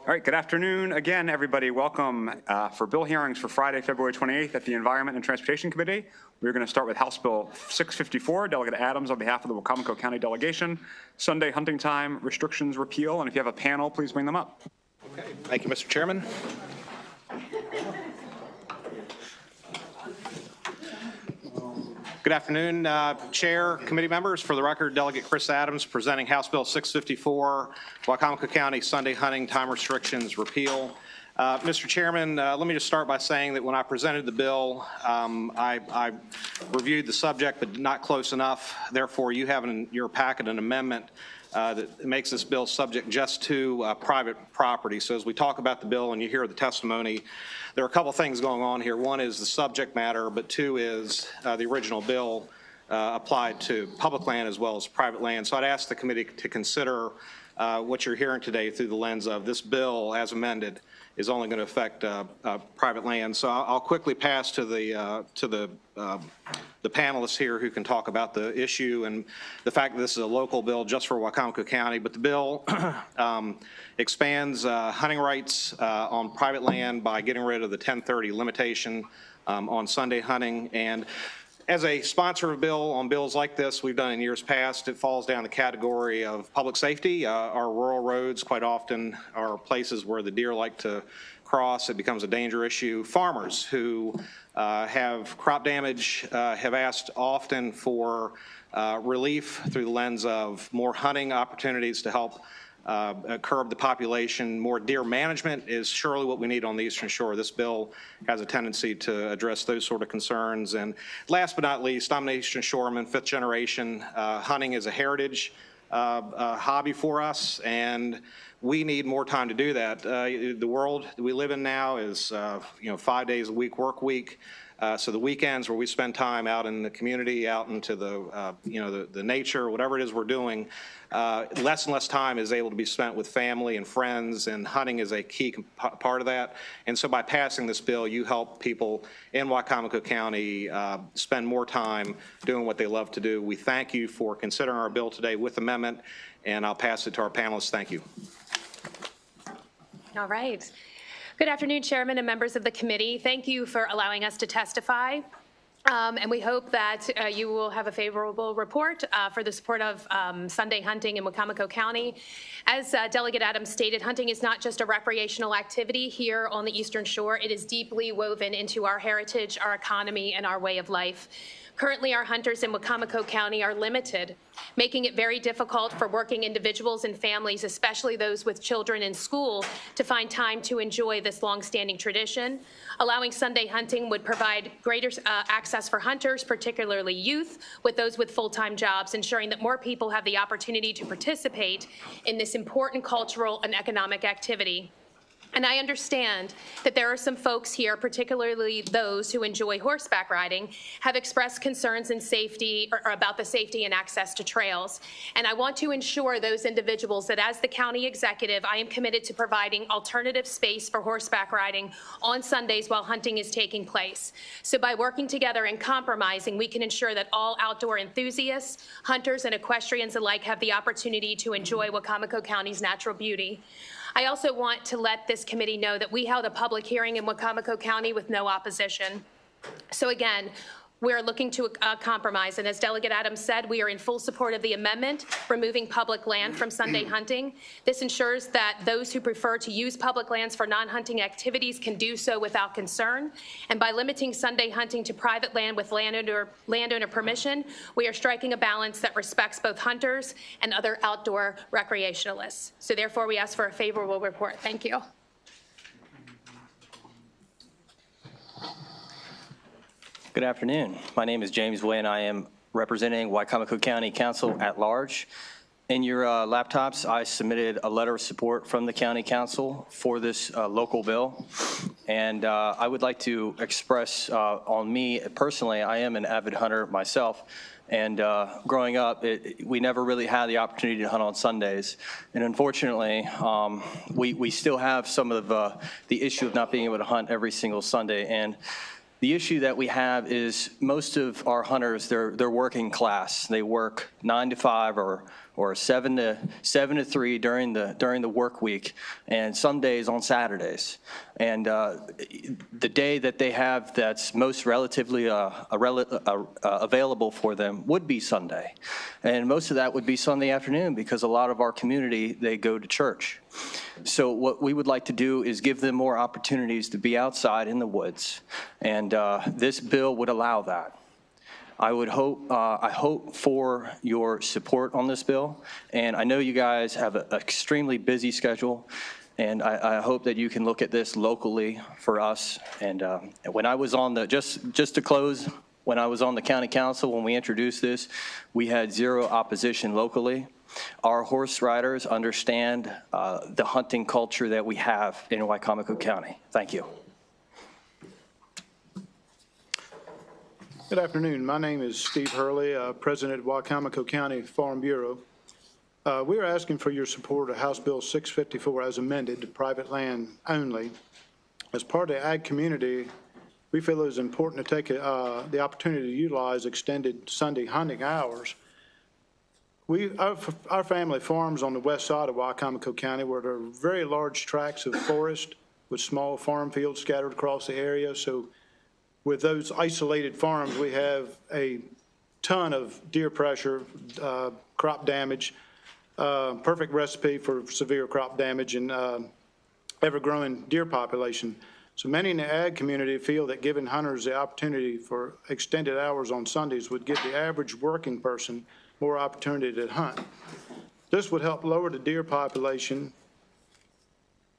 All right, good afternoon again, everybody. Welcome for bill hearings for Friday, February 28th at the Environment and Transportation Committee. We're going to start with House Bill 654, Delegate Adams on behalf of the Wacomico County delegation. Sunday hunting time restrictions repeal, and if you have a panel, please bring them up. Okay, thank you, Mr. Chairman. Good afternoon, Chair, committee members. For the record, Delegate Chris Adams presenting House Bill 654, Wacomico County Sunday hunting time restrictions repeal. Mr. Chairman, let me just start by saying that when I presented the bill, I reviewed the subject, but not close enough. Therefore, you have in your packet an amendment that makes this bill subject just to private property. So as we talk about the bill and you hear the testimony, there are a couple things going on here. One is the subject matter, but two is the original bill applied to public land as well as private land. So I'd ask the committee to consider what you're hearing today through the lens of this bill as amended is only going to affect private land. So I'll quickly pass to the panelists here who can talk about the issue and the fact that this is a local bill just for Wacomico County. But the bill expands hunting rights on private land by getting rid of the 10:30 limitation on Sunday hunting. And as a sponsor of bill on bills like this, we've done in years past, it falls down the category of public safety. Our rural roads quite often are places where the deer like to cross. It becomes a danger issue. Farmers who have crop damage have asked often for relief through the lens of more hunting opportunities to help curb the population. More deer management is surely what we need on the Eastern Shore. This bill has a tendency to address those sort of concerns. And last but not least, I'm an Eastern Shoreman, 5th generation. Hunting is a heritage hobby for us, and we need more time to do that. The world that we live in now is 5 days a week work week. So the weekends where we spend time out in the community, out into the the nature, whatever it is we're doing, less and less time is able to be spent with family and friends, and hunting is a key part of that. And so by passing this bill, you help people in Wacomico County spend more time doing what they love to do. We thank you for considering our bill today with amendment, and I'll pass it to our panelists. Thank you. All right. Good afternoon, Chairman and members of the committee. Thank you for allowing us to testify. And we hope that you will have a favorable report for the support of Sunday hunting in Wacomico County. As Delegate Adams stated, hunting is not just a recreational activity here on the Eastern Shore. It is deeply woven into our heritage, our economy, and our way of life. Currently, our hunters in Wacomico County are limited, making it very difficult for working individuals and families, especially those with children in school, to find time to enjoy this longstanding tradition. Allowing Sunday hunting would provide greater access for hunters, particularly youth, with those with full-time jobs, ensuring that more people have the opportunity to participate in this important cultural and economic activity. And I understand that there are some folks here, particularly those who enjoy horseback riding, have expressed concerns in safety or about the safety and access to trails. And I want to ensure those individuals that as the county executive, I am committed to providing alternative space for horseback riding on Sundays while hunting is taking place. So by working together and compromising, we can ensure that all outdoor enthusiasts, hunters, and equestrians alike have the opportunity to enjoy Wacomico County's natural beauty. I also want to let this committee know that we held a public hearing in Wacomico County with no opposition. So again, we're looking to compromise, and as Delegate Adams said, we are in full support of the amendment, removing public land from Sunday hunting. This ensures that those who prefer to use public lands for non-hunting activities can do so without concern. And by limiting Sunday hunting to private land with landowner permission, we are striking a balance that respects both hunters and other outdoor recreationalists. So therefore, we ask for a favorable report. Thank you. Good afternoon. My name is James Way, and I am representing Wacomico County Council at large. In your laptops, I submitted a letter of support from the County Council for this local bill. And I would like to express on me personally, I am an avid hunter myself. And growing up, we never really had the opportunity to hunt on Sundays. And unfortunately, we still have some of the issue of not being able to hunt every single Sunday. And The issue that we have is most of our hunters, they're working class. They work 9 to 5 or 7 to 3 during the work week, and some days on Saturdays. And the day that they have that's most relatively available for them would be Sunday. And most of that would be Sunday afternoon because a lot of our community, they go to church. So what we would like to do is give them more opportunities to be outside in the woods. And this bill would allow that. I hope for your support on this bill, and I know you guys have an extremely busy schedule, and I hope that you can look at this locally for us. And when I was on the, just to close, when I was on the county council, when we introduced this, we had 0 opposition locally. Our horse riders understand the hunting culture that we have in Wicomico County. Thank you. Good afternoon. My name is Steve Hurley, President of Wicomico County Farm Bureau. We are asking for your support of House Bill 654 as amended to private land only. As part of the ag community, we feel it is important to take the opportunity to utilize extended Sunday hunting hours. Our family farms on the west side of Wicomico County where there are very large tracts of forest with small farm fields scattered across the area. So with those isolated farms, we have a ton of deer pressure, crop damage, perfect recipe for severe crop damage and ever-growing deer population. So many in the ag community feel that giving hunters the opportunity for extended hours on Sundays would give the average working person more opportunity to hunt. This would help lower the deer population,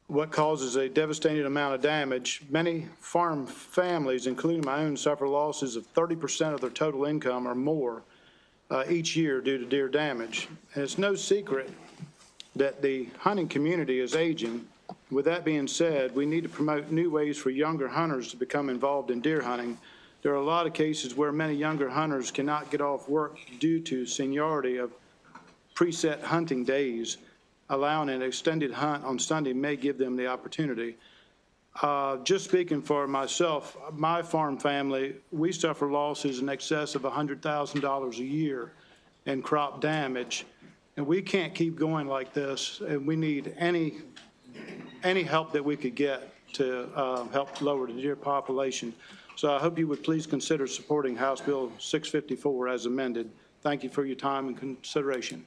what causes a devastating amount of damage. Many farm families, including my own, suffer losses of 30% of their total income or more each year due to deer damage. And it's no secret that the hunting community is aging. With that being said, we need to promote new ways for younger hunters to become involved in deer hunting. There are a lot of cases where many younger hunters cannot get off work due to seniority of preset hunting days. Allowing an extended hunt on Sunday may give them the opportunity. Just speaking for myself, my farm family, we suffer losses in excess of $100,000 a year in crop damage, and we can't keep going like this, and we need any help that we could get to help lower the deer population. So I hope you would please consider supporting House Bill 654 as amended. Thank you for your time and consideration.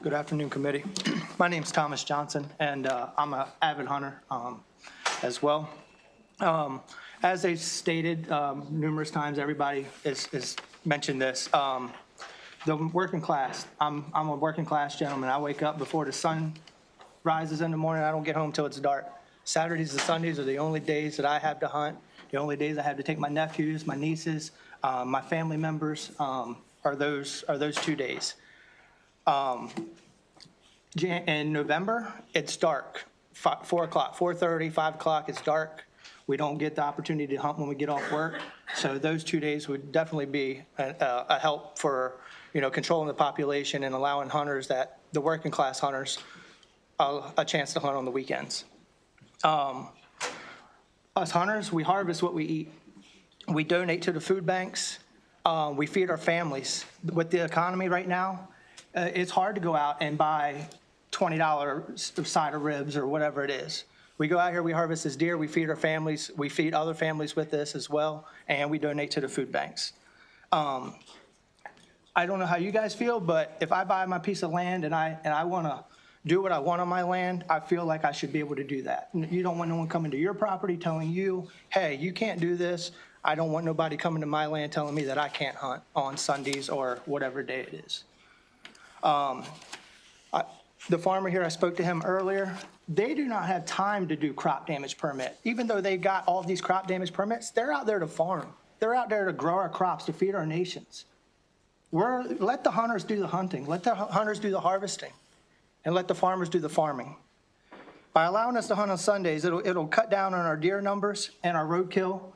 Good afternoon, committee. My name's Thomas Johnson, and I'm an avid hunter as well. As they stated numerous times, everybody has mentioned this. The working class, I'm a working class gentleman. I wake up before the sun rises in the morning. I don't get home till it's dark. Saturdays and Sundays are the only days that I have to hunt, the only days I have to take my nephews, my nieces, my family members, are those 2 days. In November, it's dark. 4 o'clock, 4:30, 5 o'clock, it's dark. We don't get the opportunity to hunt when we get off work. So those 2 days would definitely be a help for, controlling the population and allowing hunters the working class hunters, a chance to hunt on the weekends. Us hunters, we harvest what we eat. We donate to the food banks. We feed our families. With the economy right now, it's hard to go out and buy $20 side of ribs or whatever it is. We go out here, we harvest this deer, we feed our families, we feed other families with this as well, and we donate to the food banks. I don't know how you guys feel, but if I buy my piece of land and I want to do what I want on my land, I feel like I should be able to do that. You don't want no one coming to your property telling you, hey, you can't do this. I don't want nobody coming to my land telling me that I can't hunt on Sundays or whatever day it is. The farmer here, I spoke to him earlier, they do not have time to do crop damage permit. Even though they've got all these crop damage permits, they're out there to farm. They're out there to grow our crops, to feed our nations. Let the hunters do the hunting. Let the hunters do the harvesting. And let the farmers do the farming. By allowing us to hunt on Sundays, it'll cut down on our deer numbers and our roadkill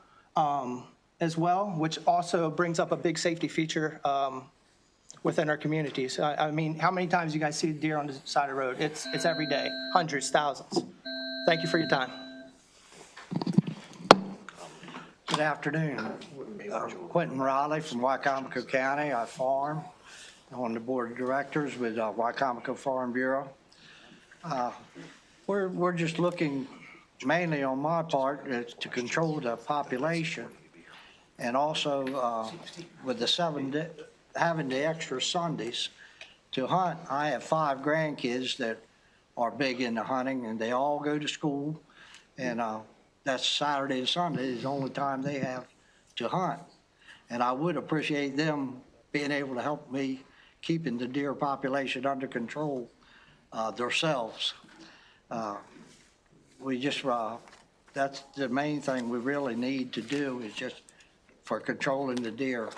as well, which also brings up a big safety feature within our communities. I mean, how many times you guys see deer on the side of the road? It's every day, hundreds, thousands. Thank you for your time. Good afternoon. Quentin Riley from Wycomico County. I farm on the board of directors with Wycomico Farm Bureau. We're just looking mainly on my part to control the population, and also with the having the extra Sundays to hunt. I have 5 grandkids that are big into hunting, and they all go to school, and that's Saturday and Sunday is the only time they have to hunt. And I would appreciate them being able to help me keeping the deer population under control themselves. We just, that's the main thing we really need to do is just for controlling the deer.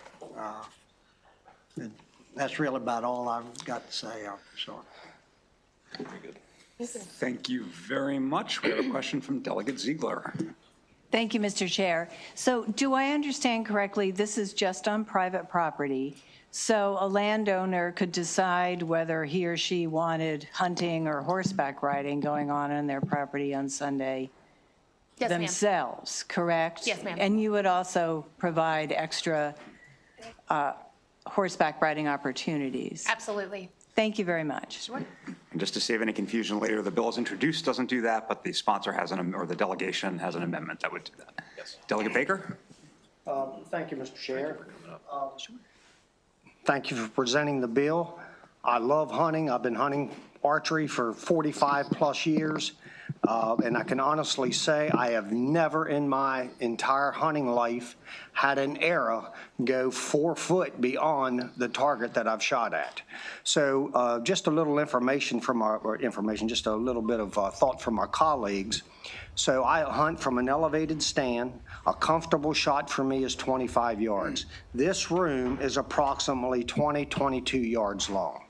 And that's really about all I've got to say. I'm sorry. Thank you very much. We have a question from Delegate Ziegler. Thank you, Mr. Chair. So do I understand correctly, this is just on private property? So a landowner could decide whether he or she wanted hunting or horseback riding going on their property on Sunday Yes, ma'am. themselves, correct? Yes, ma'am. And you would also provide extra horseback riding opportunities? Absolutely. Thank you very much. And just to save any confusion later, the bill as introduced doesn't do that, but the sponsor has or the delegation has an amendment that would do that. Yes. Delegate Baker? Thank you, Mr. Chair. Thank you for presenting the bill. I love hunting. I've been hunting archery for 45 plus years. And I can honestly say I have never in my entire hunting life had an arrow go 4 foot beyond the target that I've shot at. So just a little information from just a little bit of thought from our colleagues. So I hunt from an elevated stand. A comfortable shot for me is 25 yards. This room is approximately 22 yards long.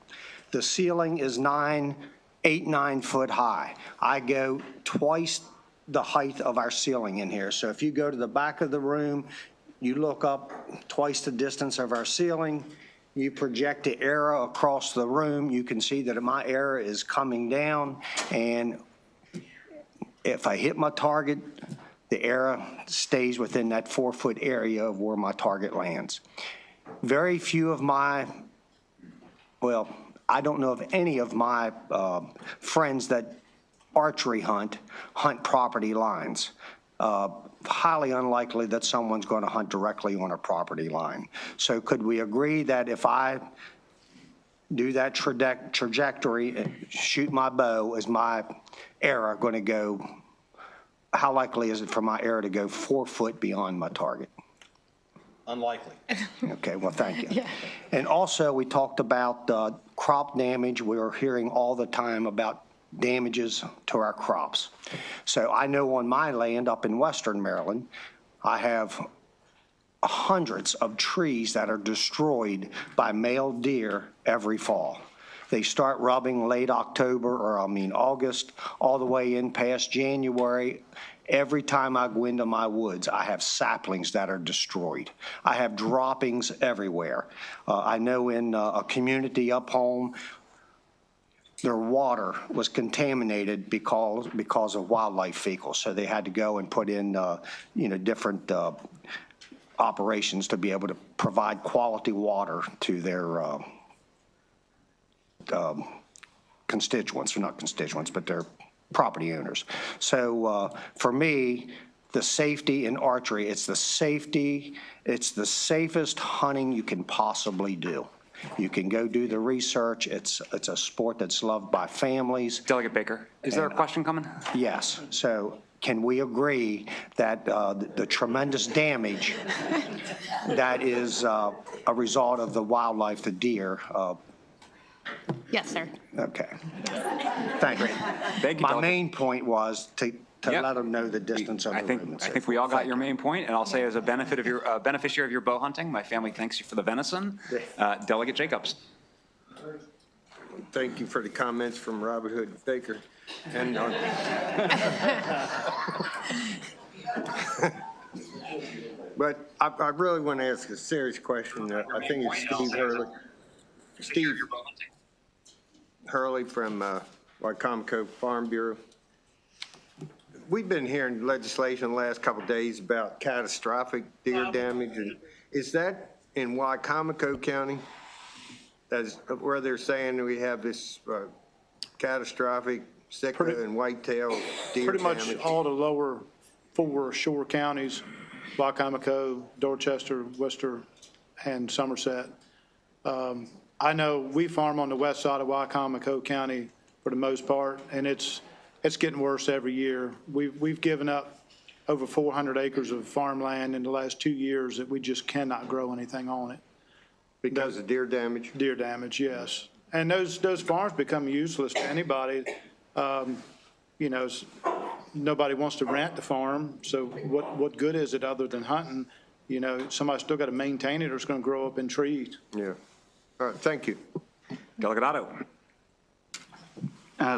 The ceiling is 8-9 foot high. I go twice the height of our ceiling in here. So if you go to the back of the room, you look up twice the distance of our ceiling, you project the arrow across the room, you can see that my arrow is coming down, and if I hit my target, the arrow stays within that 4 foot area of where my target lands. Very few of my, well, I don't know of any of my friends that archery hunt property lines. Highly unlikely that someone's going to hunt directly on a property line. So could we agree that if I do that trajectory and shoot my bow, is my arrow going to go, how likely is it for my arrow to go 4 foot beyond my target? Unlikely. Okay, well, thank you. Yeah. And also, we talked about crop damage. We're hearing all the time about damages to our crops. So I know on my land up in western Maryland, I have hundreds of trees that are destroyed by male deer every fall. They start rubbing late October, or August, all the way in past January. Every time I go into my woods, I have saplings that are destroyed. I have droppings everywhere. I know in a community up home, their water was contaminated because of wildlife fecals. So they had to go and put in, different operations to be able to provide quality water to their constituents, or not constituents, but their property owners. So for me, the safety in archery, it's the safest hunting you can possibly do. You can go do the research. It's a sport that's loved by families. Delegate Baker, is there a question coming? Yes. So can we agree that the tremendous damage that is a result of the wildlife, the deer? Yes, sir. Okay. Thank you. Thank you, My Delegate. main point was to Yep. let them know the distance of the room. I think we all got your main point, and I'll say as a beneficiary of your bow hunting, my family thanks you for the venison. Delegate Jacobs. Thank you for the comments from Robert Hood Baker. And but I really want to ask a serious question. I think it's Steve Hurley. Steve Hurley from Wycomico Farm Bureau. we've been hearing legislation the last couple of days about catastrophic deer damage, and is that in Wycomico County? As where they're saying we have this catastrophic Sitka and whitetail deer Pretty much damage? all the lower 4 shore counties, Wycomico, Dorchester, Worcester, and Somerset. I know we farm on the west side of Wycomico County for the most part, and it's getting worse every year. We've given up over 400 acres of farmland in the last 2 years that we just cannot grow anything on it. Because of deer damage? Deer damage, yes. And those farms become useless to anybody. You know, nobody wants to rent the farm, so what good is it other than hunting? You know, somebody's still got to maintain it or it's going to grow up in trees. Yeah. All right, thank you. Delegate Otto.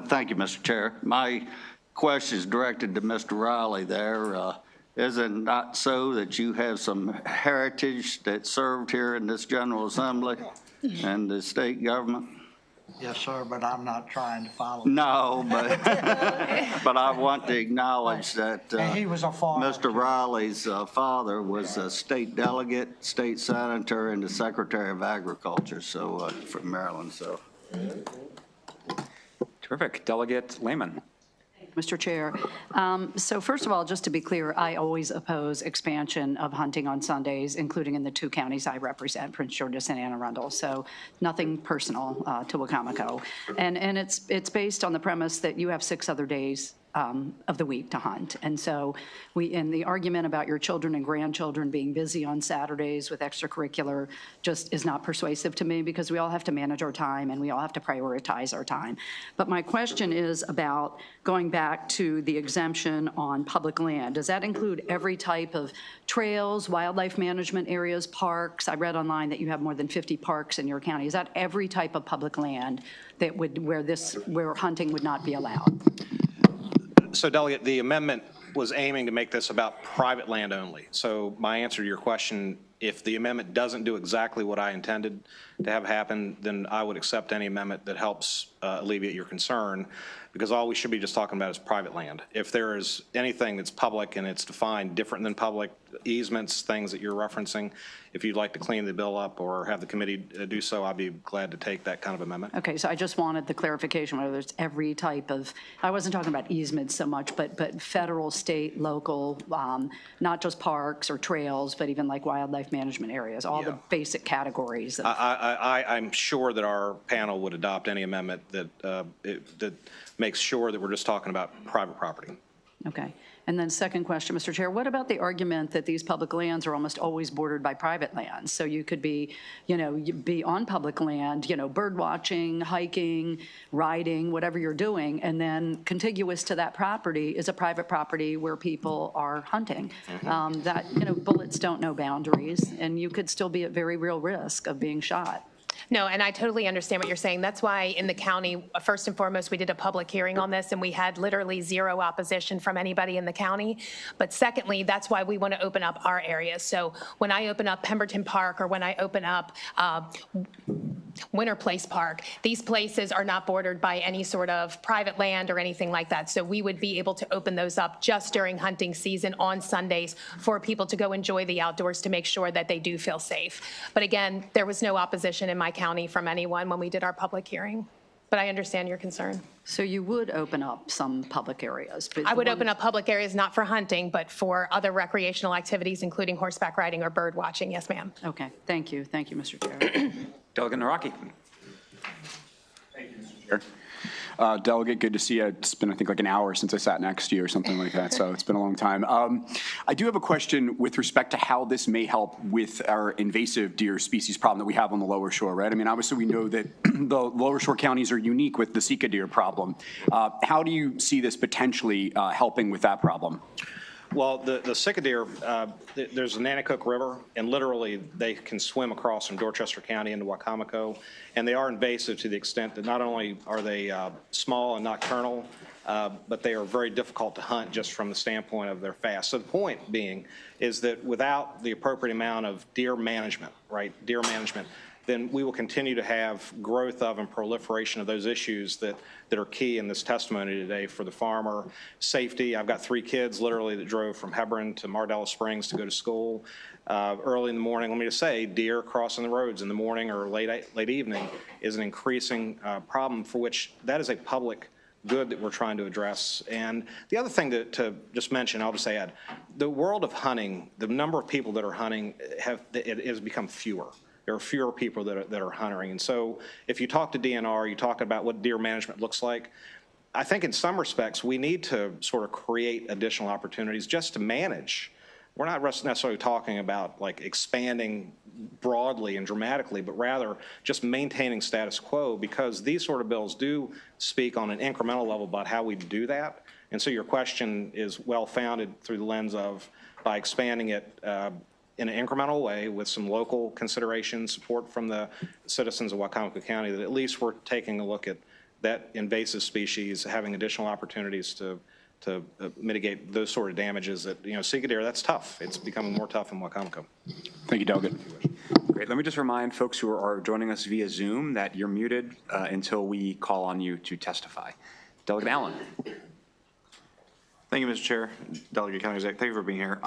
Thank you, Mr. Chair. My question is directed to Mr. Riley there. Is it not so that you have some heritage that served here in this General Assembly and the state government? Yes, sir, but I'm not trying to follow. No, but, but I want to acknowledge that And he was a farmer. Mr. Riley's father was a state delegate, state senator, and the Secretary of Agriculture, so from Maryland, so. Terrific. Delegate Lehman. Mr. Chair. So first of all, just to be clear, I always oppose expansion of hunting on Sundays, including in the 2 counties I represent, Prince George's and Anne Arundel. So nothing personal to Wacomico. And it's based on the premise that you have 6 other days of the week to hunt. And so in the argument about your children and grandchildren being busy on Saturdays with extracurricular just is not persuasive to me, because we all have to manage our time and we all have to prioritize our time. But my question is about going back to the exemption on public land. Does that include every type of trails, wildlife management areas, parks? I read online that you have more than 50 parks in your county. Is that every type of public land that where hunting would not be allowed? So, Delegate, the amendment was aiming to make this about private land only. So my answer to your question, if the amendment doesn't do exactly what I intended to have happen, then I would accept any amendment that helps alleviate your concern, because all we should be just talking about is private land. If there is anything that's public and it's defined different than public, easements, things that you're referencing, if you'd like to clean the bill up or have the committee do so, I'd be glad to take that kind of amendment. Okay, so I just wanted the clarification whether it's every type of, I wasn't talking about easements so much, but federal, state, local, not just parks or trails, but even like wildlife management areas, all the basic categories. I'm sure that our panel would adopt any amendment that that makes sure that we're just talking about private property. Okay. And then second question, Mr. Chair, what about the argument that these public lands are almost always bordered by private lands? So you could be, be on public land, bird watching, hiking, riding, whatever you're doing, and then contiguous to that property is a private property where people are hunting. Bullets don't know boundaries, and you could still be at very real risk of being shot. No, and I totally understand what you're saying. That's why in the county, first and foremost, we did a public hearing on this, and we had literally 0 opposition from anybody in the county. But secondly, that's why we want to open up our areas. So when I open up Pemberton Park or when I open up Winter Place Park, these places are not bordered by any sort of private land or anything like that. So we would be able to open those up just during hunting season on Sundays for people to go enjoy the outdoors to make sure that they do feel safe. But again, there was no opposition in my county from anyone when we did our public hearing. But I understand your concern. So you would open up some public areas? But I would open up public areas not for hunting, but for other recreational activities, including horseback riding or bird watching. Yes, ma'am. Okay, thank you. Thank you, Mr. Chair. Delegate Naraki. Thank you, Mr. Chair. Delegate, good to see you. It's been, I think, like an hour since I sat next to you or something like that, so it's been a long time. I do have a question with respect to how this may help with our invasive deer species problem that we have on the lower shore, right? I mean, obviously, we know that the lower shore counties are unique with the Sika deer problem. How do you see this potentially helping with that problem? Well, the Sika deer, there's the Nanticoke River, and literally they can swim across from Dorchester County into Wacomico, and they are invasive to the extent that not only are they small and nocturnal, but they are very difficult to hunt just from the standpoint of their fast. So the point being is that without the appropriate amount of deer management, right, deer management, then we will continue to have growth of and proliferation of those issues that are key in this testimony today for the farmer. Safety, I've got 3 kids literally that drove from Hebron to Mardella Springs to go to school. Early in the morning, let me just say, deer crossing the roads in the morning or late evening is an increasing problem for which that is a public good that we're trying to address. And the other thing to just mention, I'll just add, the world of hunting, the number of people that are hunting it has become fewer. There are fewer people that are hunting. And so if you talk to DNR, you talk about what deer management looks like. I think in some respects, we need to sort of create additional opportunities just to manage. We're not necessarily talking about like expanding broadly and dramatically, but rather just maintaining status quo, because these sort of bills do speak on an incremental level about how we do that. And so your question is well-founded through the lens of by expanding it in an incremental way with some local consideration, support from the citizens of Wicomico County, that at least we're taking a look at that invasive species, having additional opportunities to mitigate those sort of damages that, Sika deer, that's tough. It's becoming more tough in Wicomico. Thank you, Delegate. Great. Let me just remind folks who are joining us via Zoom that you're muted until we call on you to testify. Delegate Allen. Thank you, Mr. Chair. Delegate County Exec, thank you for being here.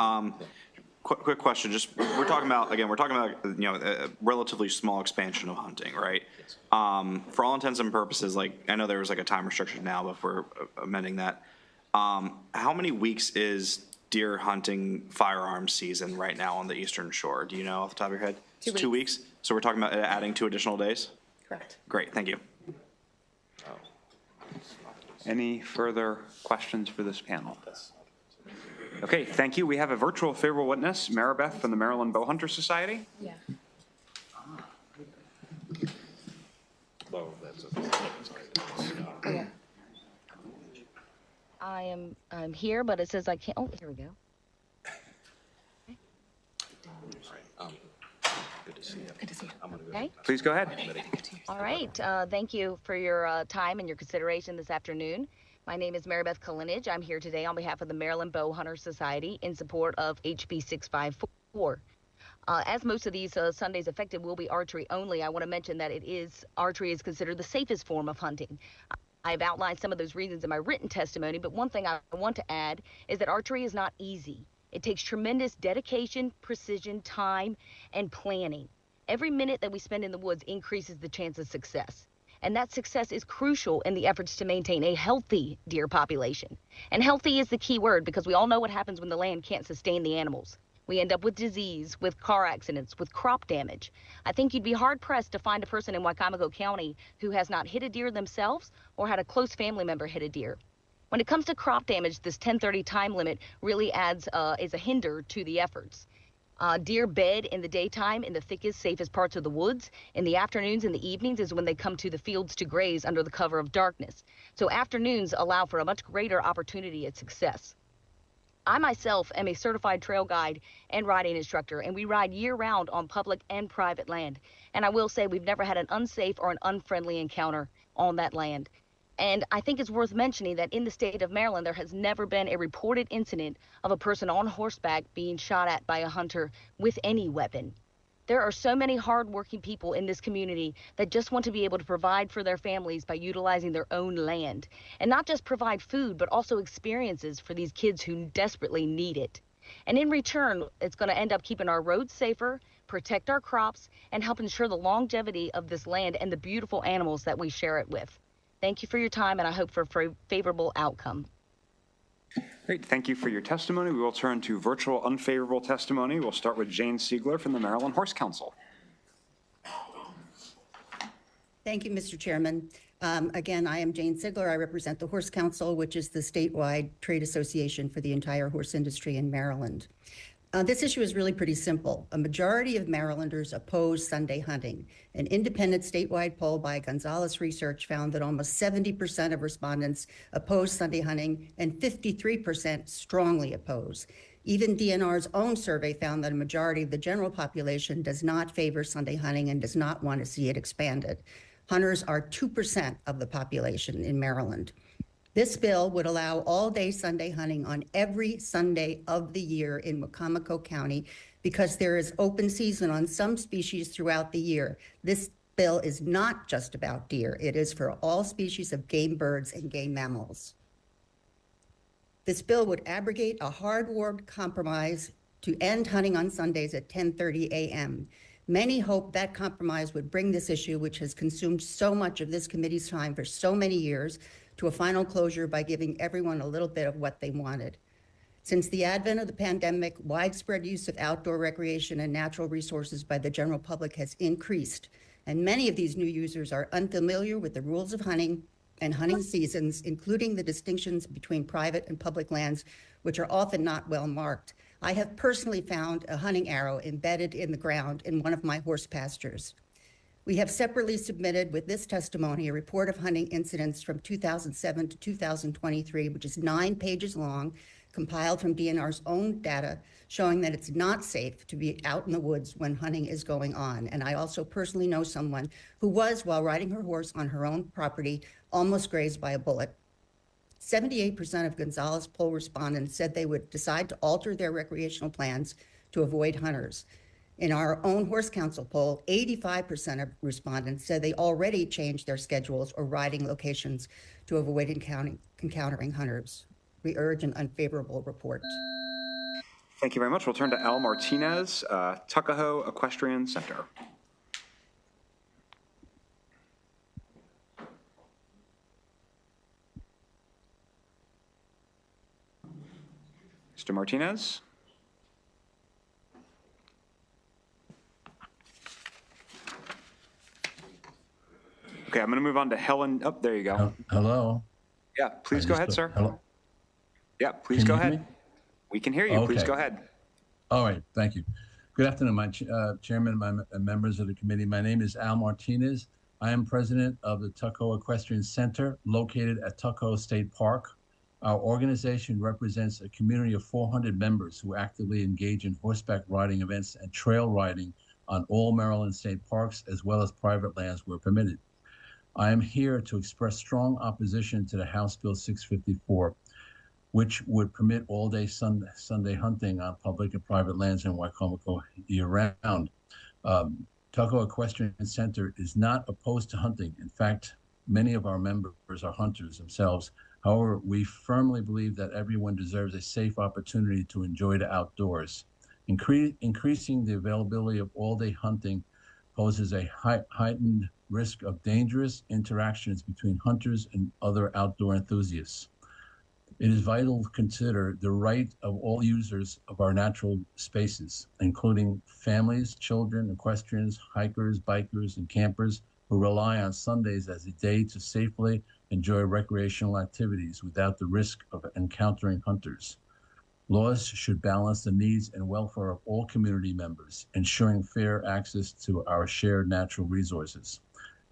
Quick question. Just we're talking about a relatively small expansion of hunting, right? For all intents and purposes, like I know there was like a time restriction now, but we're amending that. How many weeks is deer hunting firearm season right now on the Eastern Shore? Do you know off the top of your head? 2 weeks. 2 weeks. So we're talking about adding 2 additional days? Correct. Great, thank you. Any further questions for this panel? Okay, thank you. We have a virtual favorable witness, Maribeth from the Maryland Bowhunter Society. Yeah. I'm here, but it says I can't. Oh, here we go. Good to see you. Good to see you. Okay. Please go ahead. All right. Thank you for your time and your consideration this afternoon. My name is Maribeth Kalinage. I'm here today on behalf of the Maryland Bowhunter Society in support of HB 654. As most of these Sundays affected will be archery only, I want to mention that archery is considered the safest form of hunting. I've outlined some of those reasons in my written testimony, but one thing I want to add is that archery is not easy. It takes tremendous dedication, precision, time, and planning. Every minute that we spend in the woods increases the chance of success. And that success is crucial in the efforts to maintain a healthy deer population. And healthy is the key word, because we all know what happens when the land can't sustain the animals. We end up with disease, with car accidents, with crop damage. I think you'd be hard-pressed to find a person in Wicomico County who has not hit a deer themselves or had a close family member hit a deer. When it comes to crop damage, this 10:30 time limit really is a hinder to the efforts. Deer bed in the daytime in the thickest, safest parts of the woods. In the afternoons and the evenings is when they come to the fields to graze under the cover of darkness. So afternoons allow for a much greater opportunity at success. I myself am a certified trail guide and riding instructor, and we ride year-round on public and private land. And I will say we've never had an unsafe or an unfriendly encounter on that land. And I think it's worth mentioning that in the state of Maryland, there has never been a reported incident of a person on horseback being shot at by a hunter with any weapon. There are so many hardworking people in this community that just want to be able to provide for their families by utilizing their own land. And not just provide food, but also experiences for these kids who desperately need it. And in return, it's going to end up keeping our roads safer, protect our crops, and help ensure the longevity of this land and the beautiful animals that we share it with. Thank you for your time, and I hope for a favorable outcome. Great, thank you for your testimony. We will turn to virtual unfavorable testimony. We'll start with Jane Siegler from the Maryland Horse Council. Thank you, Mr. Chairman. Again, I am Jane Siegler. I represent the Horse Council, which is the statewide trade association for the entire horse industry in Maryland. This issue is really pretty simple. A majority of Marylanders oppose Sunday hunting. An independent statewide poll by Gonzalez Research found that almost 70% of respondents oppose Sunday hunting and 53% strongly oppose. Even DNR's own survey found that a majority of the general population does not favor Sunday hunting and does not want to see it expanded. Hunters are 2% of the population in Maryland. This bill would allow all-day Sunday hunting on every Sunday of the year in Wacomico County because there is open season on some species throughout the year. This bill is not just about deer. It is for all species of game birds and game mammals. This bill would abrogate a hard-won compromise to end hunting on Sundays at 10:30 a.m. Many hope that compromise would bring this issue, which has consumed so much of this committee's time for so many years, to a final closure by giving everyone a little bit of what they wanted. Since the advent of the pandemic, widespread use of outdoor recreation and natural resources by the general public has increased, and many of these new users are unfamiliar with the rules of hunting and hunting seasons, including the distinctions between private and public lands, which are often not well marked. I have personally found a hunting arrow embedded in the ground in one of my horse pastures. We have separately submitted with this testimony a report of hunting incidents from 2007 to 2023, which is 9 pages long, compiled from DNR's own data, showing that it's not safe to be out in the woods when hunting is going on. And I also personally know someone who was, while riding her horse on her own property, almost grazed by a bullet. 78% of Gonzales poll respondents said they would decide to alter their recreational plans to avoid hunters. In our own Horse Council poll, 85% of respondents said they already changed their schedules or riding locations to avoid encountering hunters. We urge an unfavorable report. Thank you very much. We'll turn to Al Martinez, Tuckahoe Equestrian Center. Mr. Martinez? Okay, I'm going to move on to Helen. Oh, there you go. Hello? Yeah, please go ahead, sir. Hello? Yeah, please Can go you hear ahead. me? We can hear you. Please Okay. go ahead. All right, thank you. Good afternoon, my chairman, my members of the committee. My name is Al Martinez. I am president of the Tuckahoe Equestrian Center located at Tuckahoe State Park. Our organization represents a community of 400 members who actively engage in horseback riding events and trail riding on all Maryland state parks as well as private lands where permitted. I am here to express strong opposition to the House Bill 654, which would permit all-day Sunday hunting on public and private lands in Wacomico year-round. Tuckahoe Equestrian Center is not opposed to hunting. In fact, many of our members are hunters themselves. However, we firmly believe that everyone deserves a safe opportunity to enjoy the outdoors. Increasing the availability of all-day hunting poses a heightened risk of dangerous interactions between hunters and other outdoor enthusiasts. It is vital to consider the right of all users of our natural spaces, including families, children, equestrians, hikers, bikers, and campers who rely on Sundays as a day to safely enjoy recreational activities without the risk of encountering hunters. Laws should balance the needs and welfare of all community members, ensuring fair access to our shared natural resources.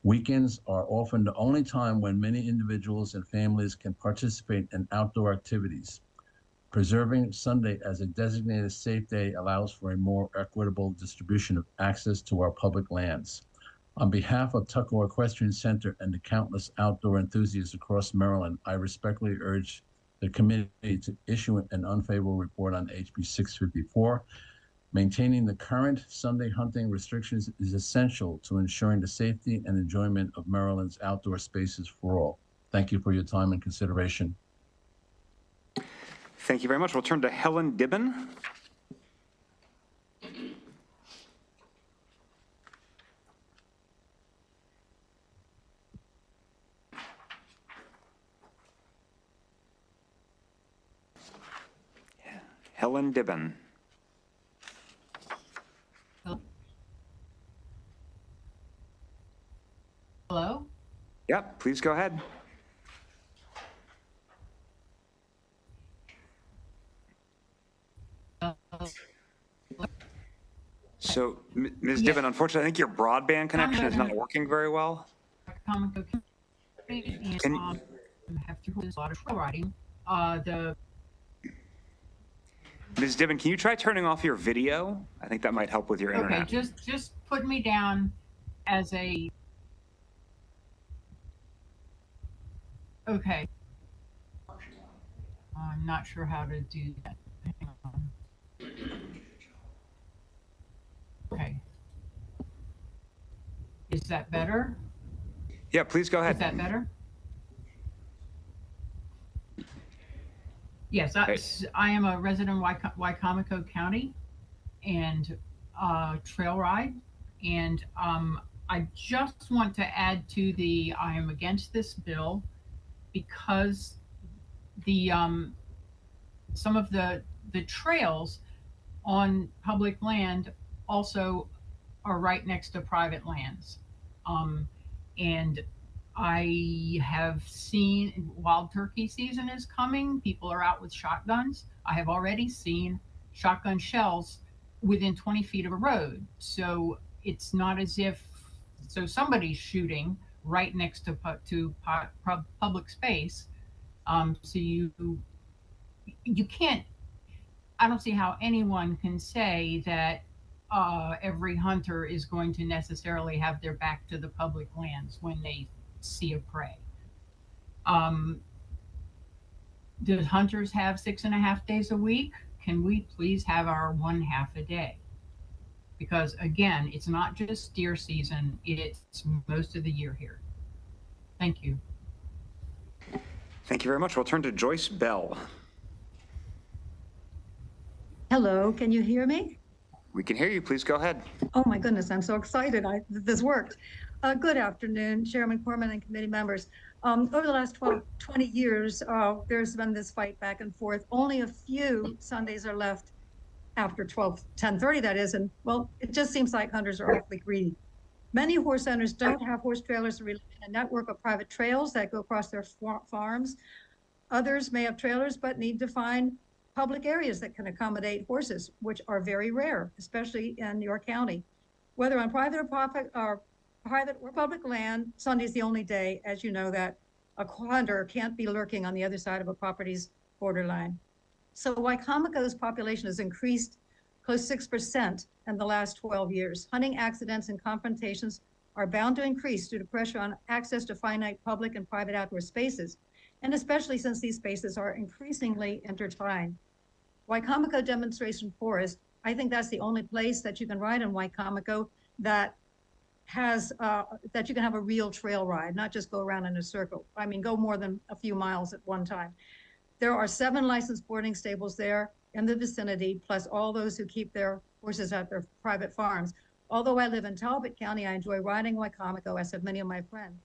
Weekends are often the only time when many individuals and families can participate in outdoor activities. Preserving Sunday as a designated safe day allows for a more equitable distribution of access to our public lands. On behalf of Tuckahoe Equestrian Center and the countless outdoor enthusiasts across Maryland, I respectfully urge the committee to issue an unfavorable report on HB 654. Maintaining the current Sunday hunting restrictions is essential to ensuring the safety and enjoyment of Maryland's outdoor spaces for all. Thank you for your time and consideration. Thank you very much. We'll turn to Helen Dibben. Helen Dibben. Hello? Yep, please go ahead. So, Ms. Dibben, unfortunately, I think your broadband connection is not working very well. Can you, have to hold a lot of trail riding. Ms. Dibben, can you try turning off your video? I think that might help with your internet. Okay, just put me down as a. Okay. I'm not sure how to do that. Hang on. Okay. Is that better? Yeah, please go ahead. Is that better? Yes, I am a resident of Wycomico County and trail ride. And I just want to add to I am against this bill because some of the trails on public land also are right next to private lands. And I have seen wild turkey season is coming. People are out with shotguns. I have already seen shotgun shells within 20 feet of a road. So it's not as if, so somebody's shooting right next to public space. So you can't, I don't see how anyone can say that every hunter is going to necessarily have their back to the public lands when they see a prey. Do hunters have 6.5 days a week? Can we please have our 1/2 a day? Because again, it's not just deer season, it's most of the year here. Thank you. Thank you very much. We'll turn to Joyce Bell. Hello, can you hear me? We can hear you. Please go ahead. Oh my goodness, I'm so excited this worked. Good afternoon, Chairman Corman and committee members. Over the last 20 years, there's been this fight back and forth. Only a few Sundays are left after 10:30, that is, and well, it just seems like hunters are awfully greedy. Many horse owners don't have horse trailers or rely on a network of private trails that go across their farms. Others may have trailers but need to find public areas that can accommodate horses, which are very rare, especially in your county. Whether on private or public land, Sunday's the only day, as you know, that a hunter can't be lurking on the other side of a property's borderline. So Wycomico's population has increased close to 6% in the last 12 years. Hunting accidents and confrontations are bound to increase due to pressure on access to finite public and private outdoor spaces, and especially since these spaces are increasingly intertwined. Wycomico Demonstration Forest, I think that's the only place that you can ride in Wycomico that has, that you can have a real trail ride, not just go around in a circle. I mean, go more than a few miles at one time. There are 7 licensed boarding stables there in the vicinity, plus all those who keep their horses at their private farms. Although I live in Talbot County, I enjoy riding Wycomico, as have many of my friends.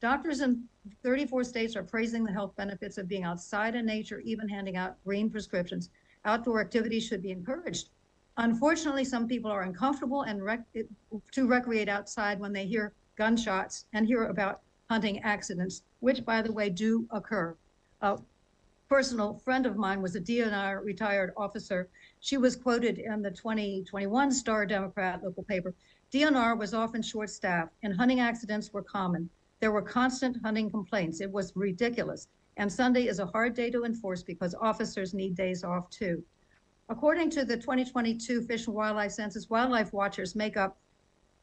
Doctors in 34 states are praising the health benefits of being outside in nature, even handing out green prescriptions. Outdoor activities should be encouraged. Unfortunately, some people are uncomfortable and to recreate outside when they hear gunshots and hear about hunting accidents, which, by the way, do occur. A personal friend of mine was a DNR retired officer. She was quoted in the 2021 Star Democrat local paper. DNR was often short-staffed and hunting accidents were common. There were constant hunting complaints. It was ridiculous. And Sunday is a hard day to enforce because officers need days off too. According to the 2022 Fish and Wildlife Census, wildlife watchers make up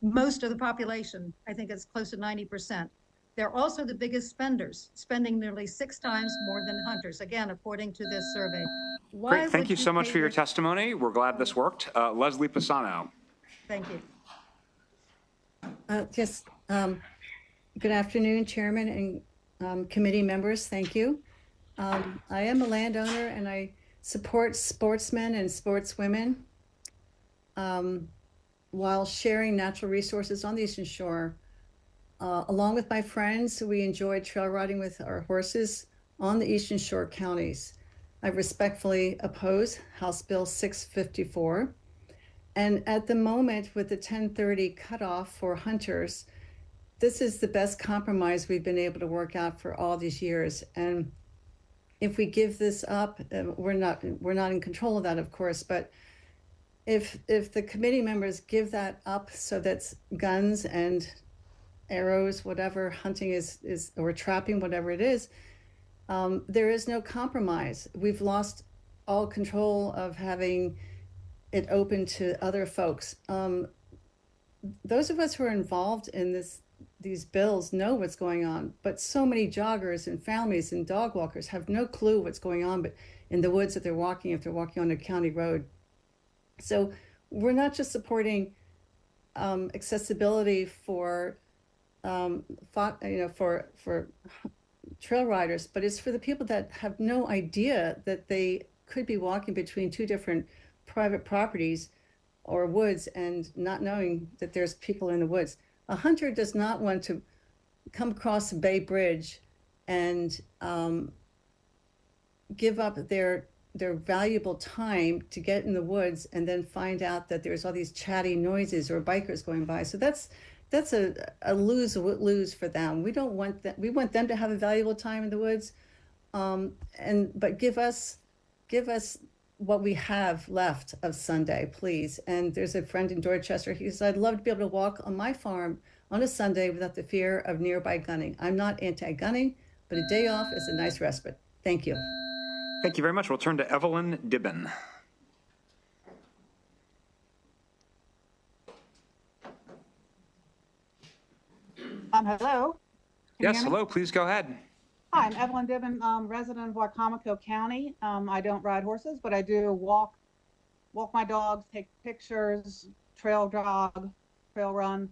most of the population. I think it's close to 90%. They're also the biggest spenders, spending nearly 6 times more than hunters, again, according to this survey. Great. Thank you so much for your testimony. We're glad this worked. Leslie Pisano. Thank you. Good afternoon, Chairman and committee members. Thank you. I am a landowner and I support sportsmen and sportswomen while sharing natural resources on the Eastern Shore. Along with my friends, we enjoy trail riding with our horses on the Eastern Shore counties. I respectfully oppose House Bill 654. And at the moment, with the 10:30 cutoff for hunters, this is the best compromise we've been able to work out for all these years. And if we give this up, we're not in control of that, of course, but if the committee members give that up so that's guns and arrows, whatever hunting is or trapping, whatever it is, there is no compromise. We've lost all control of having it open to other folks. Those of us who are involved in this these bills know what's going on, but so many joggers and families and dog walkers have no clue what's going on but in the woods that they're walking if they're walking on a county road. So we're not just supporting accessibility for trail riders, but it's for the people that have no idea that they could be walking between two different private properties or woods and not knowing that there's people in the woods. A hunter does not want to come across the Bay Bridge and give up their valuable time to get in the woods and then find out that there's all these chatty noises or bikers going by. So that's a lose for them. We don't want that. We want them to have a valuable time in the woods, but give us what we have left of Sunday, please. And there's a friend in Dorchester. He says, I'd love to be able to walk on my farm on a Sunday without the fear of nearby gunning. I'm not anti-gunning, but a day off is a nice respite. Thank you. Thank you very much. We'll turn to Evelyn Dibben. Hello. Yes, hello. Please go ahead. Hi, I'm Evelyn Dibben, resident of Wicomico County. I don't ride horses, but I do walk my dogs, take pictures, trail jog, trail run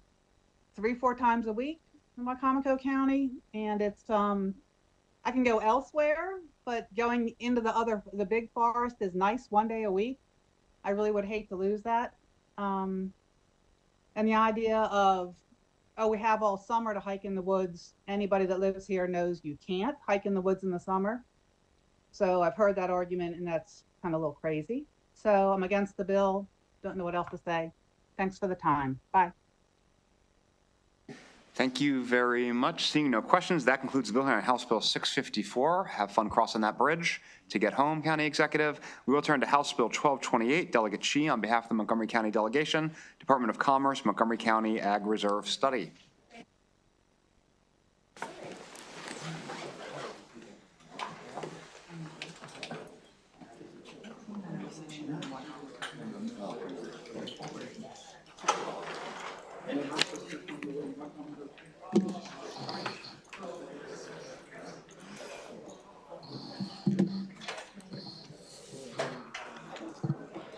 3-4 times a week in Wicomico County. And it's, I can go elsewhere, but going into the big forest is nice one day a week. I really would hate to lose that. And the idea of, oh, we have all summer to hike in the woods. Anybody that lives here knows you can't hike in the woods in the summer. So I've heard that argument, and that's kind of a little crazy. So I'm against the bill. Don't know what else to say. Thanks for the time. Bye. Thank you very much. Seeing no questions, that concludes the bill hearing on House Bill 654. Have fun crossing that bridge to get home, County Executive. We will turn to House Bill 1228. Delegate Shi on behalf of the Montgomery County Delegation, Department of Commerce, Montgomery County Ag Reserve Study.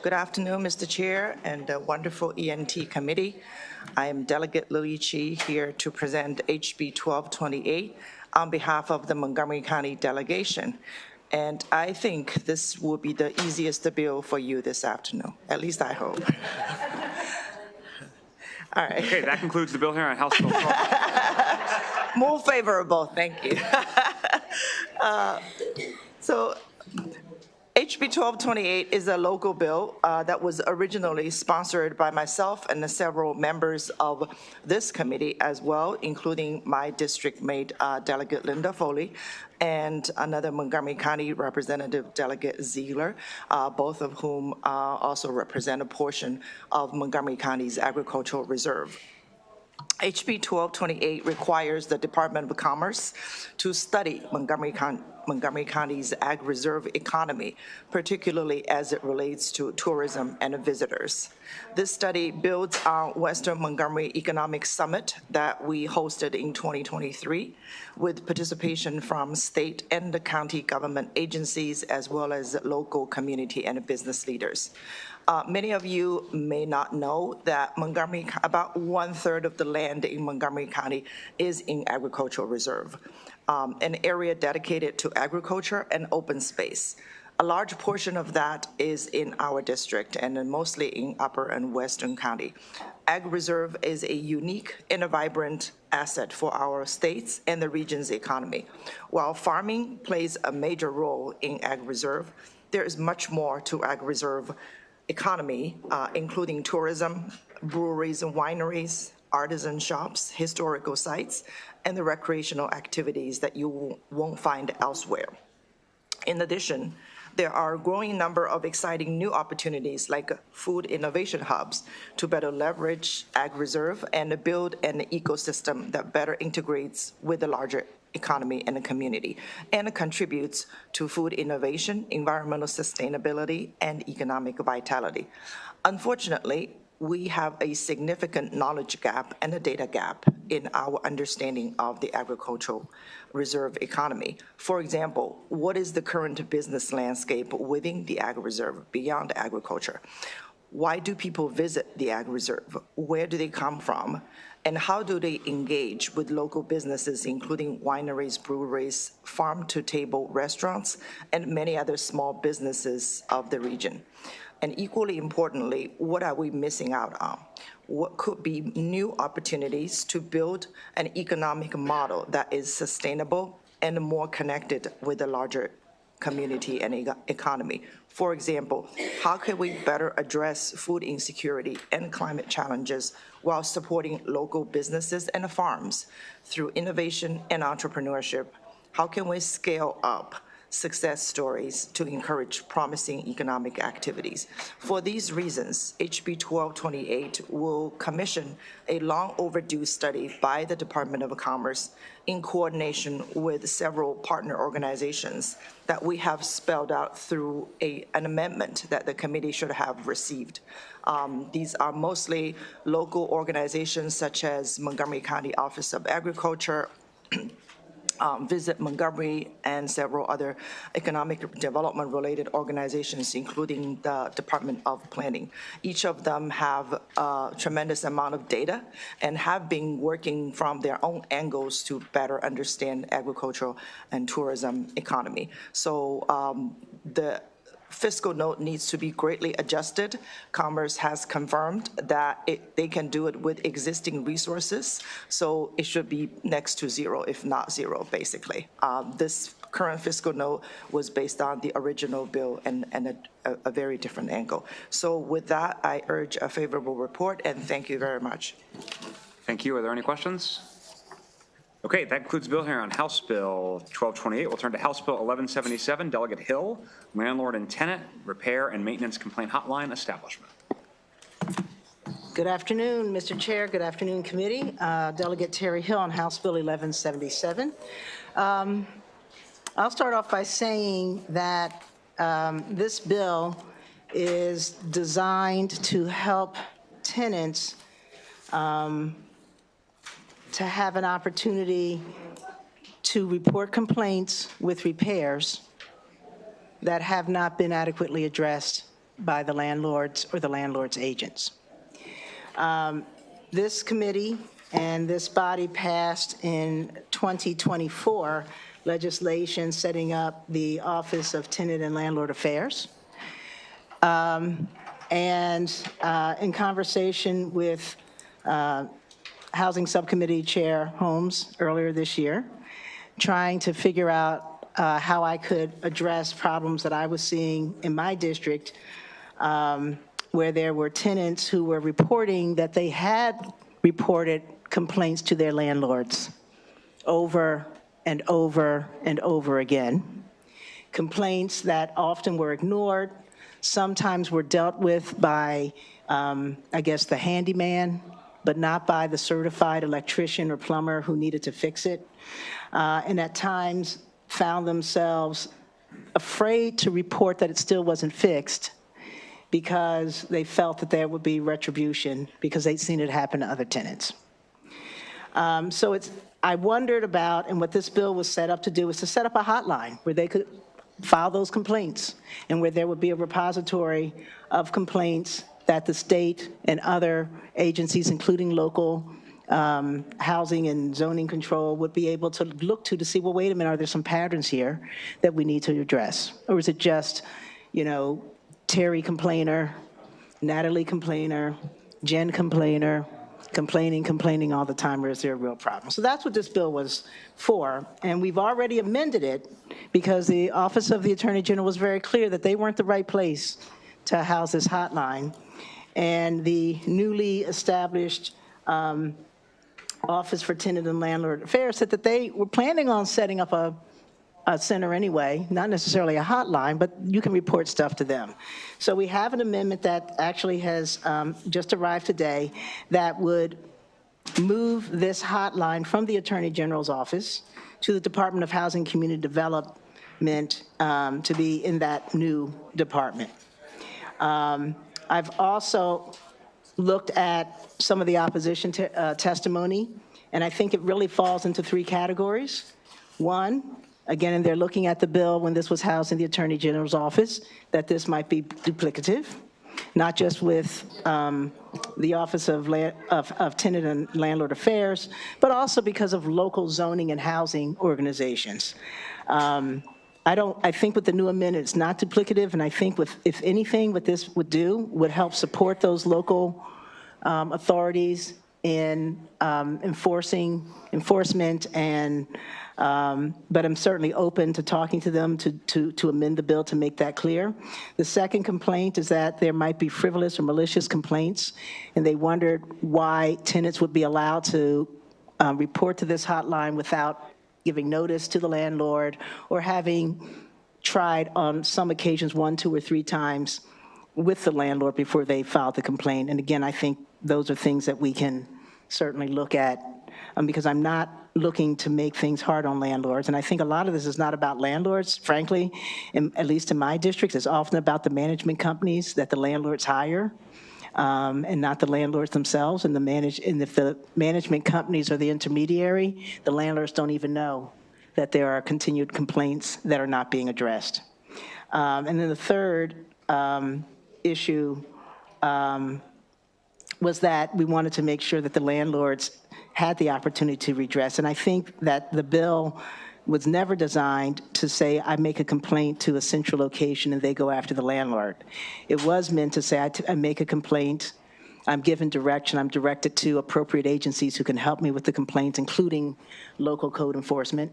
Good afternoon, Mr. Chair and the wonderful ENT Committee. I am Delegate Lily Chi here to present HB 1228 on behalf of the Montgomery County Delegation. And I think this will be the easiest bill for you this afternoon. At least I hope. All right. Okay, that concludes the bill hearing on House Bill 1228. More favorable, thank you. So HB 1228 is a local bill that was originally sponsored by myself and several members of this committee as well, including my district mate, Delegate Linda Foley, and another Montgomery County Representative, Delegate Ziegler, both of whom also represent a portion of Montgomery County's agricultural reserve. HB 1228 requires the Department of Commerce to study Montgomery County's ag reserve economy, particularly as it relates to tourism and visitors. This study builds on Western Montgomery Economic Summit that we hosted in 2023 with participation from state and the county government agencies as well as local community and business leaders. Many of you may not know that about 1/3 of the land in Montgomery County is in agricultural reserve, an area dedicated to agriculture and open space. A large portion of that is in our district and mostly in Upper and Western County. Ag Reserve is a unique and a vibrant asset for our states and the region's economy. While farming plays a major role in Ag Reserve, there is much more to Ag Reserve economy, including tourism, breweries and wineries, artisan shops, historical sites, and the recreational activities that you won't find elsewhere. In addition, there are a growing number of exciting new opportunities like food innovation hubs to better leverage Ag Reserve and build an ecosystem that better integrates with the larger economy and the community and contributes to food innovation, environmental sustainability, and economic vitality. Unfortunately, we have a significant knowledge gap and a data gap in our understanding of the agricultural reserve economy. For example, what is the current business landscape within the ag reserve beyond agriculture? Why do people visit the ag reserve? Where do they come from? And how do they engage with local businesses, including wineries, breweries, farm-to-table restaurants, and many other small businesses of the region? And equally importantly, what are we missing out on? What could be new opportunities to build an economic model that is sustainable and more connected with the larger community and economy? For example, how can we better address food insecurity and climate challenges while supporting local businesses and farms through innovation and entrepreneurship? How can we scale up success stories to encourage promising economic activities? For these reasons, HB 1228 will commission a long overdue study by the Department of Commerce in coordination with several partner organizations that we have spelled out through an amendment that the committee should have received. These are mostly local organizations such as Montgomery County Office of Agriculture, Visit Montgomery, and several other economic development-related organizations, including the Department of Planning. Each of them have a tremendous amount of data and have been working from their own angles to better understand agricultural and tourism economy. So the fiscal note needs to be greatly adjusted. Commerce has confirmed that they can do it with existing resources, so it should be next to zero, if not zero, basically. This current fiscal note was based on the original bill and a very different angle. So with that, I urge a favorable report, and thank you very much. Thank you. Are there any questions? Okay, that concludes Bill here on House Bill 1228. We'll turn to House Bill 1177, Delegate Hill, Landlord and Tenant Repair and Maintenance Complaint Hotline Establishment. Good afternoon, Mr. Chair. Good afternoon, committee. Delegate Terry Hill on House Bill 1177. I'll start off by saying that this bill is designed to help tenants to have an opportunity to report complaints with repairs that have not been adequately addressed by the landlords or the landlord's agents. This committee and this body passed in 2024 legislation setting up the Office of Tenant and Landlord Affairs. And in conversation with Housing Subcommittee Chair Holmes earlier this year, trying to figure out how I could address problems that I was seeing in my district, where there were tenants who were reporting that they had reported complaints to their landlords over and over and over again. Complaints that often were ignored, sometimes were dealt with by, I guess, the handyman, but not by the certified electrician or plumber who needed to fix it, and at times found themselves afraid to report that it still wasn't fixed because they felt that there would be retribution because they'd seen it happen to other tenants. I wondered about, and what this bill was set up to do was to set up a hotline where they could file those complaints and where there would be a repository of complaints that the state and other agencies, including local housing and zoning control, would be able to look to see, well, wait a minute, are there some patterns here that we need to address? Or is it just, Terry complainer, Natalie complainer, Jen complainer, complaining all the time, or is there a real problem? So that's what this bill was for, and we've already amended it because the Office of the Attorney General was very clear that they weren't the right place to house this hotline. And the newly established Office for Tenant and Landlord Affairs said that they were planning on setting up a center anyway, not necessarily a hotline, but you can report stuff to them. So we have an amendment that actually has just arrived today that would move this hotline from the Attorney General's office to the Department of Housing and Community Development to be in that new department. I've also looked at some of the opposition testimony, and I think it really falls into three categories. One, again, and they're looking at the bill when this was housed in the Attorney General's office, that this might be duplicative, not just with the Office of Tenant and Landlord Affairs, but also because of local zoning and housing organizations. I think with the new amendment, it's not duplicative, and I think if anything, what this would do would help support those local authorities in enforcement and but I'm certainly open to talking to them to amend the bill to make that clear. The second complaint is that there might be frivolous or malicious complaints, and they wondered why tenants would be allowed to report to this hotline without giving notice to the landlord or having tried on some occasions 1, 2, or 3 times with the landlord before they filed the complaint. And again, I think those are things that we can certainly look at because I'm not looking to make things hard on landlords. And I think a lot of this is not about landlords, frankly, at least in my districts. It's often about the management companies that the landlords hire and not the landlords themselves. And if the management companies are the intermediary, the landlords don't even know that there are continued complaints that are not being addressed. And then the third issue was that we wanted to make sure that the landlords had the opportunity to redress. And I think that the bill was never designed to say, I make a complaint to a central location and they go after the landlord. It was meant to say, I make a complaint, I'm given direction, I'm directed to appropriate agencies who can help me with the complaints, including local code enforcement.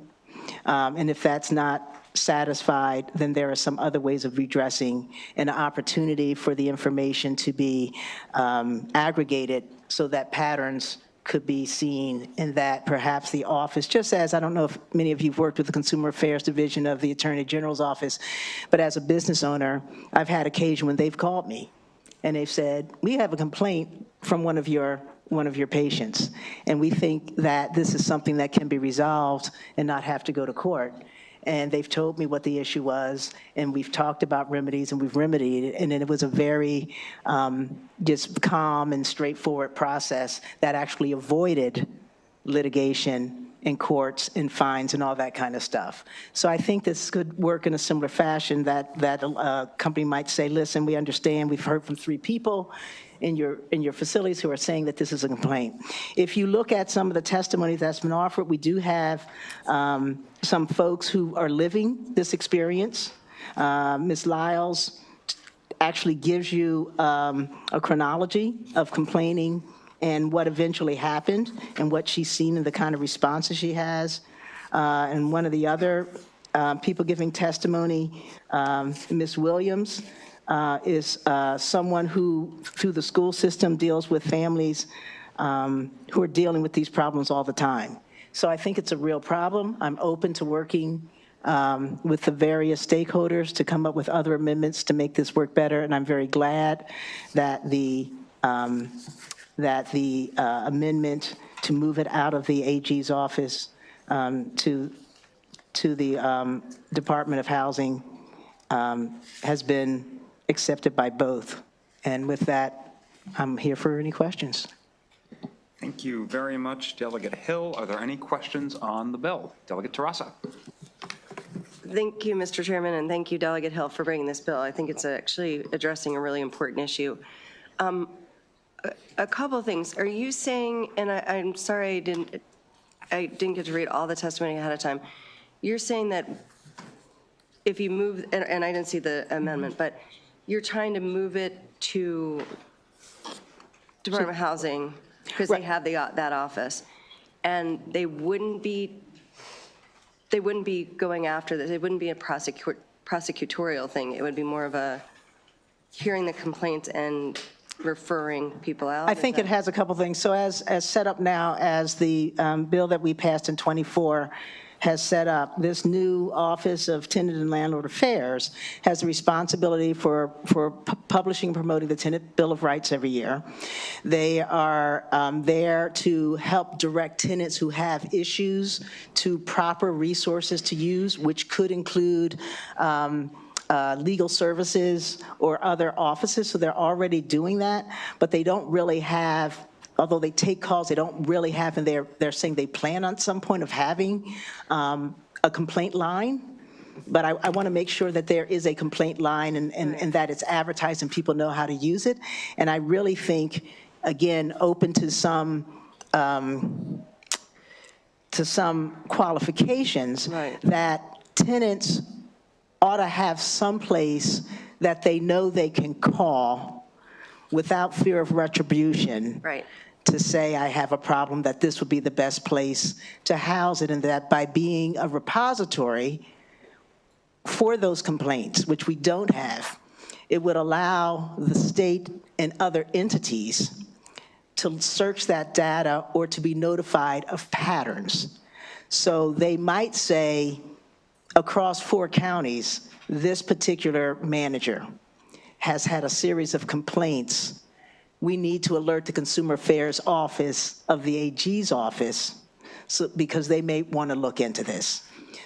And if that's not satisfied, then there are some other ways of redressing an opportunity for the information to be aggregated so that patterns could be seen and that perhaps the office, just as, I don't know if many of you have worked with the Consumer Affairs Division of the Attorney General's office, but as a business owner, I've had occasion when they've called me and they've said, we have a complaint from one of your patients, and we think that this is something that can be resolved and not have to go to court. And they've told me what the issue was, and we've talked about remedies, and we've remedied it, and it was a very just calm and straightforward process that actually avoided litigation in courts and fines and all that kind of stuff. So I think this could work in a similar fashion that a company might say, listen, we understand, we've heard from 3 people in your facilities who are saying that this is a complaint. If you look at some of the testimony that's been offered, we do have some folks who are living this experience. Ms. Lyles actually gives you a chronology of complaining and what eventually happened and what she's seen and the kind of responses she has. And one of the other people giving testimony, Ms. Williams, is someone who, through the school system, deals with families who are dealing with these problems all the time. So I think it's a real problem. I'm open to working with the various stakeholders to come up with other amendments to make this work better, and I'm very glad that the amendment to move it out of the AG's office to the Department of Housing has been accepted by both. And with that, I'm here for any questions. Thank you very much, Delegate Hill. Are there any questions on the bill? Delegate Tarassa. Thank you, Mr. Chairman, and thank you, Delegate Hill, for bringing this bill. I think it's actually addressing a really important issue. A couple of things. Are you saying, and I'm sorry I didn't get to read all the testimony ahead of time. You're saying that if you move, and I didn't see the amendment, but you're trying to move it to Department of Housing because they have that office, and they wouldn't be going after this. It wouldn't be a prosecutorial thing. It would be more of a hearing the complaints and referring people out. I think it has a couple things. So as set up now, as the bill that we passed in '24 has set up, this new Office of Tenant and Landlord Affairs has the responsibility for publishing and promoting the Tenant Bill of Rights every year. They are there to help direct tenants who have issues to proper resources to use, which could include legal services or other offices, so they're already doing that, but they don't really have, although they take calls, they don't really have, and they're saying they plan on some point of having a complaint line. But I want to make sure that there is a complaint line and that it's advertised and people know how to use it. And I really think, again, open to some qualifications that tenants ought to have some place that they know they can call without fear of retribution. Right. To say, I have a problem, that this would be the best place to house it, and that by being a repository for those complaints, which we don't have, it would allow the state and other entities to search that data or to be notified of patterns. So they might say, across 4 counties, this particular manager has had a series of complaints. We need to alert the Consumer Affairs Office of the AG's office because they may want to look into this.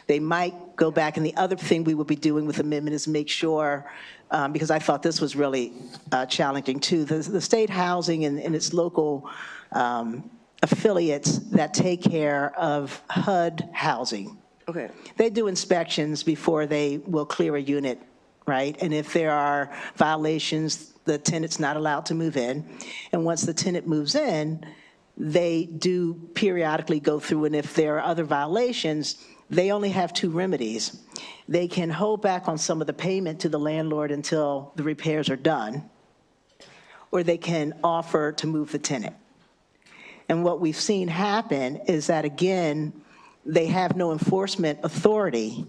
They might go back, and the other thing we will be doing with the amendment is make sure, because I thought this was really challenging too, the state housing and its local affiliates that take care of HUD housing. Okay. They do inspections before they will clear a unit, right? And if there are violations, the tenant's not allowed to move in. And once the tenant moves in, they do periodically go through, and if there are other violations, they only have 2 remedies. They can hold back on some of the payment to the landlord until the repairs are done, or they can offer to move the tenant. And what we've seen happen is that, again, they have no enforcement authority.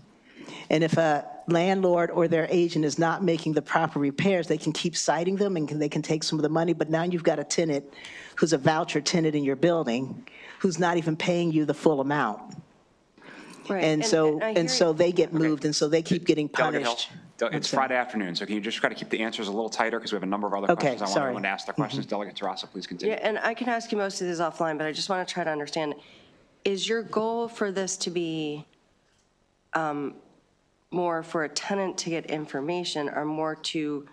And if a landlord or their agent is not making the proper repairs, they can keep citing them and they can take some of the money. But now you've got a tenant who's a voucher tenant in your building who's not even paying you the full amount. Right. And so they get moved, and so they keep getting punished. It's Friday afternoon, so can you just try to keep the answers a little tighter, because we have a number of other questions. I want everyone to ask their questions. Delegate Tarassa, please continue. Yeah, and I can ask you most of these offline, but I just want to try to understand, is your goal for this to be more for a tenant to get information, or more to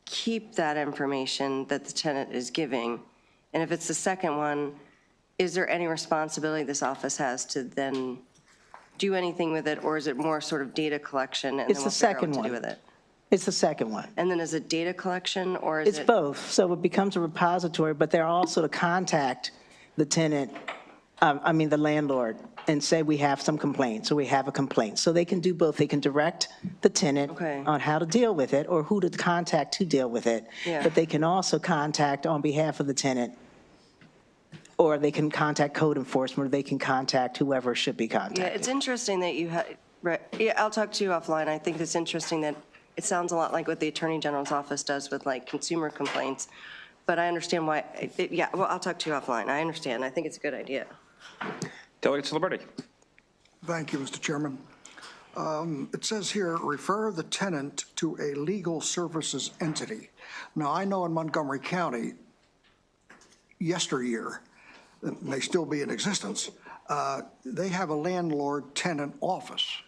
keep that information that the tenant is giving? And if it's the second one, is there any responsibility this office has to then do anything with it, or is it more sort of data collection and It's then the we'll figure out second what to do one. with it? It's the second one. And then is it data collection, or is It's it? both. So it becomes a repository, but they're also to contact the tenant, the landlord, and say, we have some complaints, or we have a complaint. So they can do both. They can direct the tenant on how to deal with it, or who to contact to deal with it. Yeah. But they can also contact on behalf of the tenant, or they can contact code enforcement, or they can contact whoever should be contacted. Yeah, it's interesting that you had, right, yeah, I'll talk to you offline. I think it's interesting that it sounds a lot like what the Attorney General's office does with like consumer complaints, but I understand why, yeah, well, I'll talk to you offline. I understand. I think it's a good idea. Delegate Celebrity. Thank you, Mr. Chairman. It says here, refer the tenant to a legal services entity. Now, I know in Montgomery County, yesteryear, it may still be in existence, they have a landlord-tenant office.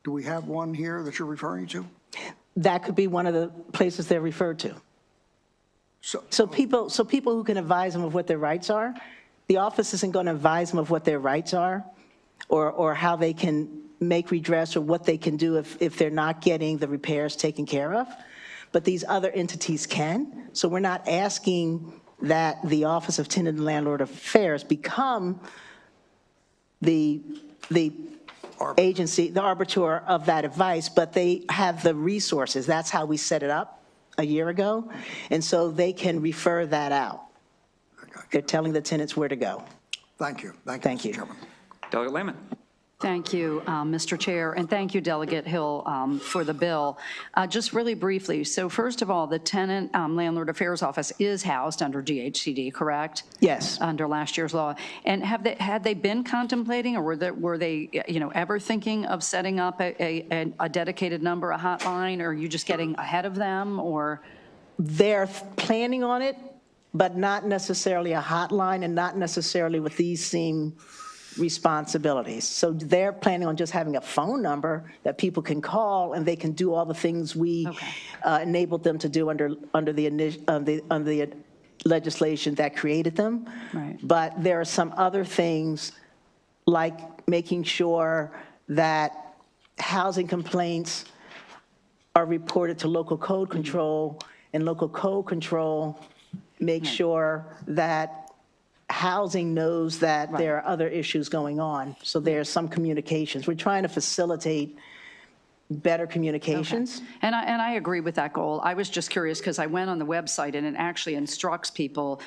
Do we have one here that you're referring to? That could be one of the places they're referred to. So people who can advise them of what their rights are, the office isn't going to advise them of what their rights are, or how they can make redress, or what they can do if they're not getting the repairs taken care of. But these other entities can. So we're not asking that the Office of Tenant and Landlord Affairs become the agency, the arbiter of that advice, but they have the resources. That's how we set it up a year ago. And so they can refer that out. They're telling the tenants where to go. Thank you. Thank you. Mr. Chairman. Delegate Lehman. Thank you, Mr. Chair, and thank you, Delegate Hill, for the bill. Just really briefly, so first of all, the Tenant Landlord Affairs Office is housed under DHCD, correct? Yes. Under last year's law. And had they been contemplating, or were they ever thinking of setting up a dedicated number, a hotline, or are you just getting ahead of them, or? They're planning on it, but not necessarily a hotline, and not necessarily what these seem responsibilities. So they're planning on just having a phone number that people can call, and they can do all the things we enabled them to do under the legislation that created them. Right. But there are some other things, like making sure that housing complaints are reported to local code control, and local code control make sure that housing knows that there are other issues going on. So there's some communications. We're trying to facilitate better communications. And I agree with that goal. I was just curious because I went on the website and it actually instructs people,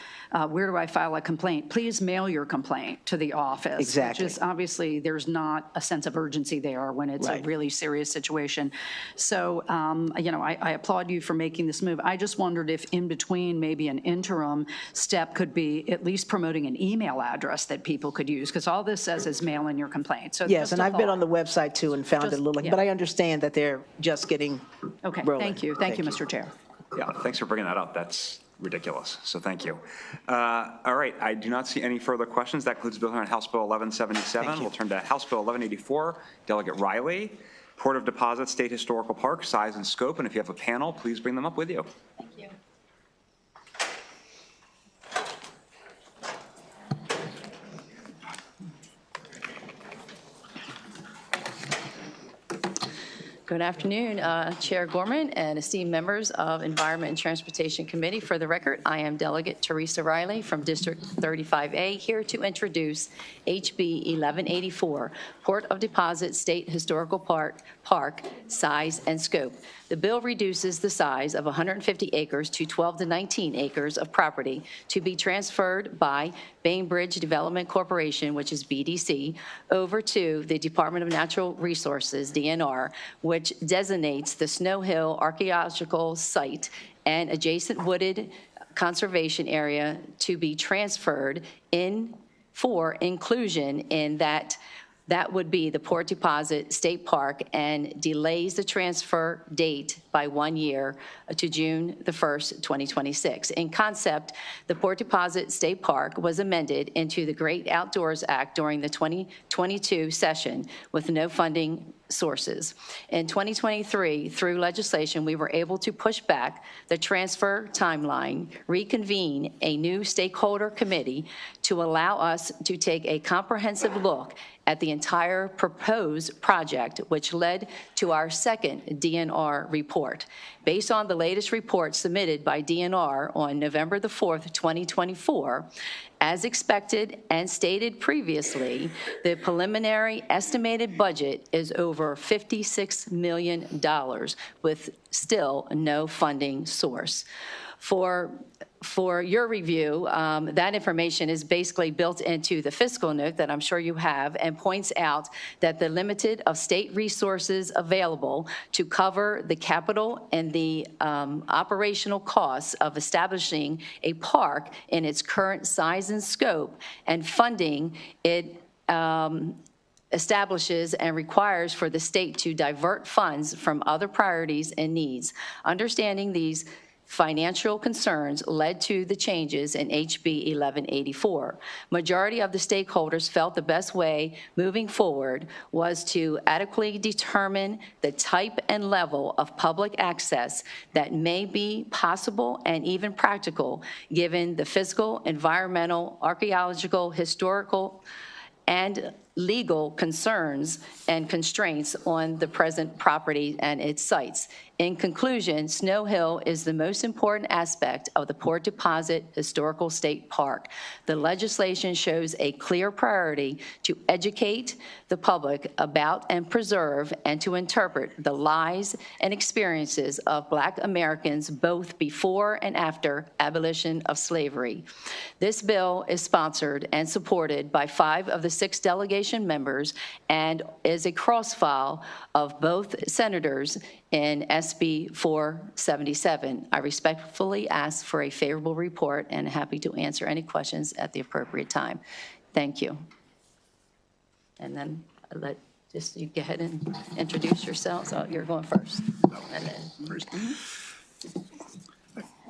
where do I file a complaint? Please mail your complaint to the office. Exactly. Which is obviously, there's not a sense of urgency there when it's a really serious situation. So, I applaud you for making this move. I just wondered if in between, maybe an interim step could be at least promoting an email address that people could use, because all this says is mail in your complaint. So Yes, just and a I've been thought. on the website too and found it a little, but I understand that they're just getting Okay, rolling. thank you. Thank you, Mr. Chair. Yeah, thanks for bringing that up. That's ridiculous, so thank you. All right, I do not see any further questions. That concludes Bill here on House Bill 1177. We'll turn to House Bill 1184. Delegate Riley, Port of Deposit State Historical Park, size and scope, and if you have a panel, please bring them up with you. Thank you. Good afternoon, Chair Gorman and esteemed members of Environment and Transportation Committee. For the record, I am Delegate Teresa Riley from District 35A, here to introduce HB 1184, Port of Deposit State Historical Park, size and scope. The bill reduces the size of 150 acres to 12 to 19 acres of property to be transferred by Bainbridge Development Corporation, which is BDC, over to the Department of Natural Resources, DNR, which designates the Snow Hill Archaeological Site and adjacent wooded conservation area to be transferred for inclusion in that would be the Port Deposit State Park, and delays the transfer date by 1 year to June the 1st, 2026. In concept, the Port Deposit State Park was amended into the Great Outdoors Act during the 2022 session with no funding sources. In 2023, through legislation, we were able to push back the transfer timeline, reconvene a new stakeholder committee to allow us to take a comprehensive look at the entire proposed project, which led to our second DNR report. Based on the latest report submitted by DNR on November the 4th, 2024, as expected and stated previously, the preliminary estimated budget is over $56 million with still no funding source. For your review, that information is basically built into the fiscal note that I'm sure you have, and points out that the limited of state resources available to cover the capital and the operational costs of establishing a park in its current size and scope, and funding it establishes and requires for the state to divert funds from other priorities and needs. Understanding these financial concerns led to the changes in HB 1184. Majority of the stakeholders felt the best way moving forward was to adequately determine the type and level of public access that may be possible and even practical given the physical, environmental, archaeological, historical, and legal concerns and constraints on the present property and its sites. In conclusion, Snow Hill is the most important aspect of the Port Deposit Historical State Park. The legislation shows a clear priority to educate the public about and preserve and to interpret the lives and experiences of Black Americans both before and after abolition of slavery. This bill is sponsored and supported by 5 of the 6 delegation members and is a cross-file of both senators in SB 477. I respectfully ask for a favorable report and happy to answer any questions at the appropriate time. Thank you. And then you go ahead and introduce yourselves. Oh, you're going first. And then,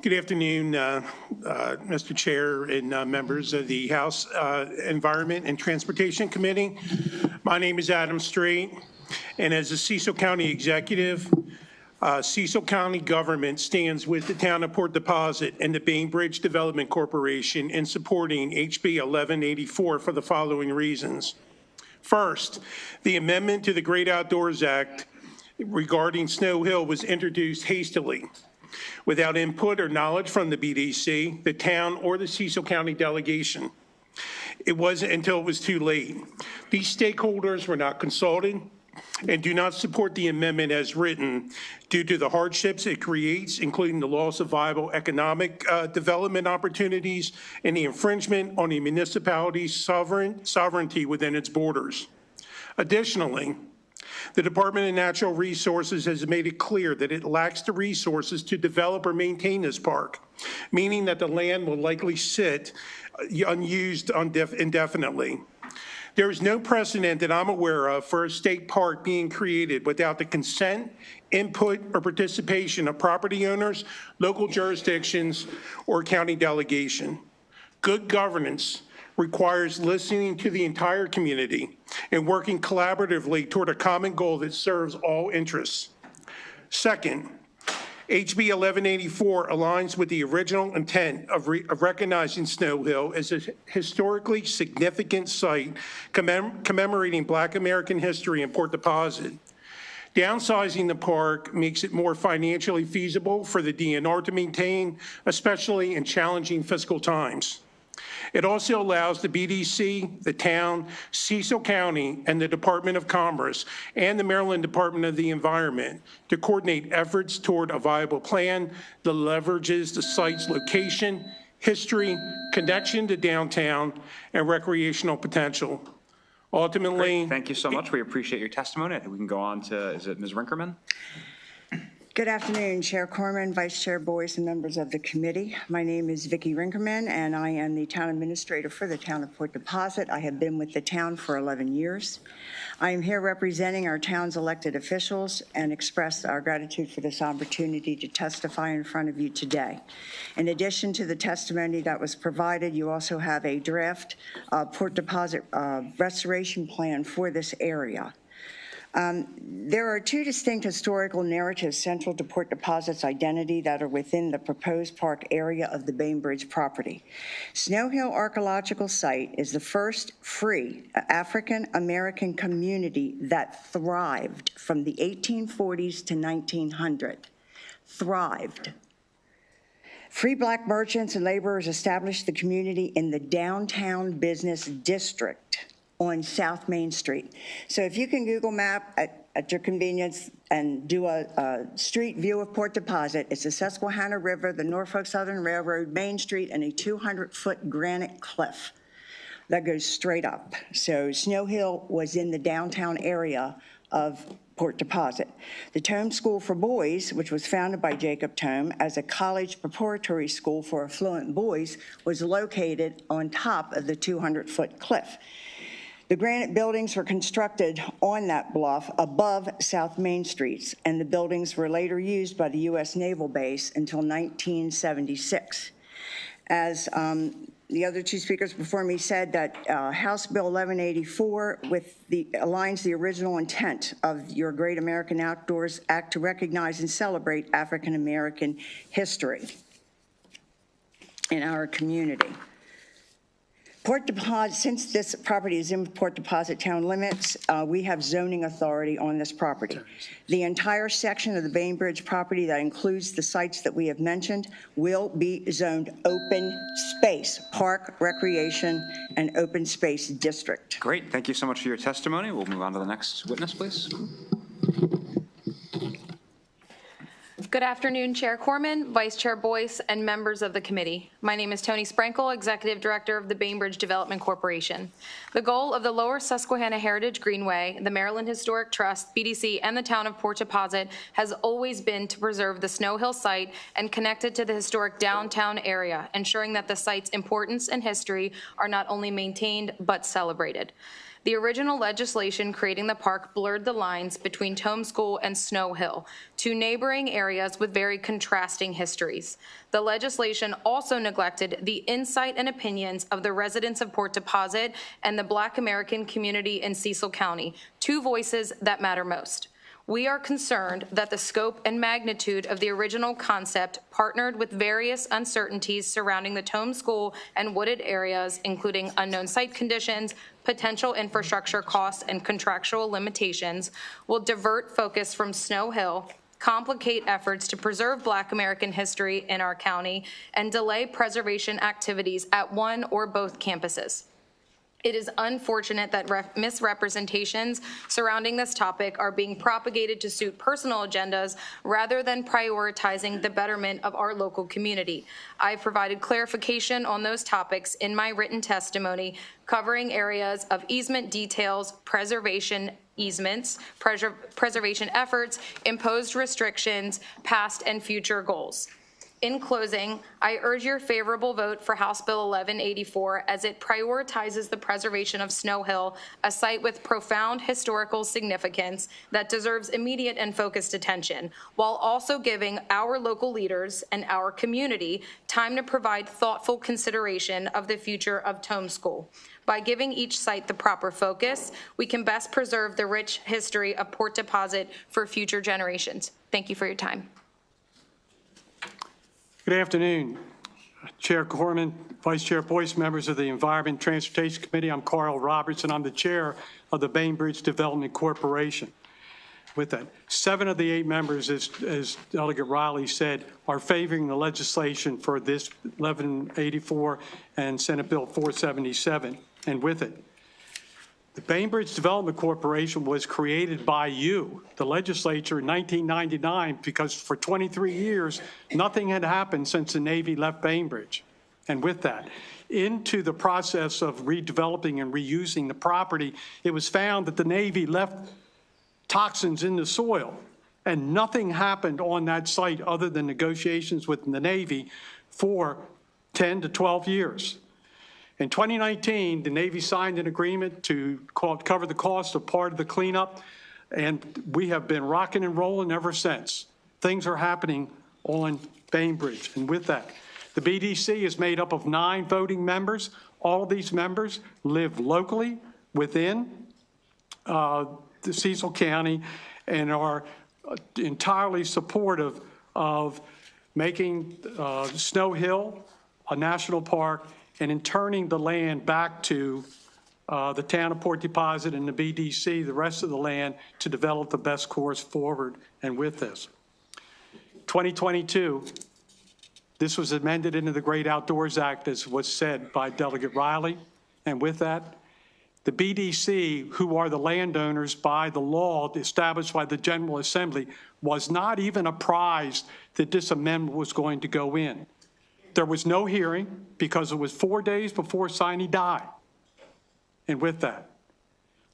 Good afternoon, Mr. Chair and members of the House Environment and Transportation Committee. My name is Adam Strait, and as a Cecil County executive, Cecil County government stands with the town of Port Deposit and the Bainbridge Development Corporation in supporting HB 1184 for the following reasons. First, the amendment to the Great Outdoors Act regarding Snow Hill was introduced hastily, without input or knowledge from the BDC, the town, or the Cecil County delegation. It wasn't until it was too late. These stakeholders were not consulted and do not support the amendment as written due to the hardships it creates, including the loss of viable economic development opportunities and the infringement on the municipality's sovereignty within its borders. Additionally, the Department of Natural Resources has made it clear that it lacks the resources to develop or maintain this park, meaning that the land will likely sit unused indefinitely. There is no precedent that I'm aware of for a state park being created without the consent, input, or participation of property owners, local jurisdictions, or county delegation. Good governance requires listening to the entire community and working collaboratively toward a common goal that serves all interests. Second, HB 1184 aligns with the original intent of recognizing Snow Hill as a historically significant site commemorating Black American history in Port Deposit. Downsizing the park makes it more financially feasible for the DNR to maintain, especially in challenging fiscal times. It also allows the BDC, the town, Cecil County, and the Department of Commerce and the Maryland Department of the Environment to coordinate efforts toward a viable plan that leverages the site's location, history, connection to downtown, and recreational potential. Ultimately, Great. Thank you so much. We appreciate your testimony. I think we can go on to, is it Ms. Rinkerman? Good afternoon, Chair Corman, Vice Chair Boyce, and members of the committee. My name is Vicki Rinkerman, and I am the town administrator for the town of Port Deposit. I have been with the town for 11 years. I am here representing our town's elected officials and express our gratitude for this opportunity to testify in front of you today. In addition to the testimony that was provided, you also have a draft Port Deposit restoration plan for this area. There are two distinct historical narratives central to Port Deposit's identity that are within the proposed park area of the Bainbridge property. Snow Hill Archaeological Site is the first free African-American community that thrived from the 1840s to 1900. Thrived. Free Black merchants and laborers established the community in the downtown business district on South Main Street. So if you can Google map at your convenience and do a street view of Port Deposit, it's the Susquehanna River, the Norfolk Southern Railroad, Main Street, and a 200-foot granite cliff that goes straight up. So Snow Hill was in the downtown area of Port Deposit. The Tome School for Boys, which was founded by Jacob Tome as a college preparatory school for affluent boys, was located on top of the 200-foot cliff. The granite buildings were constructed on that bluff above South Main Street, and the buildings were later used by the U.S. Naval Base until 1976. As the other two speakers before me said, that House Bill 1184 aligns the original intent of your Great American Outdoors Act to recognize and celebrate African American history in our community. Port Deposit, since this property is in Port Deposit town limits, we have zoning authority on this property. The entire section of the Bainbridge property that includes the sites that we have mentioned will be zoned open space, park, recreation, and open space district. Great. Thank you so much for your testimony. We'll move on to the next witness, please. Good afternoon, Chair Corman, Vice Chair Boyce, and members of the committee. My name is Tony Sprinkle, Executive Director of the Bainbridge Development Corporation. The goal of the Lower Susquehanna Heritage Greenway, the Maryland Historic Trust, BDC, and the town of Port Deposit has always been to preserve the Snow Hill site and connect it to the historic downtown area, ensuring that the site's importance and history are not only maintained but celebrated. The original legislation creating the park blurred the lines between Tome School and Snow Hill, two neighboring areas with very contrasting histories. The legislation also neglected the insight and opinions of the residents of Port Deposit and the Black American community in Cecil County, two voices that matter most. We are concerned that the scope and magnitude of the original concept partnered with various uncertainties surrounding the Tome School and wooded areas, including unknown site conditions, potential infrastructure costs, and contractual limitations, will divert focus from Snow Hill, complicate efforts to preserve Black American history in our county, and delay preservation activities at one or both campuses. It is unfortunate that misrepresentations surrounding this topic are being propagated to suit personal agendas rather than prioritizing the betterment of our local community. I've provided clarification on those topics in my written testimony, covering areas of easement details, preservation easements, preservation efforts, imposed restrictions, past and future goals. In closing, I urge your favorable vote for House Bill 1184 as it prioritizes the preservation of Snow Hill, a site with profound historical significance that deserves immediate and focused attention, while also giving our local leaders and our community time to provide thoughtful consideration of the future of Tome School. By giving each site the proper focus, we can best preserve the rich history of Port Deposit for future generations. Thank you for your time. Good afternoon, Chair Corman, Vice Chair Boyce, members of the Environment and Transportation Committee. I'm Carl Robertson. I'm the chair of the Bainbridge Development Corporation. With that, 7 of the 8 members, as Delegate Riley said, are favoring the legislation for this 1184 and Senate Bill 477. And with it, the Bainbridge Development Corporation was created by you, the legislature, in 1999, because for 23 years, nothing had happened since the Navy left Bainbridge. And with that, into the process of redeveloping and reusing the property, it was found that the Navy left toxins in the soil, and nothing happened on that site other than negotiations with the Navy for 10 to 12 years. In 2019, the Navy signed an agreement to cover the cost of part of the cleanup, and we have been rocking and rolling ever since. Things are happening on Bainbridge, and with that, the BDC is made up of 9 voting members. All of these members live locally within the Cecil County and are entirely supportive of making Snow Hill a national park and in turning the land back to the town of Port Deposit and the BDC, the rest of the land, to develop the best course forward. And with this, 2022, this was amended into the Great Outdoors Act, as was said by Delegate Riley. And with that, the BDC, who are the landowners by the law established by the General Assembly, was not even apprised that this amendment was going to go in. There was no hearing because it was 4 days before Siney died. And with that,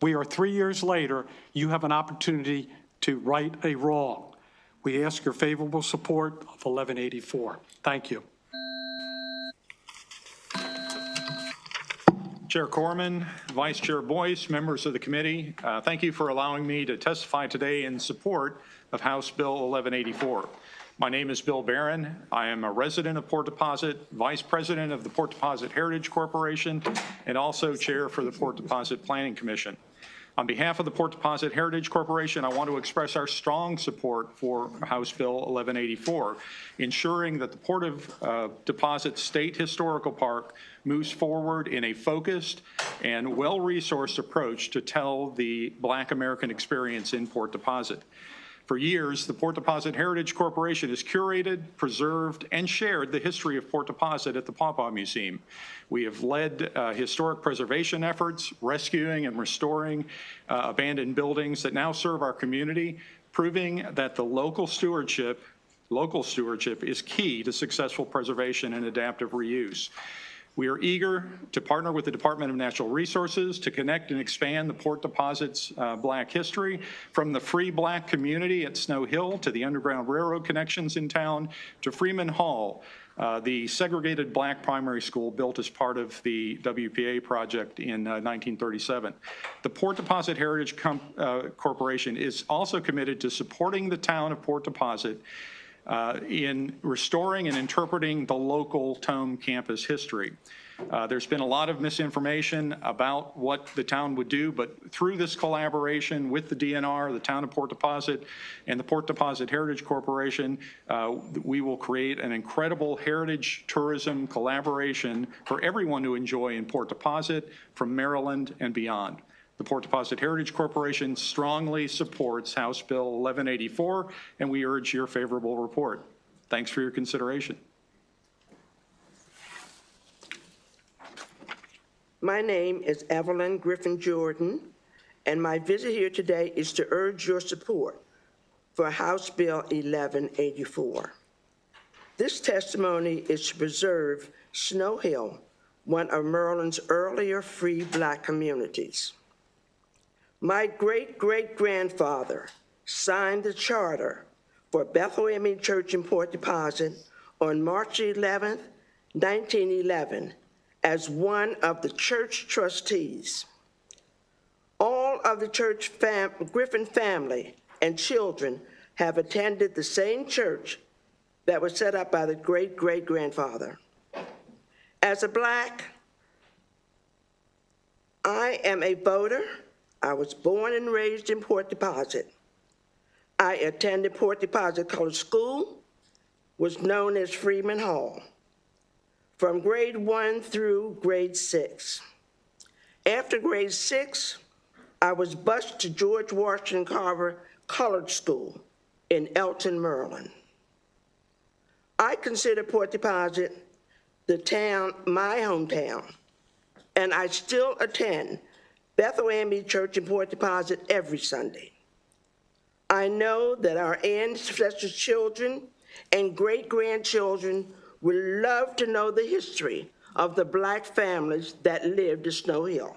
we are 3 years later. You have an opportunity to right a wrong. We ask your favorable support of 1184. Thank you. Chair Corman, Vice Chair Boyce, members of the committee, thank you for allowing me to testify today in support of House Bill 1184. My name is Bill Barron. I am a resident of Port Deposit, Vice President of the Port Deposit Heritage Corporation, and also Chair for the Port Deposit Planning Commission. On behalf of the Port Deposit Heritage Corporation, I want to express our strong support for House Bill 1184, ensuring that the Port of Deposit State Historical Park moves forward in a focused and well-resourced approach to tell the Black American experience in Port Deposit. For years, the Port Deposit Heritage Corporation has curated, preserved, and shared the history of Port Deposit at the Pawpaw Museum. We have led historic preservation efforts, rescuing and restoring abandoned buildings that now serve our community, proving that the local stewardship is key to successful preservation and adaptive reuse. We are eager to partner with the Department of Natural Resources to connect and expand the Port Deposit's Black history, from the free Black community at Snow Hill to the Underground Railroad connections in town to Freeman Hall, the segregated Black primary school built as part of the WPA project in 1937. The Port Deposit Heritage Corporation is also committed to supporting the town of Port Deposit in restoring and interpreting the local Tome campus history. There's been a lot of misinformation about what the town would do, but through this collaboration with the DNR, the town of Port Deposit, and the Port Deposit Heritage Corporation, we will create an incredible heritage tourism collaboration for everyone to enjoy in Port Deposit, from Maryland and beyond. The Port Deposit Heritage Corporation strongly supports House Bill 1184, and we urge your favorable report. Thanks for your consideration. My name is Evelyn Griffin Jordan, and my visit here today is to urge your support for House Bill 1184. This testimony is to preserve Snow Hill, one of Maryland's earlier free Black communities. My great-great-grandfather signed the charter for Bethel AME Church in Port Deposit on March 11, 1911, as one of the church trustees. All of the church Griffin family and children have attended the same church that was set up by the great-great-grandfather. As a Black, I am a voter. I was born and raised in Port Deposit. I attended Port Deposit College School, was known as Freeman Hall, from grade 1 through grade 6. After grade 6, I was bused to George Washington Carver College School in Elton, Maryland. I consider Port Deposit the town, my hometown, and I still attend Bethel AME Church in Port Deposit every Sunday. I know that our ancestors' children and great-grandchildren would love to know the history of the Black families that lived at Snow Hill.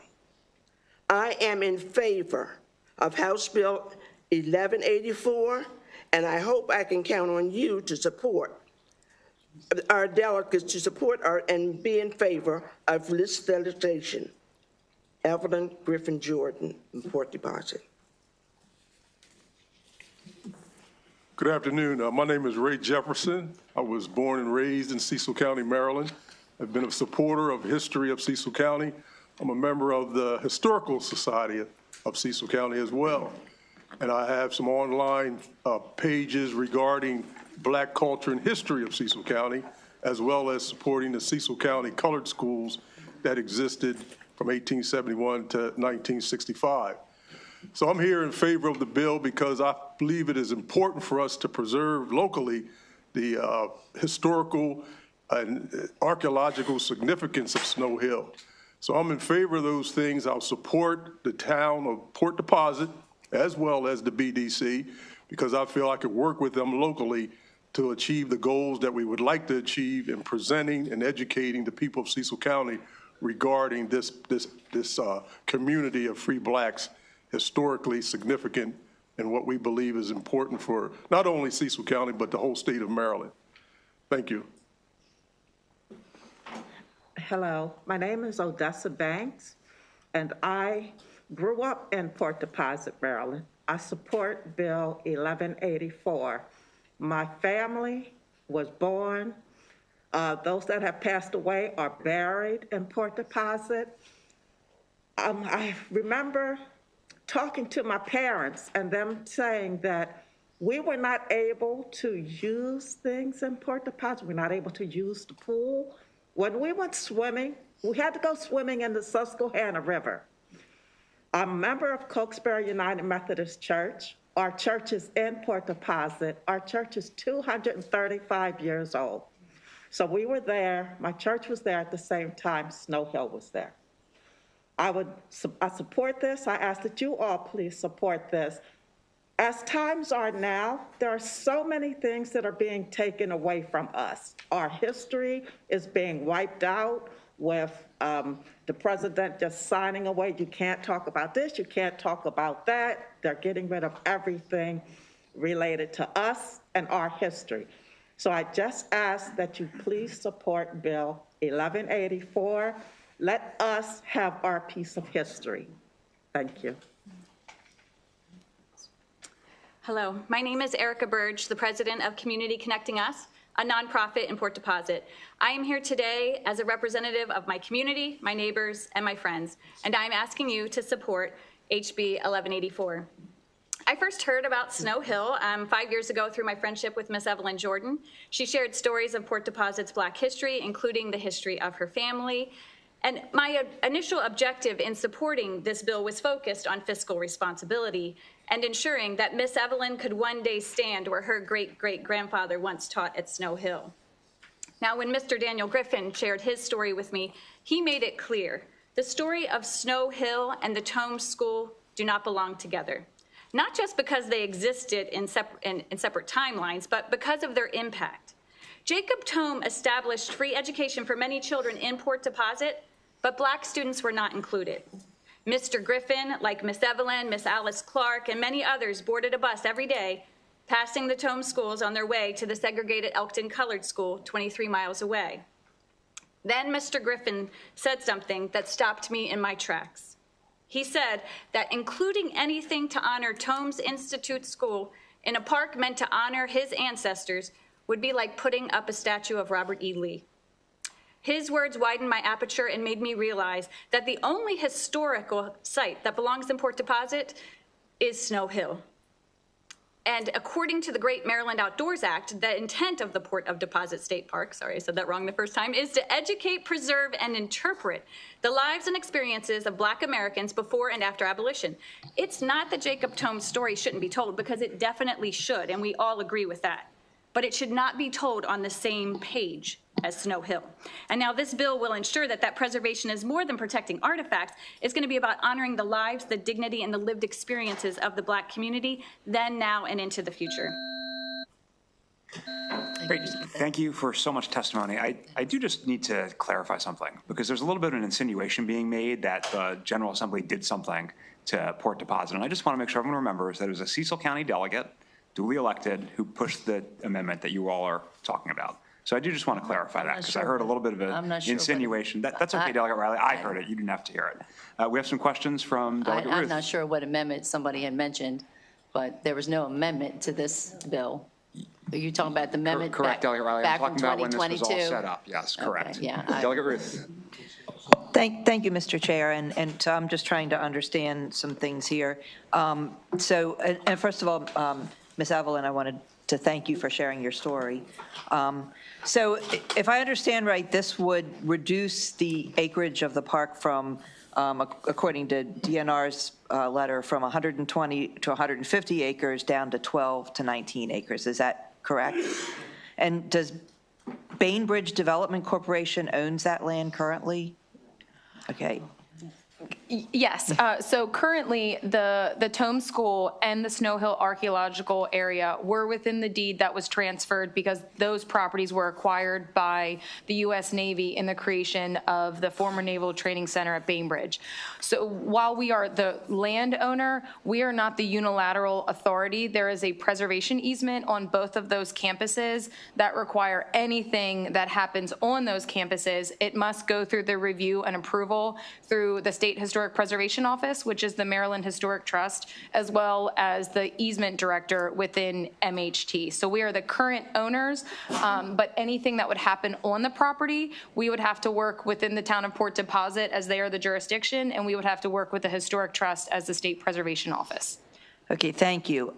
I am in favor of House Bill 1184, and I hope I can count on you to support our delegates to support and be in favor of this legislation. Evelyn Griffin Jordan in Port Deposit. Good afternoon. My name is Ray Jefferson. I was born and raised in Cecil County, Maryland. I've been a supporter of history of Cecil County. I'm a member of the Historical Society of Cecil County as well. And I have some online pages regarding Black culture and history of Cecil County, as well as supporting the Cecil County colored schools that existed from 1871 to 1965. So I'm here in favor of the bill because I believe it is important for us to preserve locally the historical and archaeological significance of Snow Hill. So I'm in favor of those things. I'll support the town of Port Deposit as well as the BDC because I feel I could work with them locally to achieve the goals that we would like to achieve in presenting and educating the people of Cecil County regarding this community of free Blacks, historically significant and what we believe is important for not only Cecil County, but the whole state of Maryland. Thank you. Hello, my name is Odessa Banks, and I grew up in Port Deposit, Maryland. I support Bill 1184. My family was born. Those that have passed away are buried in Port Deposit. I remember talking to my parents and them saying that we were not able to use things in Port Deposit. We're not able to use the pool. When we went swimming, we had to go swimming in the Susquehanna River. I'm a member of Cokesbury United Methodist Church. Our church is in Port Deposit. Our church is 235 years old. So we were there, my church was there at the same time Snow Hill was there. I support this. I ask that you all please support this. As times are now, there are so many things that are being taken away from us. Our history is being wiped out. with the president just signing away. You can't talk about this, you can't talk about that. They're getting rid of everything related to us and our history. So I just ask that you please support Bill 1184. Let us have our piece of history. Thank you. Hello, my name is Erica Burge, the president of Community Connecting Us, a nonprofit in Port Deposit. I am here today as a representative of my community, my neighbors, and my friends, and I'm asking you to support HB 1184. I first heard about Snow Hill 5 years ago through my friendship with Miss Evelyn Jordan. She shared stories of Port Deposit's Black history, including the history of her family. And my initial objective in supporting this bill was focused on fiscal responsibility and ensuring that Miss Evelyn could one day stand where her great-great-grandfather once taught at Snow Hill. Now, when Mr. Daniel Griffin shared his story with me, he made it clear. The story of Snow Hill and the Tome School do not belong together. Not just because they existed in separate timelines, but because of their impact. Jacob Tome established free education for many children in Port Deposit, but Black students were not included. Mr. Griffin, like Miss Evelyn, Miss Alice Clark, and many others boarded a bus every day, passing the Tome schools on their way to the segregated Elkton Colored School 23 miles away. Then Mr. Griffin said something that stopped me in my tracks. He said that including anything to honor Tome's Institute School in a park meant to honor his ancestors would be like putting up a statue of Robert E. Lee. His words widened my aperture and made me realize that the only historical site that belongs in Port Deposit is Snow Hill. And according to the Great Maryland Outdoors Act, the intent of the Port of Deposit State Park, sorry, I said that wrong the first time, is to educate, preserve, and interpret the lives and experiences of Black Americans before and after abolition. It's not that Jacob Tome's story shouldn't be told, because it definitely should, and we all agree with that. But it should not be told on the same page as Snow Hill. And now this bill will ensure that that preservation is more than protecting artifacts. It's going to be about honoring the lives, the dignity, and the lived experiences of the Black community, then, now, and into the future. Great. Thank you for so much testimony. I do just need to clarify something, because there's a little bit of an insinuation being made that the General Assembly did something to Port Deposit. And I just want to make sure everyone remembers that it was a Cecil County delegate, duly elected, who pushed the amendment that you all are talking about. So I do just want to clarify that, because I heard a little bit of an insinuation. That's okay, Delegate Riley. I heard it. You didn't have to hear it. We have some questions from Delegate Ruth. I'm not sure what amendment somebody had mentioned, but there was no amendment to this bill. Are you talking about the amendment Correct, Delegate Riley. I'm talking about when this was all set up. Yes, correct. Okay, yeah, Delegate Ruth. Thank you, Mr. Chair, and so I'm just trying to understand some things here. So first of all, Ms. Evelyn, I wanted to thank you for sharing your story. So if I understand right, this would reduce the acreage of the park from, according to DNR's letter, from 120 to 150 acres down to 12 to 19 acres. Is that correct? And does Bainbridge Development Corporation owns that land currently? Okay. Yes, so currently the Tome School and the Snow Hill Archaeological Area were within the deed that was transferred because those properties were acquired by the U.S. Navy in the creation of the former Naval Training Center at Bainbridge. So while we are the landowner, we are not the unilateral authority. There is a preservation easement on both of those campuses that require anything that happens on those campuses. It must go through the review and approval through the State Historic Preservation Office, which is the Maryland Historic Trust, as well as the easement director within MHT. So we are the current owners, but anything that would happen on the property, we would have to work within the town of Port Deposit as they are the jurisdiction, and we would have to work with the Historic Trust as the State Preservation Office. Okay, thank you.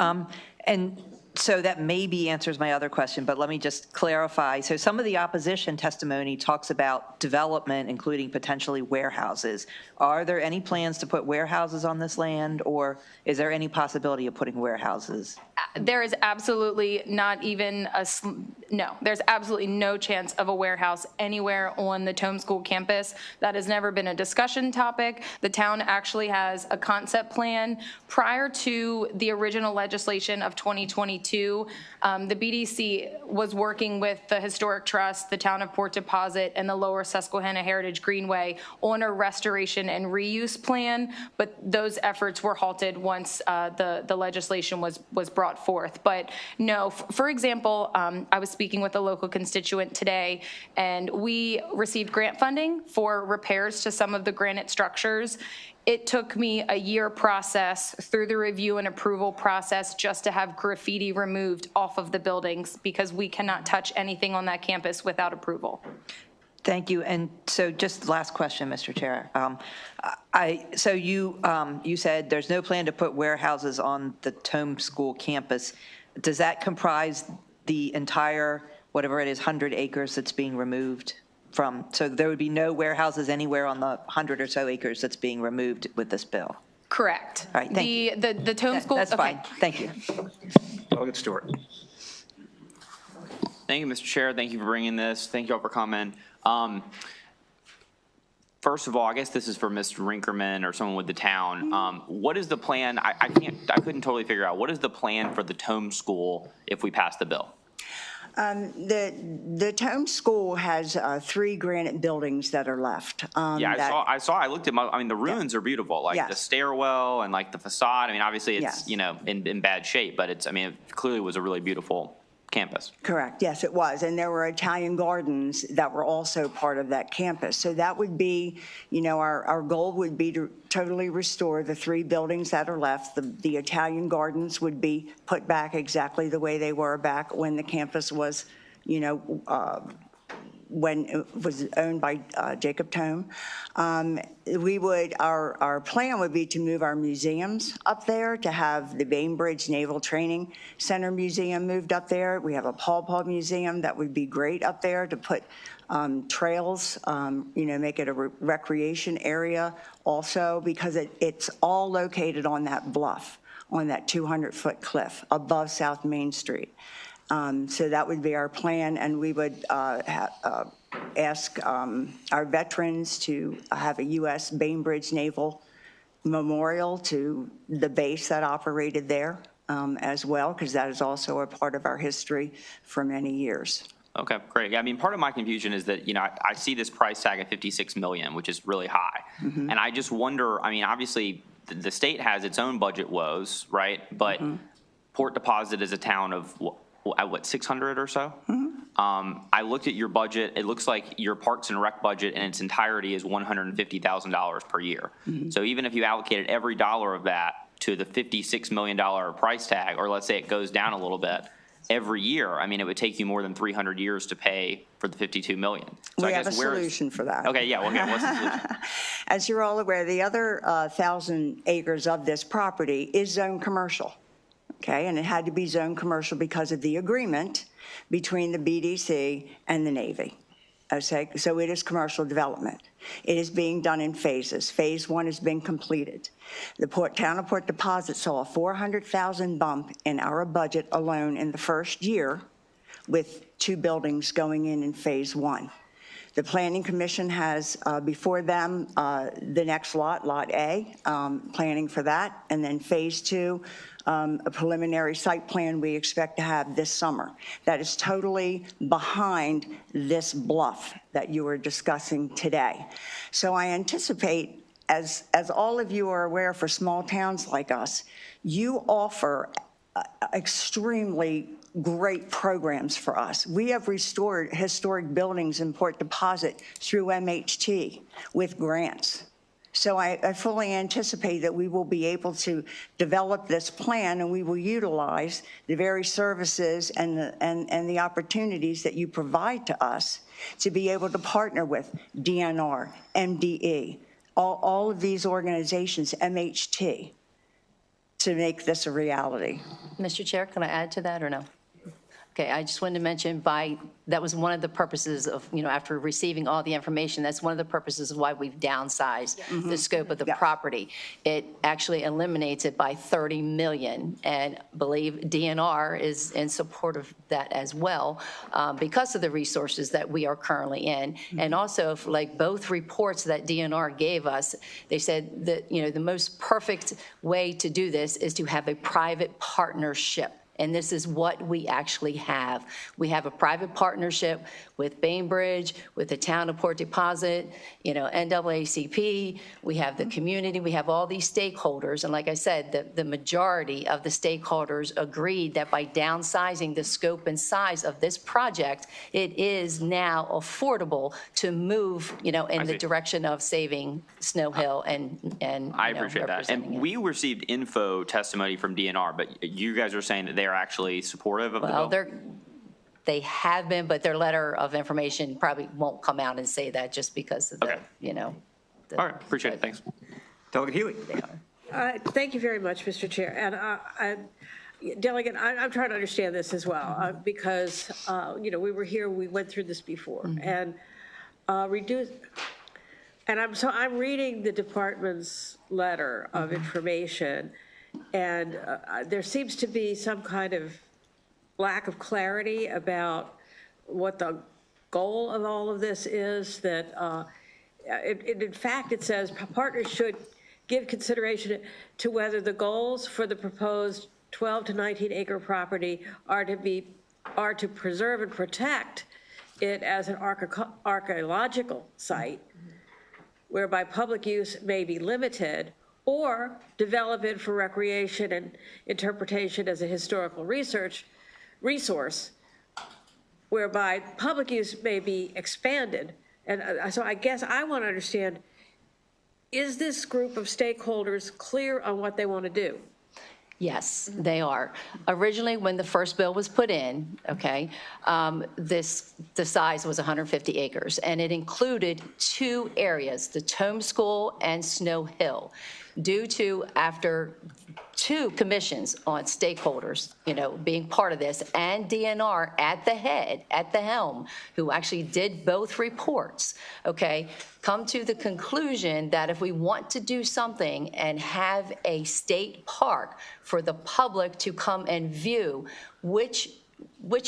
And so that maybe answers my other question, but let me just clarify. So some of the opposition testimony talks about development, including potentially warehouses. Are there any plans to put warehouses on this land, or is there any possibility of putting warehouses? There is absolutely not even no, there's absolutely no chance of a warehouse anywhere on the Tome School campus. That has never been a discussion topic. The town actually has a concept plan. Prior to the original legislation of 2022, the BDC was working with the Historic Trust, the town of Port Deposit, and the Lower Susquehanna Heritage Greenway on a restoration and reuse plan, but those efforts were halted once the legislation was brought forth. But no, for example, I was speaking with a local constituent today, and we received grant funding for repairs to some of the granite structures. It took me a year process through the review and approval process just to have graffiti removed off of the buildings, because we cannot touch anything on that campus without approval. Thank you. And so just last question, Mr. Chair. So you said there's no plan to put warehouses on the Tome School campus. Does that comprise the entire, whatever it is, 100 acres that's being removed from? So there would be no warehouses anywhere on the 100 or so acres that's being removed with this bill? Correct. All right, thank you. The Tome School. That's fine. Thank you. Delegate Stewart. Thank you, Mr. Chair. Thank you for bringing this. Thank you all for coming. First of all, I guess this is for Mr. Rinkerman or someone with the town. What is the plan? I couldn't totally figure out. What is the plan for the Tome School if we pass the bill? The Tome School has 3 granite buildings that are left. Yeah, I looked at I mean, the ruins are beautiful, like the stairwell and like the facade. I mean, obviously it's, you know, in bad shape, but it's, I mean, it clearly was a really beautiful campus. Correct, yes, it was. And there were Italian gardens that were also part of that campus. So that would be, you know, our goal would be to totally restore the 3 buildings that are left. The Italian gardens would be put back exactly the way they were back when the campus was, you know, when it was owned by Jacob Tome. Our plan would be to move our museums up there, to have the Bainbridge Naval Training Center Museum moved up there. We have a Paw Paw Museum that would be great up there, to put trails, you know, make it a recreation area also, because it's all located on that bluff, on that 200-foot cliff above South Main Street. So that would be our plan, and we would ask our veterans to have a U.S. Bainbridge Naval Memorial to the base that operated there as well, because that is also a part of our history for many years. Okay, great. Yeah, I mean, part of my confusion is that, you know, I see this price tag at $56 million, which is really high. And I just wonder, I mean, obviously the state has its own budget woes, right? But Port Deposit is a town of what, 600 or so? I looked at your budget. It looks like your Parks and Rec budget in its entirety is $150,000 per year. So even if you allocated every dollar of that to the $56 million price tag, or let's say it goes down a little bit, every year, I mean, it would take you more than 300 years to pay for the $52 million. So we have a solution for that. Okay, yeah, well, okay, what's the solution? As you're all aware, the other 1,000 acres of this property is zone commercial. Okay, and it had to be zone commercial because of the agreement between the BDC and the Navy. Okay, so it is commercial development. It is being done in phases. Phase 1 has been completed. The town of Port Deposit saw a $400,000 bump in our budget alone in the first year, with 2 buildings going in phase 1. The Planning Commission has before them the next lot, Lot A, planning for that, and then phase 2, a preliminary site plan we expect to have this summer. That is totally behind this bluff that you were discussing today. So I anticipate, as all of you are aware, for small towns like us, you offer extremely great programs for us. We have restored historic buildings in Port Deposit through MHT with grants. So I fully anticipate that we will be able to develop this plan, and we will utilize the very services and the opportunities that you provide to us to be able to partner with DNR, MDE, all of these organizations, MHT, to make this a reality. Mr. Chair, can I add to that or no? Okay, I just wanted to mention that was one of the purposes of, after receiving all the information, that's one of the purposes of why we've downsized the scope of the property. It actually eliminates it by 30 million, and I believe DNR is in support of that as well because of the resources that we are currently in. And also, like both reports that DNR gave us, they said that, the most perfect way to do this is to have a private partnership. And this is what we actually have. We have a private partnership with Bainbridge, with the town of Port Deposit, NAACP, we have the community, we have all these stakeholders. And like I said, the majority of the stakeholders agreed that by downsizing the scope and size of this project, it is now affordable to move, in the direction of saving Snow Hill and I appreciate that. And we received info testimony from DNR, but you guys are saying that they are actually supportive of the bill? They have been, but their letter of information probably won't come out and say that just because of the, All right, appreciate it, thanks. Delegate Healy. Thank you very much, Mr. Chair. And Delegate, I'm trying to understand this as well, because, we were here, we went through this before, and I'm reading the department's letter of information, and there seems to be some kind of lack of clarity about what the goal of all of this is, that in fact, it says partners should give consideration to whether the goals for the proposed 12 to 19 acre property are to preserve and protect it as an archaeological site, whereby public use may be limited, or develop it for recreation and interpretation as a historical resource, whereby public use may be expanded. And so I guess I want to understand, is this group of stakeholders clear on what they want to do? Yes, they are. Originally, when the first bill was put in, the size was 150 acres, and it included two areas, the Tome School and Snow Hill. Due to, after two commissions on stakeholders, being part of this, and DNR at the helm, who actually did both reports, come to the conclusion that if we want to do something and have a state park for the public to come and view, which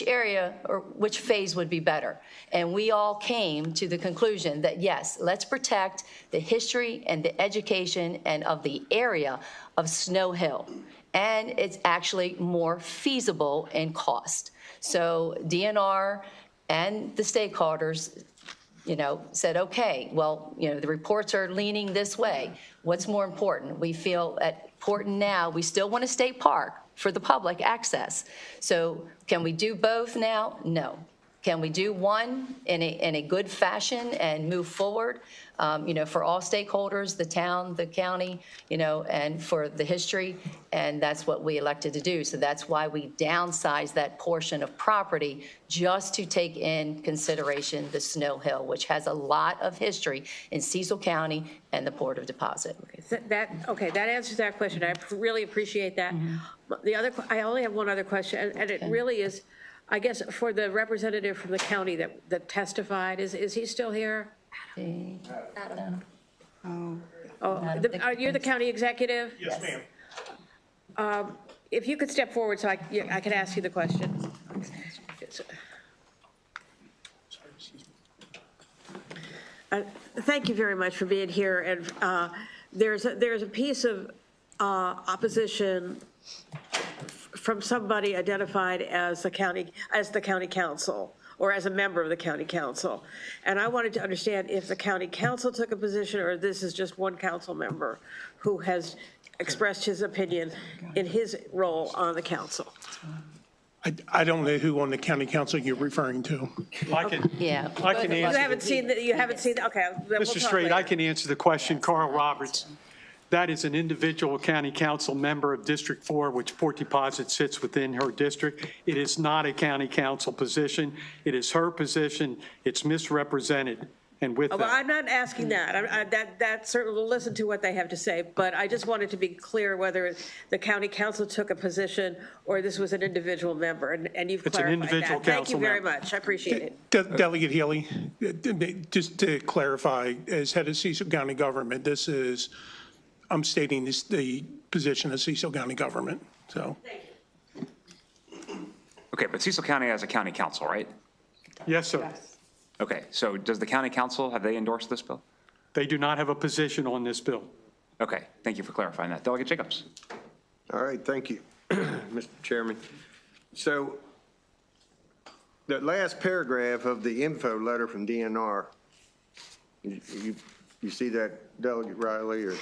area or which phase would be better. And we all came to the conclusion that, yes, let's protect the history and the education and of the area of Snow Hill. And it's actually more feasible in cost. So DNR and the stakeholders, said, okay, well, the reports are leaning this way. What's more important? We feel important now, we still want a state park for the public access. So can we do both now? No. Can we do one in a good fashion and move forward, for all stakeholders, the town, the county, and for the history? And that's what we elected to do. So that's why we downsized that portion of property, just to take in consideration the Snow Hill, which has a lot of history in Cecil County and the Port of Deposit. That answers that question. I really appreciate that. I only have one other question, and it really is, I guess, for the representative from the county that testified. Is he still here? Adam. You're the county executive? Yes, ma'am. If you could step forward so I can ask you the question. Thank you very much for being here. And there's a piece of opposition from somebody identified as the county council, or as a member of the county council. And I wanted to understand if the county council took a position, or this is just one council member who has expressed his opinion in his role on the council. I don't know who on the county council you're referring to. I can answer. You haven't seen that. Okay. Mr. Strait, I can answer the question. Carl Roberts. That is an individual county council member of District 4, which Port Deposit sits within her district. It is not a county council position. It is her position. It's misrepresented. And with Well, that, I'm not asking that. That certainly, we'll listen to what they have to say, but I just wanted to be clear whether the county council took a position or this was an individual member, and you've It's an clarified individual that. Thank you council very member. much. I appreciate it. Delegate Healy, just to clarify, as head of Cecil County government, I'm stating this, the position of Cecil County government, so. Okay, but Cecil County has a county council, right? yes, sir. Okay, so does the county council, have they endorsed this bill? They do not have a position on this bill. Okay, thank you for clarifying that. Delegate Jacobs. All right, thank you, Mr. Chairman. So the last paragraph of the info letter from DNR, you see that, Delegate Riley, or?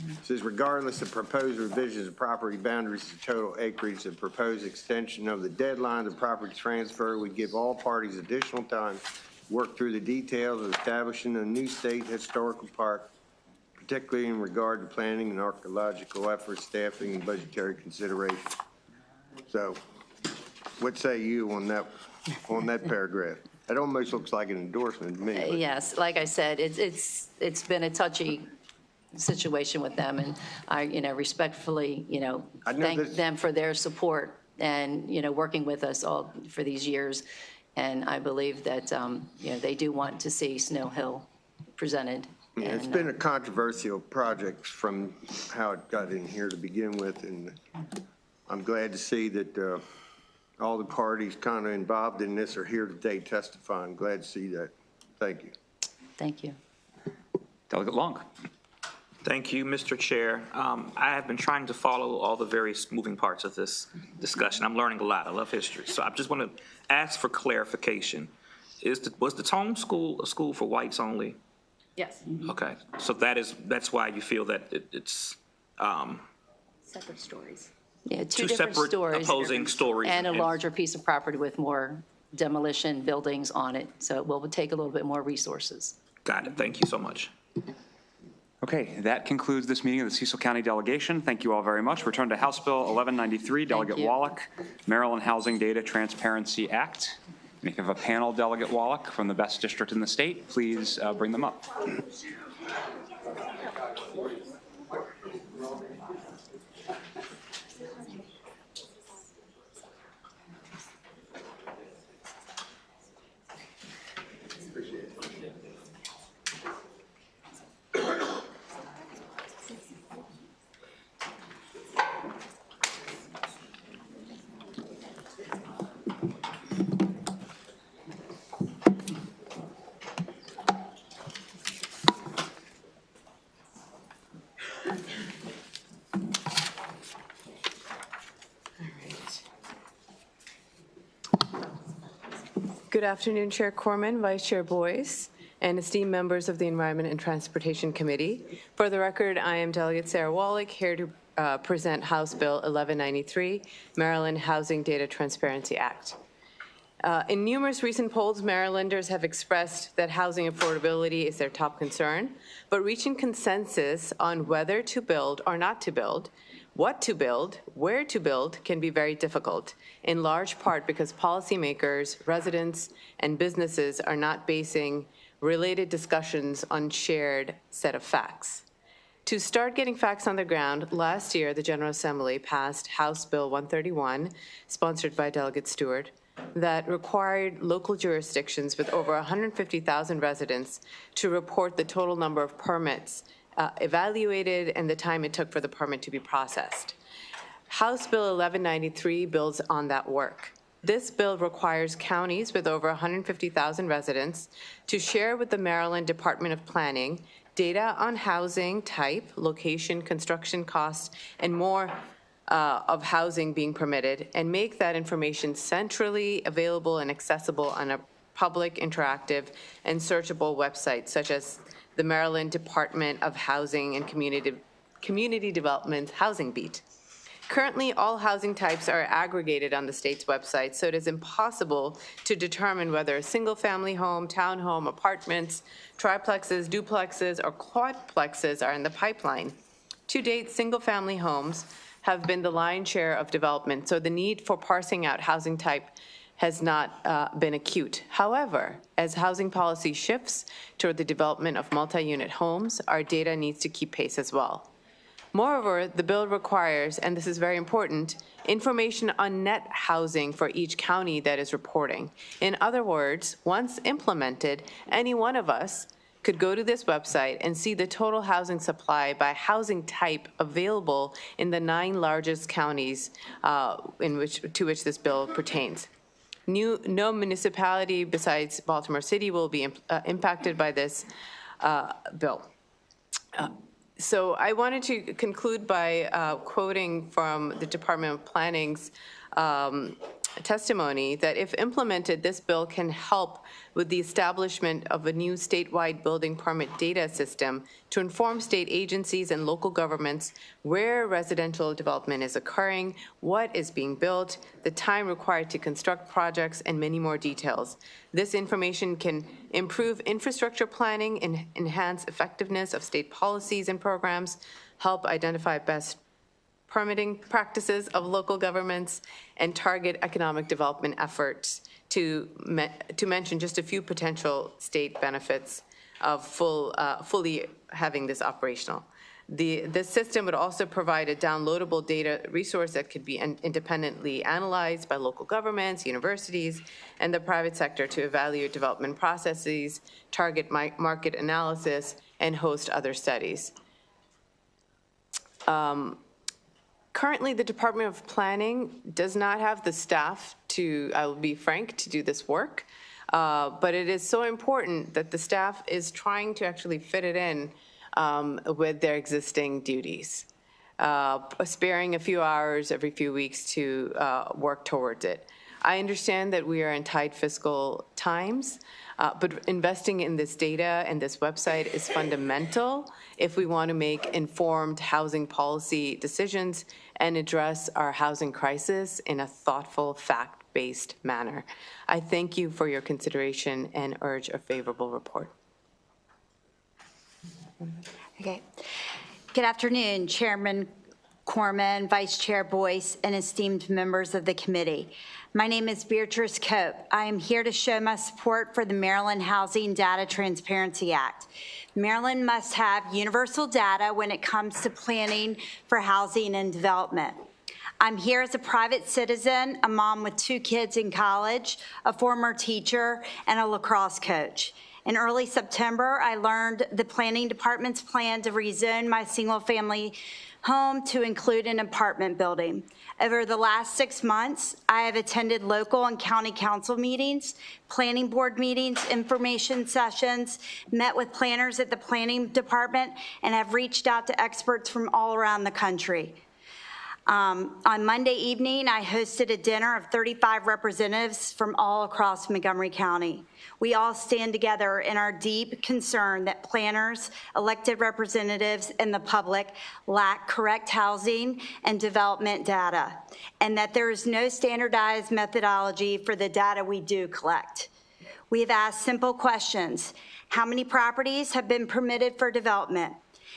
It says, regardless of proposed revisions of property boundaries to total acreage, the proposed extension of the deadline of property transfer would give all parties additional time to work through the details of establishing a new state historical park, particularly in regard to planning and archaeological efforts, staffing, and budgetary consideration. So what say you on that paragraph? That almost looks like an endorsement to me. Yes, like I said, it's been a touchy situation with them, and I, respectfully, thank them for their support and, working with us all for these years. And I believe that, they do want to see Snow Hill presented. Yeah, it's been a controversial project from how it got in here to begin with, and I'm glad to see that all the parties kind of involved in this are here today testifying. Glad to see that. Thank you. Thank you. Delegate Long. Thank you, Mr. Chair. I have been trying to follow all the various moving parts of this discussion. I'm learning a lot. I love history. So I just want to ask for clarification. Was the Tome School a school for whites only? Yes. Okay. So that's why you feel that it's Separate stories. Yeah, two different separate stories. opposing stories. And a larger piece of property with more demolition buildings on it. So it will take a little bit more resources. Got it. Thank you so much. Okay, that concludes this meeting of the Cecil County Delegation. Thank you all very much. Return to House Bill 1193, Delegate you. Wallach, Maryland Housing Data Transparency Act. And if you have a panel, Delegate Wallach, from the best district in the state, please bring them up. Good afternoon, Chair Corman, Vice Chair Boyce, and esteemed members of the Environment and Transportation Committee. For the record, I am Delegate Sarah Wallach, here to present House Bill 1193, Maryland Housing Data Transparency Act. In numerous recent polls, Marylanders have expressed that housing affordability is their top concern, but reaching consensus on whether to build or not to build, what to build, where to build can be very difficult, in large part because policymakers, residents, and businesses are not basing related discussions on shared set of facts. To start getting facts on the ground, last year the General Assembly passed House Bill 131, sponsored by Delegate Stewart, that required local jurisdictions with over 150,000 residents to report the total number of permits evaluated and the time it took for the permit to be processed. House Bill 1193 builds on that work. This bill requires counties with over 150,000 residents to share with the Maryland Department of Planning data on housing type, location, construction costs, and more of housing being permitted, and make that information centrally available and accessible on a public, interactive, and searchable website, such as the Maryland Department of Housing and Community Development Housing Beat. Currently, all housing types are aggregated on the state's website, so it is impossible to determine whether a single-family home, townhome, apartments, triplexes, duplexes, or quadplexes are in the pipeline. To date, single-family homes have been the lion's share of development, so the need for parsing out housing type has not been acute. However, as housing policy shifts toward the development of multi-unit homes, our data needs to keep pace as well. Moreover, the bill requires, and this is very important, information on net housing for each county that is reporting. In other words, once implemented, any one of us could go to this website and see the total housing supply by housing type available in the 9 largest counties to which this bill pertains. No municipality besides Baltimore City will be impacted by this bill. So I wanted to conclude by quoting from the Department of Planning's testimony that if implemented, this bill can help with the establishment of a new statewide building permit data system to inform state agencies and local governments where residential development is occurring, what is being built, the time required to construct projects, and many more details. This information can improve infrastructure planning and enhance effectiveness of state policies and programs, help identify best permitting practices of local governments, and target economic development efforts, to mention just a few potential state benefits of fully having this operational. This system would also provide a downloadable data resource that could be independently analyzed by local governments, universities, and the private sector to evaluate development processes, target market analysis, and host other studies. Currently, the Department of Planning does not have the staff to, I will be frank, to do this work. But it is so important that the staff is trying to actually fit it in with their existing duties, sparing a few hours every few weeks to work towards it. I understand that we are in tight fiscal times, but investing in this data and this website is fundamental if we want to make informed housing policy decisions and address our housing crisis in a thoughtful, fact-based manner. I thank you for your consideration and urge a favorable report. Okay. Good afternoon, Chairman Corman, Vice Chair Boyce, and esteemed members of the committee. My name is Beatrice Cope. I am here to show my support for the Maryland Housing Data Transparency Act. Maryland must have universal data when it comes to planning for housing and development. I'm here as a private citizen, a mom with 2 kids in college, a former teacher, and a lacrosse coach. In early September, I learned the planning department's plan to rezone my single-family home to include an apartment building. Over the last 6 months, I have attended local and county council meetings, planning board meetings, information sessions, met with planners at the planning department, and have reached out to experts from all around the country. On Monday evening, I hosted a dinner of 35 representatives from all across Montgomery County. We all stand together in our deep concern that planners, elected representatives, and the public lack correct housing and development data, and that there is no standardized methodology for the data we do collect. We have asked simple questions. How many properties have been permitted for development?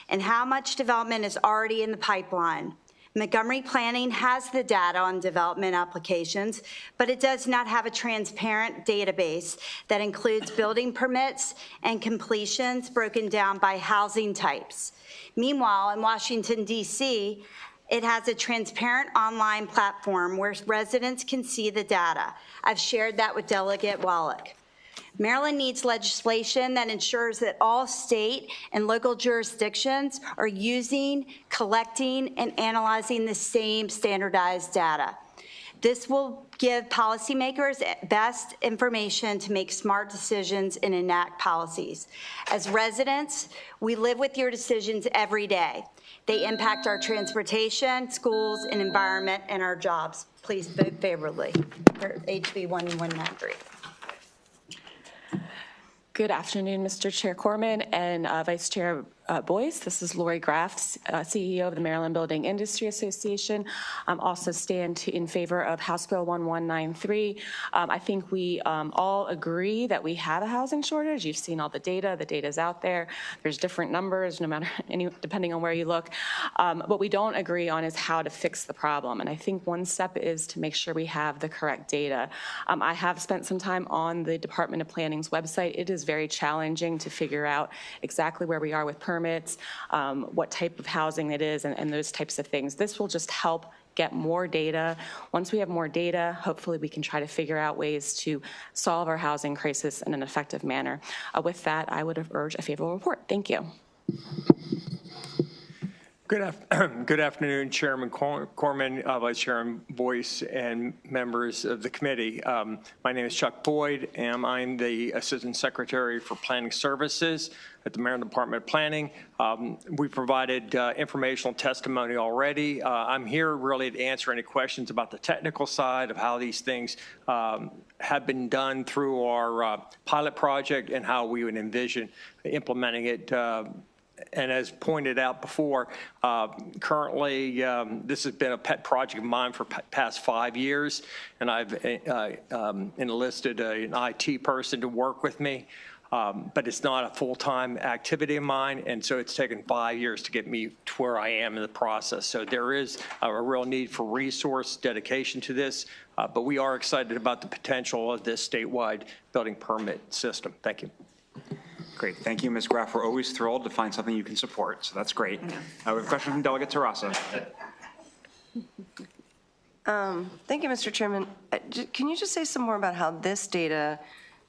And how much development is already in the pipeline? Montgomery Planning has the data on development applications, but it does not have a transparent database that includes building permits and completions broken down by housing types. Meanwhile, in Washington, D.C., it has a transparent online platform where residents can see the data. I've shared that with Delegate Wallach. Maryland needs legislation that ensures that all state and local jurisdictions are using, collecting, and analyzing the same standardized data. This will give policymakers best information to make smart decisions and enact policies. As residents, we live with your decisions every day. They impact our transportation, schools, and environment, and our jobs. Please vote favorably for HB 1193. Good afternoon, Mr. Chair Corman and Vice Chair Boyce. This is Lori Graff, CEO of the Maryland Building Industry Association. Also stand in favor of House Bill 1193. I think we all agree that we have a housing shortage. You've seen all the data. The data's out there. There's different numbers, no matter depending on where you look. What we don't agree on is how to fix the problem. And I think one step is to make sure we have the correct data. I have spent some time on the Department of Planning's website. It is very challenging to figure out exactly where we are with permits, what type of housing it is, and those types of things. This will just help get more data. Once we have more data, hopefully we can try to figure out ways to solve our housing crisis in an effective manner. With that, I would urge a favorable report. Thank you. Good afternoon, Chairman Corman, Vice Chairman Boyce, and members of the committee. My name is Chuck Boyd, and I'm the Assistant Secretary for Planning Services at the Maryland Department of Planning. We provided informational testimony already. I'm here really to answer any questions about the technical side of how these things have been done through our pilot project and how we would envision implementing it. And as pointed out before, currently this has been a pet project of mine for past 5 years, and I've enlisted an IT person to work with me, but it's not a full-time activity of mine, and so it's taken 5 years to get me to where I am in the process. So there is a real need for resource dedication to this, but we are excited about the potential of this statewide building permit system. Thank you. Great. Thank you, Ms. Graff. We're always thrilled to find something you can support, so that's great. We have a question from Delegate Terrassa. Thank you, Mr. Chairman. Can you just say some more about how this data,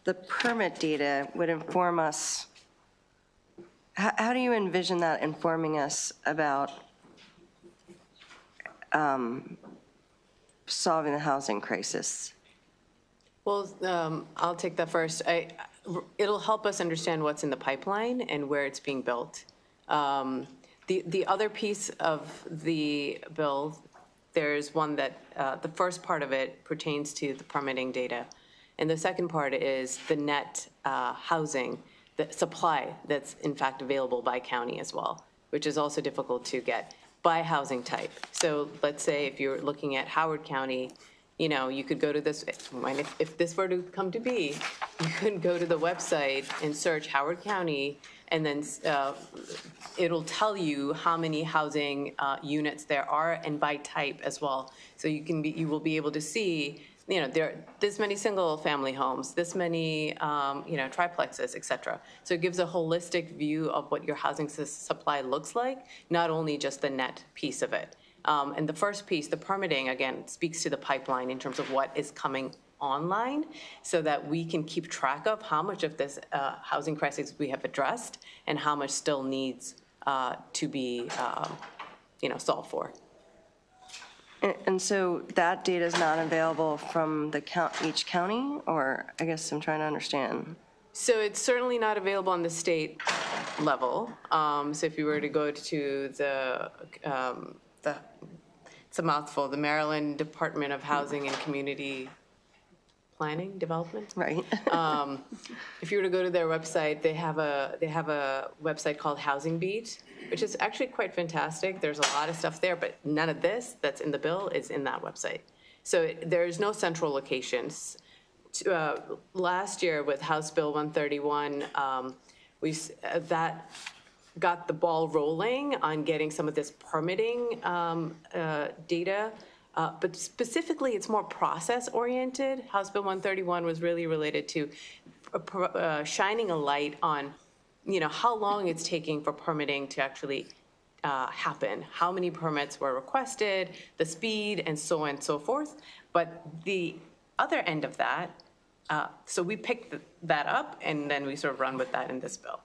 the permit data, would inform us? How do you envision that informing us about solving the housing crisis? Well, I'll take that first. It'll help us understand what's in the pipeline and where it's being built. The other piece of the bill, there's one that the first part of it pertains to the permitting data. And the second part is the net housing, the supply that's in fact available by county as well, which is also difficult to get by housing type. So let's say if you're looking at Howard County, you know, you could go to this, if this were to come to be, you could go to the website and search Howard County, and then it'll tell you how many housing units there are and by type as well. So you will be able to see, you know, there are this many single family homes, this many, triplexes, et cetera. So it gives a holistic view of what your housing supply looks like, not only just the net piece of it. And the first piece, the permitting, again, speaks to the pipeline in terms of what is coming online so that we can keep track of how much of this housing crisis we have addressed and how much still needs to be, solved for. And so that data is not available from each county, or I guess I'm trying to understand. So it's certainly not available on the state level. So if you were to go to it's a mouthful, the Maryland Department of Housing and Community Planning Development. Right. If you were to go to their website, they have a website called Housing Beat, which is actually quite fantastic. There's a lot of stuff there, but none of this that's in the bill is in that website. So there's no central locations. Last year with House Bill 131, that got the ball rolling on getting some of this permitting data, but specifically it's more process-oriented. House Bill 131 was really related to shining a light on, how long it's taking for permitting to actually happen, how many permits were requested, the speed, and so on and so forth. But the other end of that, so we picked that up, and then we sort of run with that in this bill.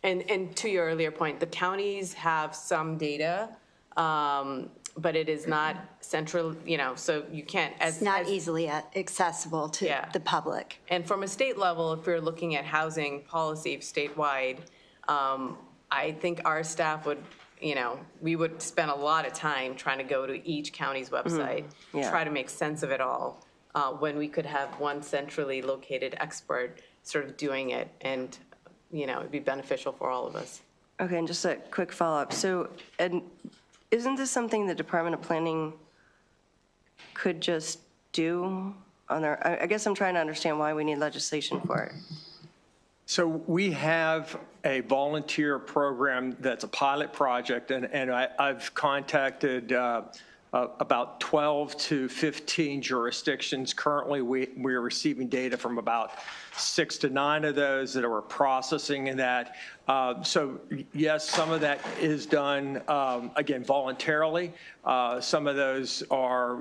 And to your earlier point, the counties have some data, but it is not central, so you can't. It's not easily accessible to the public. And from a state level, if we're looking at housing policy statewide, I think our staff would, we would spend a lot of time trying to go to each county's website, try to make sense of it all, when we could have one centrally located expert sort of doing it. And it'd be beneficial for all of us. Okay, and just a quick follow-up. So, and isn't this something the Department of Planning could just do on their, I guess I'm trying to understand why we need legislation for it. So we have a volunteer program that's a pilot project, and I've contacted about 12 to 15 jurisdictions. Currently, we're receiving data from about 6 to 9 of those that are processing in that. So yes, some of that is done, again, voluntarily. Some of those are,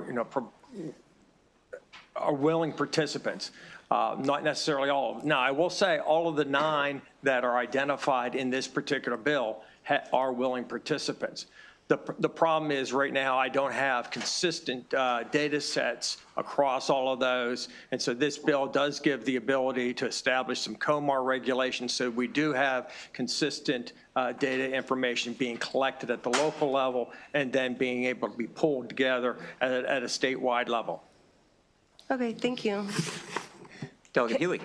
are willing participants. Not necessarily all of them. Now, I will say all of the 9 that are identified in this particular bill are willing participants. The problem is right now I don't have consistent data sets across all of those. And so this bill does give the ability to establish some COMAR regulations. So we do have consistent data information being collected at the local level and then being able to be pulled together at a statewide level. Okay, thank you. Delegate Healy.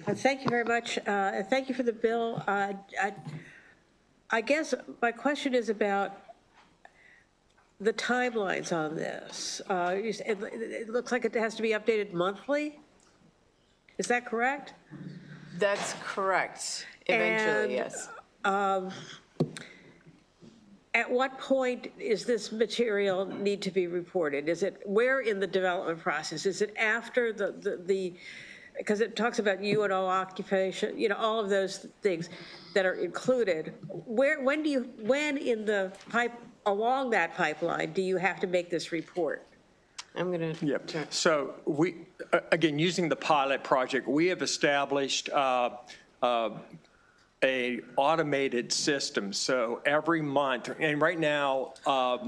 Thank you very much. Thank you for the bill. I guess my question is about the timelines on this. It looks like it has to be updated monthly. Is that correct? That's correct. Eventually, yes. At what point is this material need to be reported? Is it where in the development process? Is it after the because it talks about UNO occupation, all of those things that are included. When in the along that pipeline do you have to make this report? I'm going to. Yep. So we, again, using the pilot project, we have established a automated system. So every month, and right now,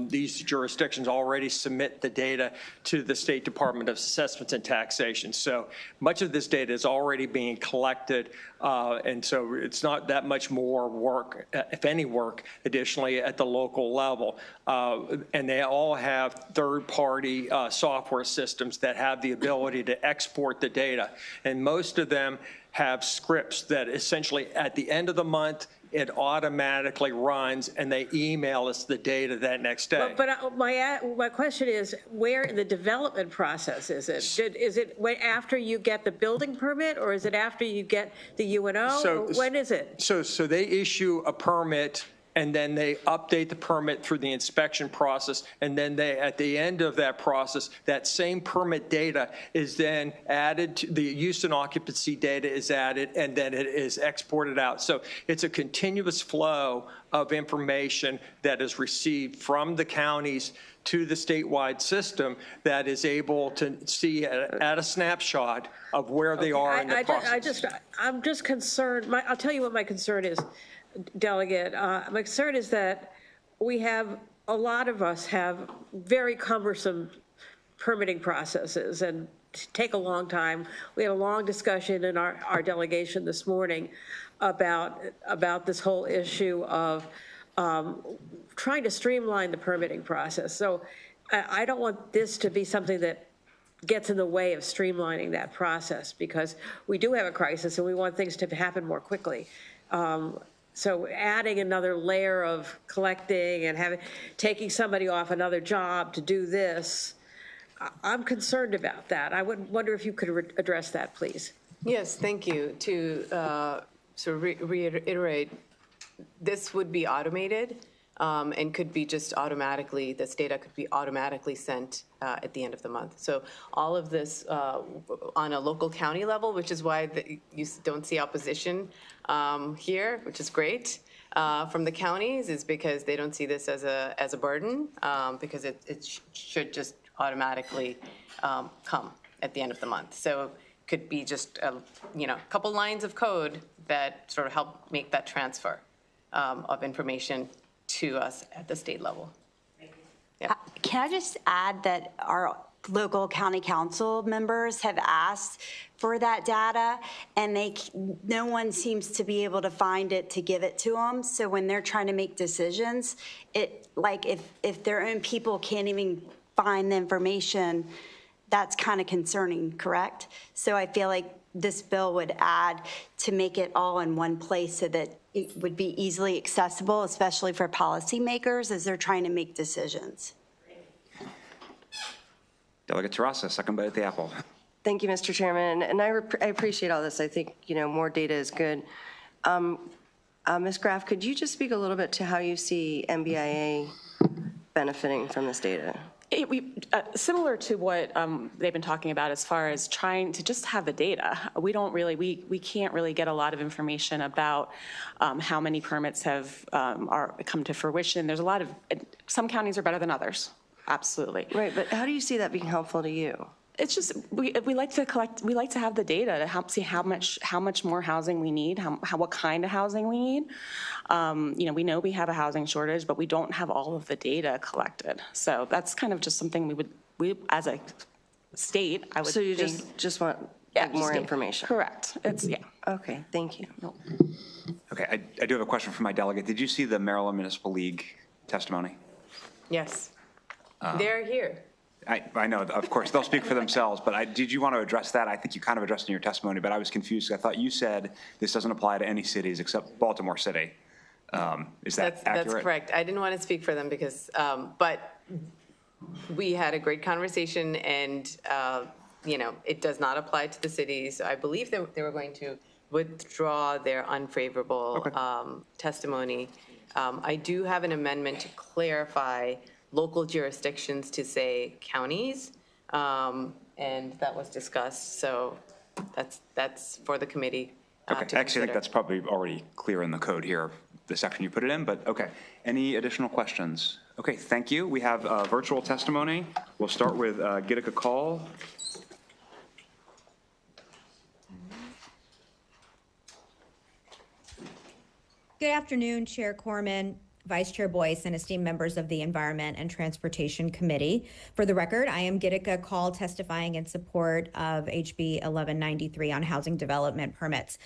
these jurisdictions already submit the data to the State Department of Assessments and Taxation. So much of this data is already being collected, and so it's not that much more work, if any work, additionally at the local level. And they all have third-party software systems that have the ability to export the data. And most of them have scripts that essentially at the end of the month, it automatically runs and they email us the data that next day. But my question is, where in the development process is it? Is it after you get the building permit or is it after you get the UNO? When is it? So they issue a permit and then they update the permit through the inspection process, and then they, at the end of that process, that same permit data is then added to the use and occupancy data is added, and then it is exported out. So it's a continuous flow of information that is received from the counties to the statewide system that is able to see at a snapshot of where they are in the process. I'm just concerned. I'll tell you what my concern is. Delegate, my concern is that a lot of us have very cumbersome permitting processes and take a long time. We had a long discussion in our delegation this morning about this whole issue of trying to streamline the permitting process. So I don't want this to be something that gets in the way of streamlining that process, because we do have a crisis and we want things to happen more quickly. So adding another layer of collecting and taking somebody off another job to do this, I'm concerned about that. I would wonder if you could address that, please. Yes, thank you. To reiterate, this would be automated and could be just automatically, this data could be automatically sent at the end of the month. So all of this on a local county level, which is why you don't see opposition here, which is great, from the counties, is because they don't see this as a burden, because it should just automatically come at the end of the month. So it could be just a couple lines of code that sort of help make that transfer of information to us at the state level. Yeah. Can I just add that our local county council members have asked for that data, and no one seems to be able to find it to give it to them. So when they're trying to make decisions, if their own people can't even find the information that's kind of concerning, correct? So I feel like this bill would add to make it all in one place so that it would be easily accessible, especially for policymakers as they're trying to make decisions. Delegate Terrassa, second bite at the apple. Thank you, Mr. Chairman, and I appreciate all this. I think, more data is good. Ms. Graff, could you just speak a little bit to how you see MBIA benefiting from this data? Similar to what they've been talking about as far as trying to just have the data. We can't really get a lot of information about how many permits have come to fruition. There's a lot of, some counties are better than others, absolutely. Right, but how do you see that being helpful to you? It's just, we like to collect, we like to have the data to help see how much more housing we need, what kind of housing we need. We know we have a housing shortage, but we don't have all of the data collected. So that's kind of just something we as a state, I would So you think, just want more information? Correct. Yeah. Okay, thank you. Okay, I do have a question for my delegate. Did you see the Maryland Municipal League testimony? Yes. They're here. I know, of course, they'll speak for themselves, but did you want to address that? I think you kind of addressed in your testimony, but I was confused. I thought you said this doesn't apply to any cities except Baltimore City. Is that accurate? That's correct. I didn't want to speak for them because, but we had a great conversation and, it does not apply to the cities. I believe that they were going to withdraw their unfavorable testimony. I do have an amendment to clarify local jurisdictions to say counties, and that was discussed. So that's for the committee to Actually, I think consider. that's probably already clear in the code here, the section you put it in, but okay. Any additional questions? Okay, thank you. We have virtual testimony. We'll start with Gitika Call. Good afternoon, Chair Corman, Vice Chair Boyce, and esteemed members of the Environment and Transportation Committee. For the record, I am Gitika Call testifying in support of HB 1193 on housing development permits.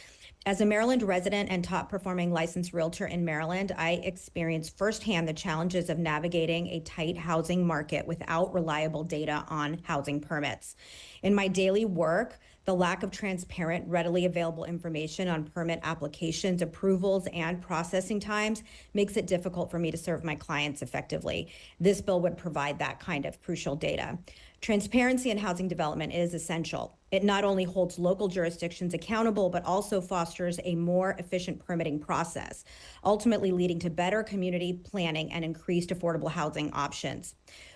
As a Maryland resident and top-performing licensed realtor in Maryland, I experienced firsthand the challenges of navigating a tight housing market without reliable data on housing permits. In my daily work, the lack of transparent, readily available information on permit applications, approvals, and processing times makes it difficult for me to serve my clients effectively. This bill would provide that kind of crucial data. Transparency in housing development is essential. It not only holds local jurisdictions accountable, but also fosters a more efficient permitting process, ultimately leading to better community planning and increased affordable housing options.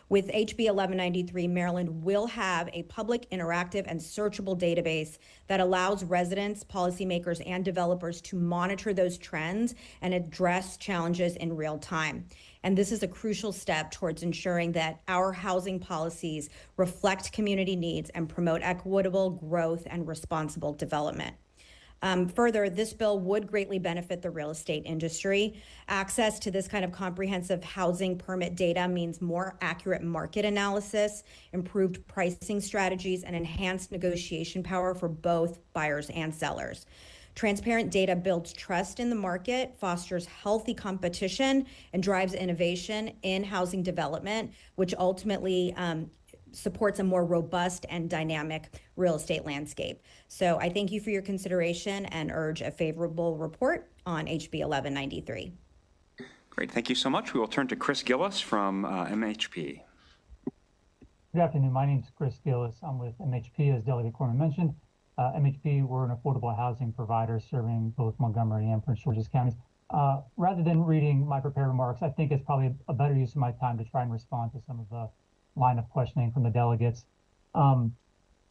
With HB 1193, Maryland will have a public, interactive, and searchable database that allows residents, policymakers, and developers to monitor those trends and address challenges in real time. And this is a crucial step towards ensuring that our housing policies reflect community needs and promote equitable growth and responsible development. Further, this bill would greatly benefit the real estate industry. Access to this kind of comprehensive housing permit data means more accurate market analysis, improved pricing strategies, and enhanced negotiation power for both buyers and sellers. Transparent data builds trust in the market, fosters healthy competition, and drives innovation in housing development, which ultimately supports a more robust and dynamic real estate landscape. So I thank you for your consideration and urge a favorable report on HB 1193. Great, thank you so much. We will turn to Chris Gillis from MHP. Good afternoon. My name is Chris Gillis. I'm with MHP, as Delegate Corman mentioned. MHP, we're an affordable housing provider serving both Montgomery and Prince George's counties. Rather than reading my prepared remarks, I think it's probably a better use of my time to try and respond to some of the line of questioning from the delegates.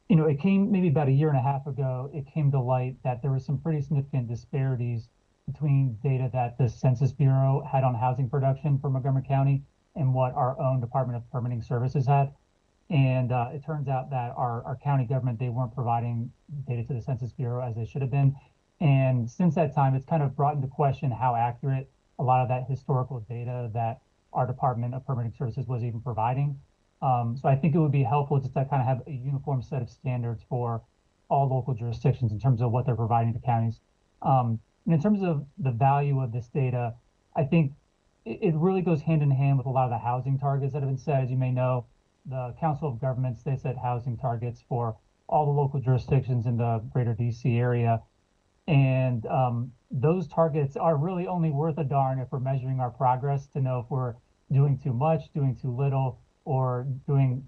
It came maybe about a year and a half ago, it came to light that there was some pretty significant disparities between data that the Census Bureau had on housing production for Montgomery County and what our own Department of Permitting Services had. And it turns out that our county government, they weren't providing data to the Census Bureau as they should have been. And since that time, it's kind of brought into question how accurate a lot of that historical data that our Department of Permitting Services was even providing. So I think it would be helpful just to kind of have a uniform set of standards for all local jurisdictions in terms of what they're providing to counties. And in terms of the value of this data, I think it really goes hand in hand with a lot of the housing targets that have been set. As you may know, the Council of Governments, they set housing targets for all the local jurisdictions in the greater DC area. And those targets are really only worth a darn if we're measuring our progress to know if we're doing too much, doing too little, or doing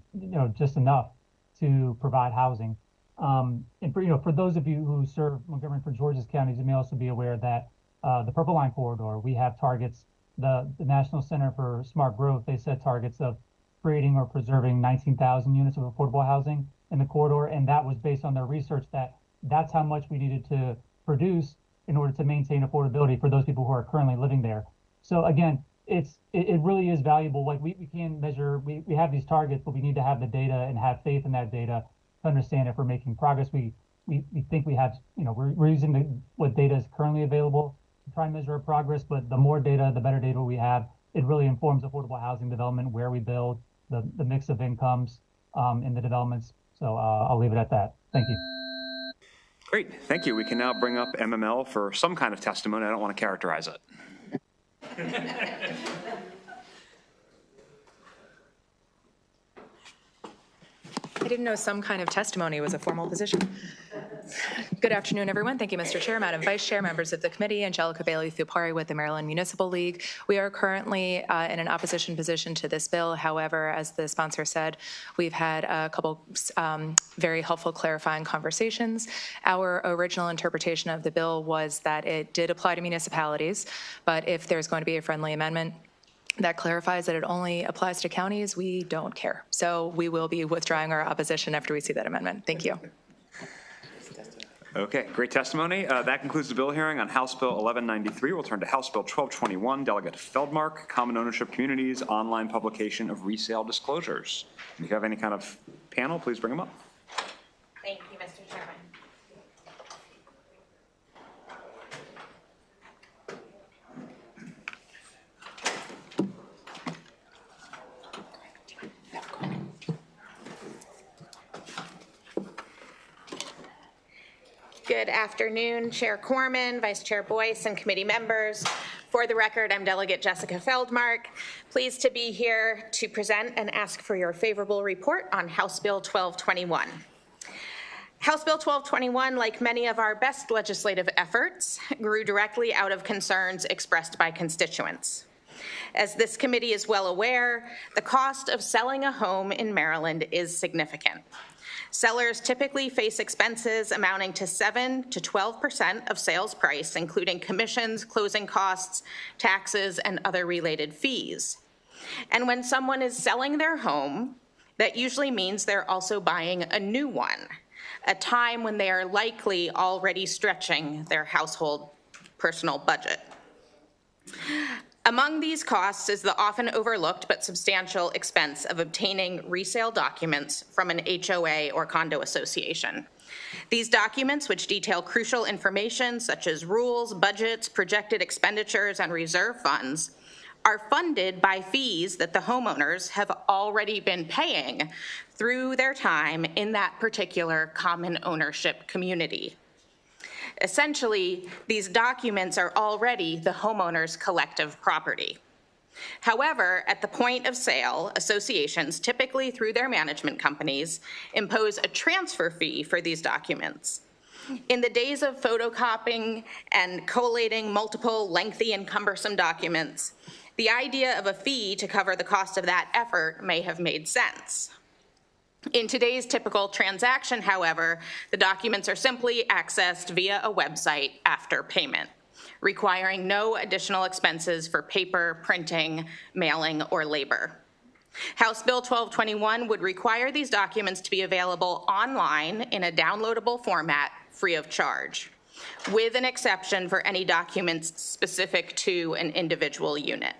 just enough to provide housing. And for those of you who serve Montgomery and Prince George's counties, you may also be aware that the Purple Line Corridor, we have targets. The National Center for Smart Growth, they set targets of creating or preserving 19,000 units of affordable housing in the corridor, and that was based on their research that's how much we needed to produce in order to maintain affordability for those people who are currently living there. So again, it really is valuable. Like we can measure, we have these targets, but we need to have the data and have faith in that data to understand if we're making progress. We think we have, we're using what data is currently available to try and measure our progress, but the more data, the better data we have. It really informs affordable housing development, where we build, the mix of incomes in the developments. So I'll leave it at that. Thank you. Great, thank you. We can now bring up MML for some kind of testimony. I don't want to characterize it. I didn't know some kind of testimony was a formal position. Good afternoon, everyone. Thank you, Mr. Chair, Madam Vice Chair, members of the committee, Angelica Bailey-Thupari with the Maryland Municipal League. We are currently in an opposition position to this bill. However, as the sponsor said, we've had a couple very helpful clarifying conversations. Our original interpretation of the bill was that it did apply to municipalities, but if there's going to be a friendly amendment that clarifies that it only applies to counties, we don't care. So we will be withdrawing our opposition after we see that amendment. Thank you. Okay, great testimony. That concludes the bill hearing on House Bill 1193. We'll turn to House Bill 1221, Delegate Feldmark, Common Ownership Communities, Online Publication of Resale Disclosures. If you have any kind of panel, please bring them up. Thank you, Mr. Chairman. Good afternoon, Chair Corman, Vice Chair Boyce, and committee members. For the record, I'm Delegate Jessica Feldmark. Pleased to be here to present and ask for your favorable report on House Bill 1221. House Bill 1221, like many of our best legislative efforts, grew directly out of concerns expressed by constituents. As this committee is well aware, the cost of selling a home in Maryland is significant. Sellers typically face expenses amounting to 7 to 12% of sales price, including commissions, closing costs, taxes, and other related fees. And when someone is selling their home, that usually means they're also buying a new one, a time when they are likely already stretching their household personal budget. Among these costs is the often overlooked but substantial expense of obtaining resale documents from an HOA or condo association. These documents, which detail crucial information such as rules, budgets, projected expenditures, and reserve funds, are funded by fees that the homeowners have already been paying through their time in that particular common ownership community. Essentially, these documents are already the homeowner's collective property. However, at the point of sale, associations, typically through their management companies, impose a transfer fee for these documents. In the days of photocopying and collating multiple lengthy and cumbersome documents, the idea of a fee to cover the cost of that effort may have made sense. In today's typical transaction, however, the documents are simply accessed via a website after payment, requiring no additional expenses for paper, printing, mailing, or labor. House Bill 1221 would require these documents to be available online in a downloadable format free of charge, with an exception for any documents specific to an individual unit.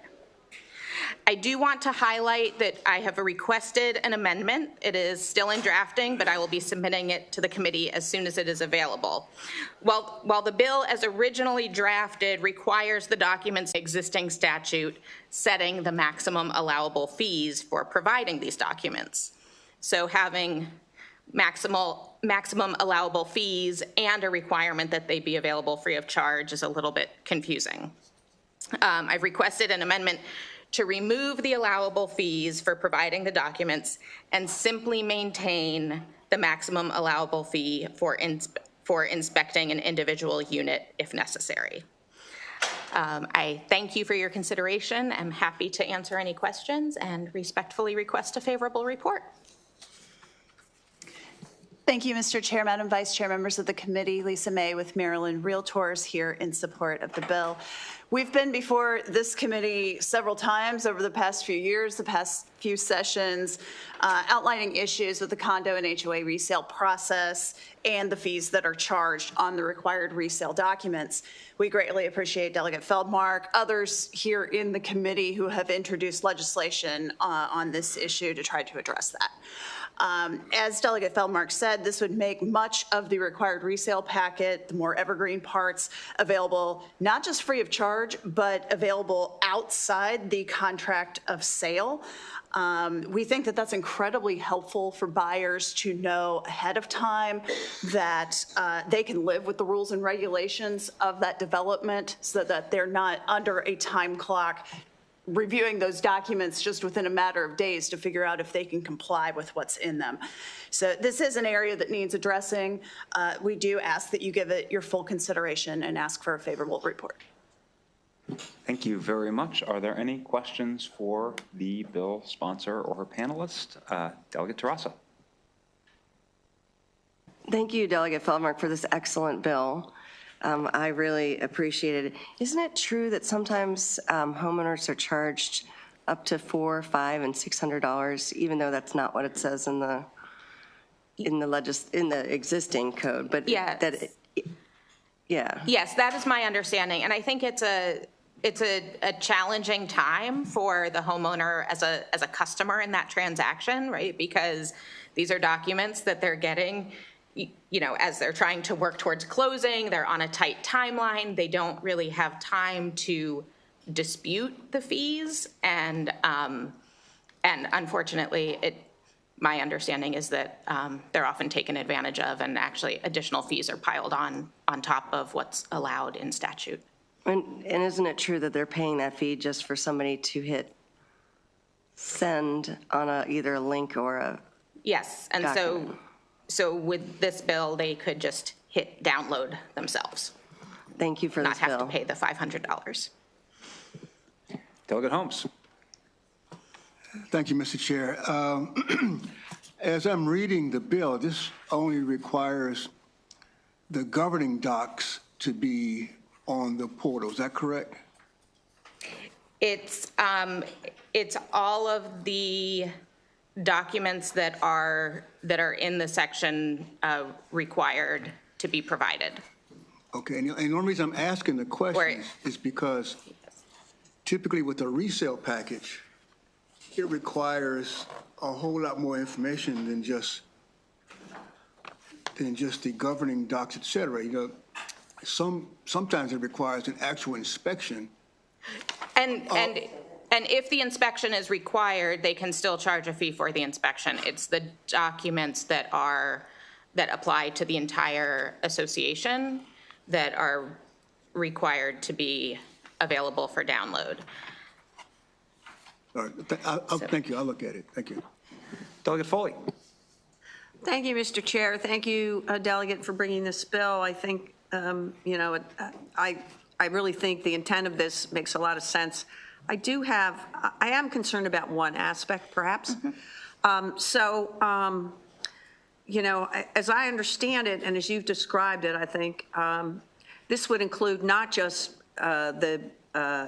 I do want to highlight that I have requested an amendment. It is still in drafting, but I will be submitting it to the committee as soon as it is available. While the bill as originally drafted requires the documents existing statute setting the maximum allowable fees for providing these documents. So having maximum allowable fees and a requirement that they be available free of charge is a little bit confusing. I've requested an amendment to remove the allowable fees for providing the documents and simply maintain the maximum allowable fee for inspecting an individual unit if necessary. I thank you for your consideration. I'm happy to answer any questions and respectfully request a favorable report. Thank you, Mr. Chair, Madam Vice Chair, members of the committee. Lisa May with Maryland Realtors here in support of the bill. We've been before this committee several times over the past few years, the past few sessions, outlining issues with the condo and HOA resale process and the fees that are charged on the required resale documents. We greatly appreciate Delegate Feldmark, others here in the committee who have introduced legislation on this issue to try to address that. As Delegate Feldmark said, this would make much of the required resale packet, the more evergreen parts, available not just free of charge, but available outside the contract of sale. We think that that's incredibly helpful for buyers to know ahead of time that they can live with the rules and regulations of that development so that they're not under a time clock reviewing those documents just within a matter of days to figure out if they can comply with what's in them. So this is an area that needs addressing. We do ask that you give it your full consideration and ask for a favorable report. Thank you very much. Are there any questions for the bill sponsor or her panelist? Delegate Terrassa. Thank you, Delegate Feldmark, for this excellent bill. I really appreciate it. Isn't it true that sometimes homeowners are charged up to $400, $500, and $600, even though that's not what it says in the existing code? But yes. Yes, that is my understanding, and I think it's a challenging time for the homeowner as a customer in that transaction, right? Because these are documents that they're getting, you know, as they're trying to work towards closing. They're on a tight timeline. They don't really have time to dispute the fees, and unfortunately, my understanding is that they're often taken advantage of, and actually additional fees are piled on top of what's allowed in statute. And isn't it true that they're paying that fee just for somebody to hit send on either a link or a Yes, and document? So with this bill, they could just hit download themselves. Thank you for this bill. Not have to pay the $500. Delegate Holmes. Thank you, Mr. Chair. As I'm reading the bill, this only requires the governing docs to be on the portal. Is that correct? It's all of the documents that are in the section required to be provided. Okay, and the only reason I'm asking the question is because typically with a resale package, it requires a whole lot more information than just the governing docs, et cetera. You know, sometimes it requires an actual inspection. And if the inspection is required, they can still charge a fee for the inspection. It's the documents that apply to the entire association that are required to be available for download. All right, thank you. I'll look at it. Thank you. Delegate Foley. Thank you, Mr. Chair. Thank you, Delegate, for bringing this bill. I think, you know, I really think the intent of this makes a lot of sense. I am concerned about one aspect, perhaps. You know, as I understand it, and as you've described it, I think this would include not just the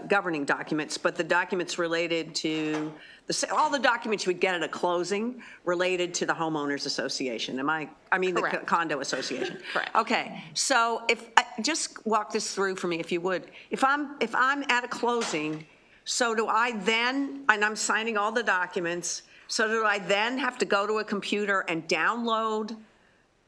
governing documents, but the documents related to all the documents you would get at a closing related to the homeowners association. The condo association. Correct. Okay. So just walk this through for me, if you would. If I'm at a closing, so do I then, and I'm signing all the documents, so do I then have to go to a computer and download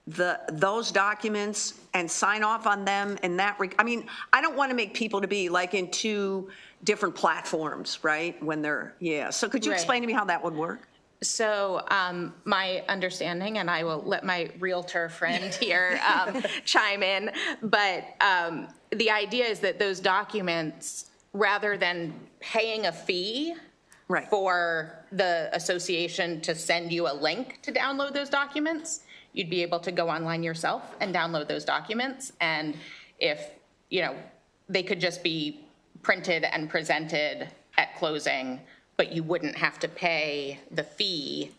those documents and sign off on them? I don't want to make people to be like in two different platforms, right? So could you explain to me how that would work? So my understanding, and I will let my realtor friend here chime in, but the idea is that those documents rather than paying a fee for the association to send you a link to download those documents, you'd be able to go online yourself and download those documents. And if, you know, they could just be printed and presented at closing, but you wouldn't have to pay the fee.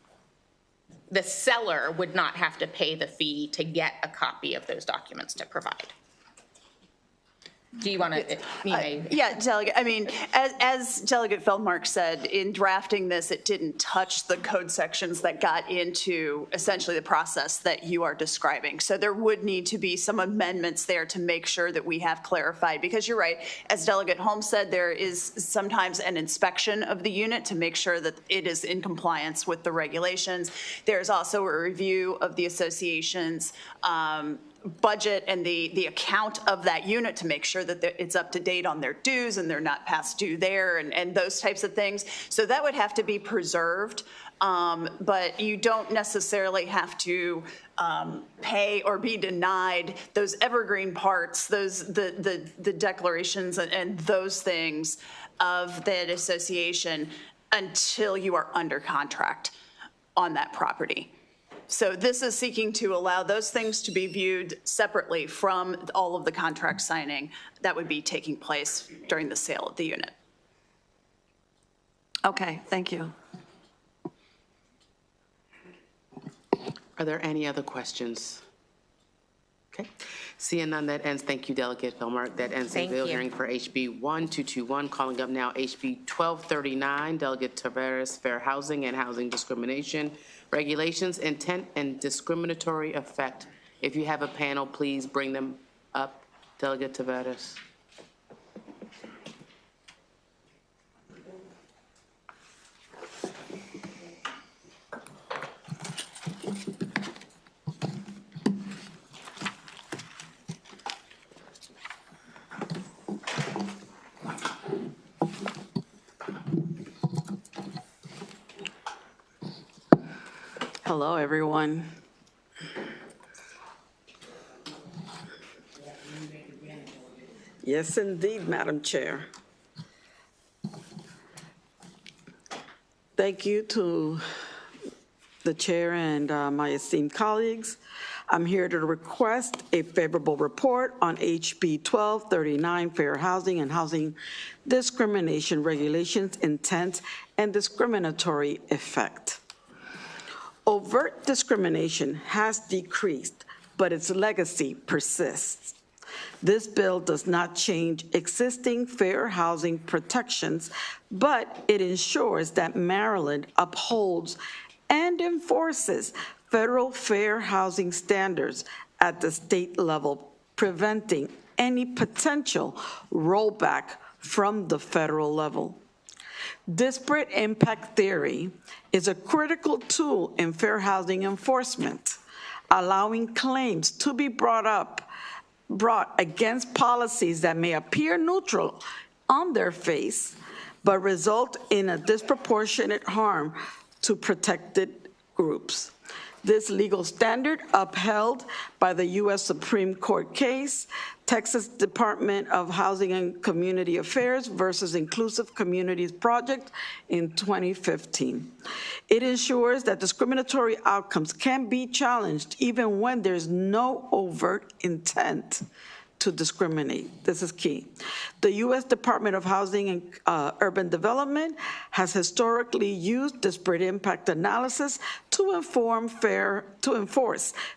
The seller would not have to pay the fee to get a copy of those documents to provide. Do you want to, Yeah, Delegate, I mean, as Delegate Feldmark said, in drafting this, it didn't touch the code sections that got into essentially the process that you are describing. So there would need to be some amendments there to make sure that we have clarified, because you're right, as Delegate Holmes said, there is sometimes an inspection of the unit to make sure that it is in compliance with the regulations. There's also a review of the association's budget and the account of that unit to make sure that it's up to date on their dues and they're not past due there and those types of things. So that would have to be preserved, but you don't necessarily have to pay or be denied those evergreen parts, the declarations and those things of that association until you are under contract on that property. So this is seeking to allow those things to be viewed separately from all of the contract signing that would be taking place during the sale of the unit. Okay, thank you. Are there any other questions? Okay. Seeing none, that ends. Thank you, Delegate Feldmark. That ends the bill hearing for HB 1221. Calling up now HB 1239, Delegate Tavares, Fair Housing and Housing Discrimination Regulations, Intent and Discriminatory Effect. If you have a panel, please bring them up. Delegate Tavares. Hello, everyone. Yes, indeed, Madam Chair. Thank you to the chair and my esteemed colleagues. I'm here to request a favorable report on HB 1239, Fair Housing and Housing Discrimination Regulations, Intent and Discriminatory Effect. Overt discrimination has decreased, but its legacy persists. This bill does not change existing fair housing protections, but it ensures that Maryland upholds and enforces federal fair housing standards at the state level, preventing any potential rollback from the federal level. Disparate impact theory is a critical tool in fair housing enforcement, allowing claims to be brought against policies that may appear neutral on their face, but result in a disproportionate harm to protected groups. This legal standard, upheld by the U.S. Supreme Court case, Texas Department of Housing and Community Affairs versus Inclusive Communities Project in 2015. It ensures that discriminatory outcomes can be challenged even when there's no overt intent to discriminate. This is key. The U.S. Department of Housing and Urban Development has historically used disparate impact analysis to enforce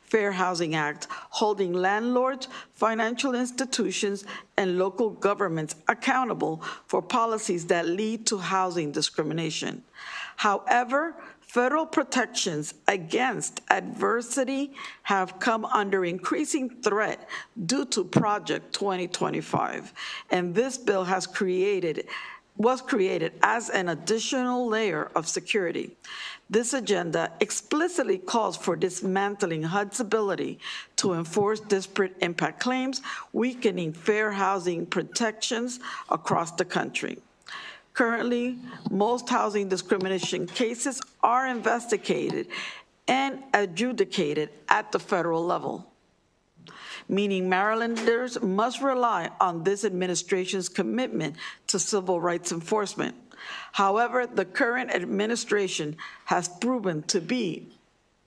Fair Housing Act, holding landlords, financial institutions, and local governments accountable for policies that lead to housing discrimination. However, federal protections against adversity have come under increasing threat due to Project 2025, and this bill was created as an additional layer of security. This agenda explicitly calls for dismantling HUD's ability to enforce disparate impact claims, weakening fair housing protections across the country. Currently, most housing discrimination cases are investigated and adjudicated at the federal level. meaning Marylanders must rely on this administration's commitment to civil rights enforcement. However, the current administration has proven to be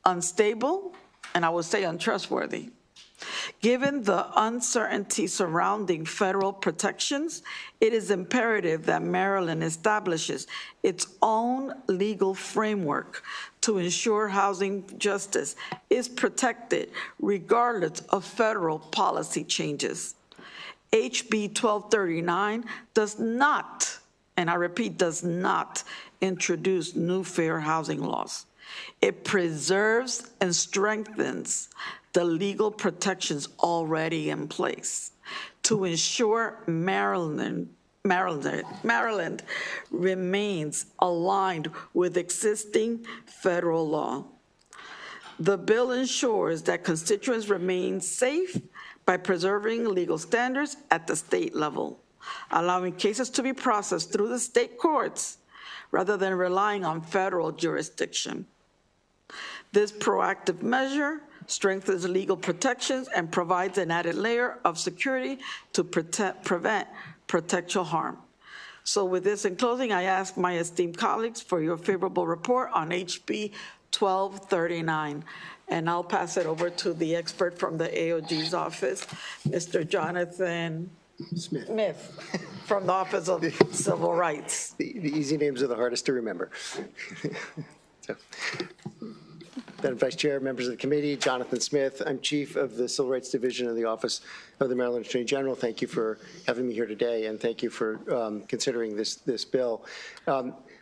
unstable, and I would say untrustworthy. Given the uncertainty surrounding federal protections, it is imperative that Maryland establishes its own legal framework to ensure housing justice is protected regardless of federal policy changes. HB 1239 does not, and I repeat, does not introduce new fair housing laws. It preserves and strengthens the legal protections already in place to ensure Maryland remains aligned with existing federal law. The bill ensures that constituents remain safe by preserving legal standards at the state level, allowing cases to be processed through the state courts rather than relying on federal jurisdiction. This proactive measure strengthens legal protections and provides an added layer of security to prevent potential harm. So with this in closing, I ask my esteemed colleagues for your favorable report on HB 1239. And I'll pass it over to the expert from the AOG's office, Mr. Jonathan Smith, from the Office of Civil Rights. The easy names are the hardest to remember. Madam Vice Chair, members of the committee, Jonathan Smith. I'm Chief of the Civil Rights Division of the Office of the Maryland Attorney General. Thank you for having me here today, and thank you for considering this bill.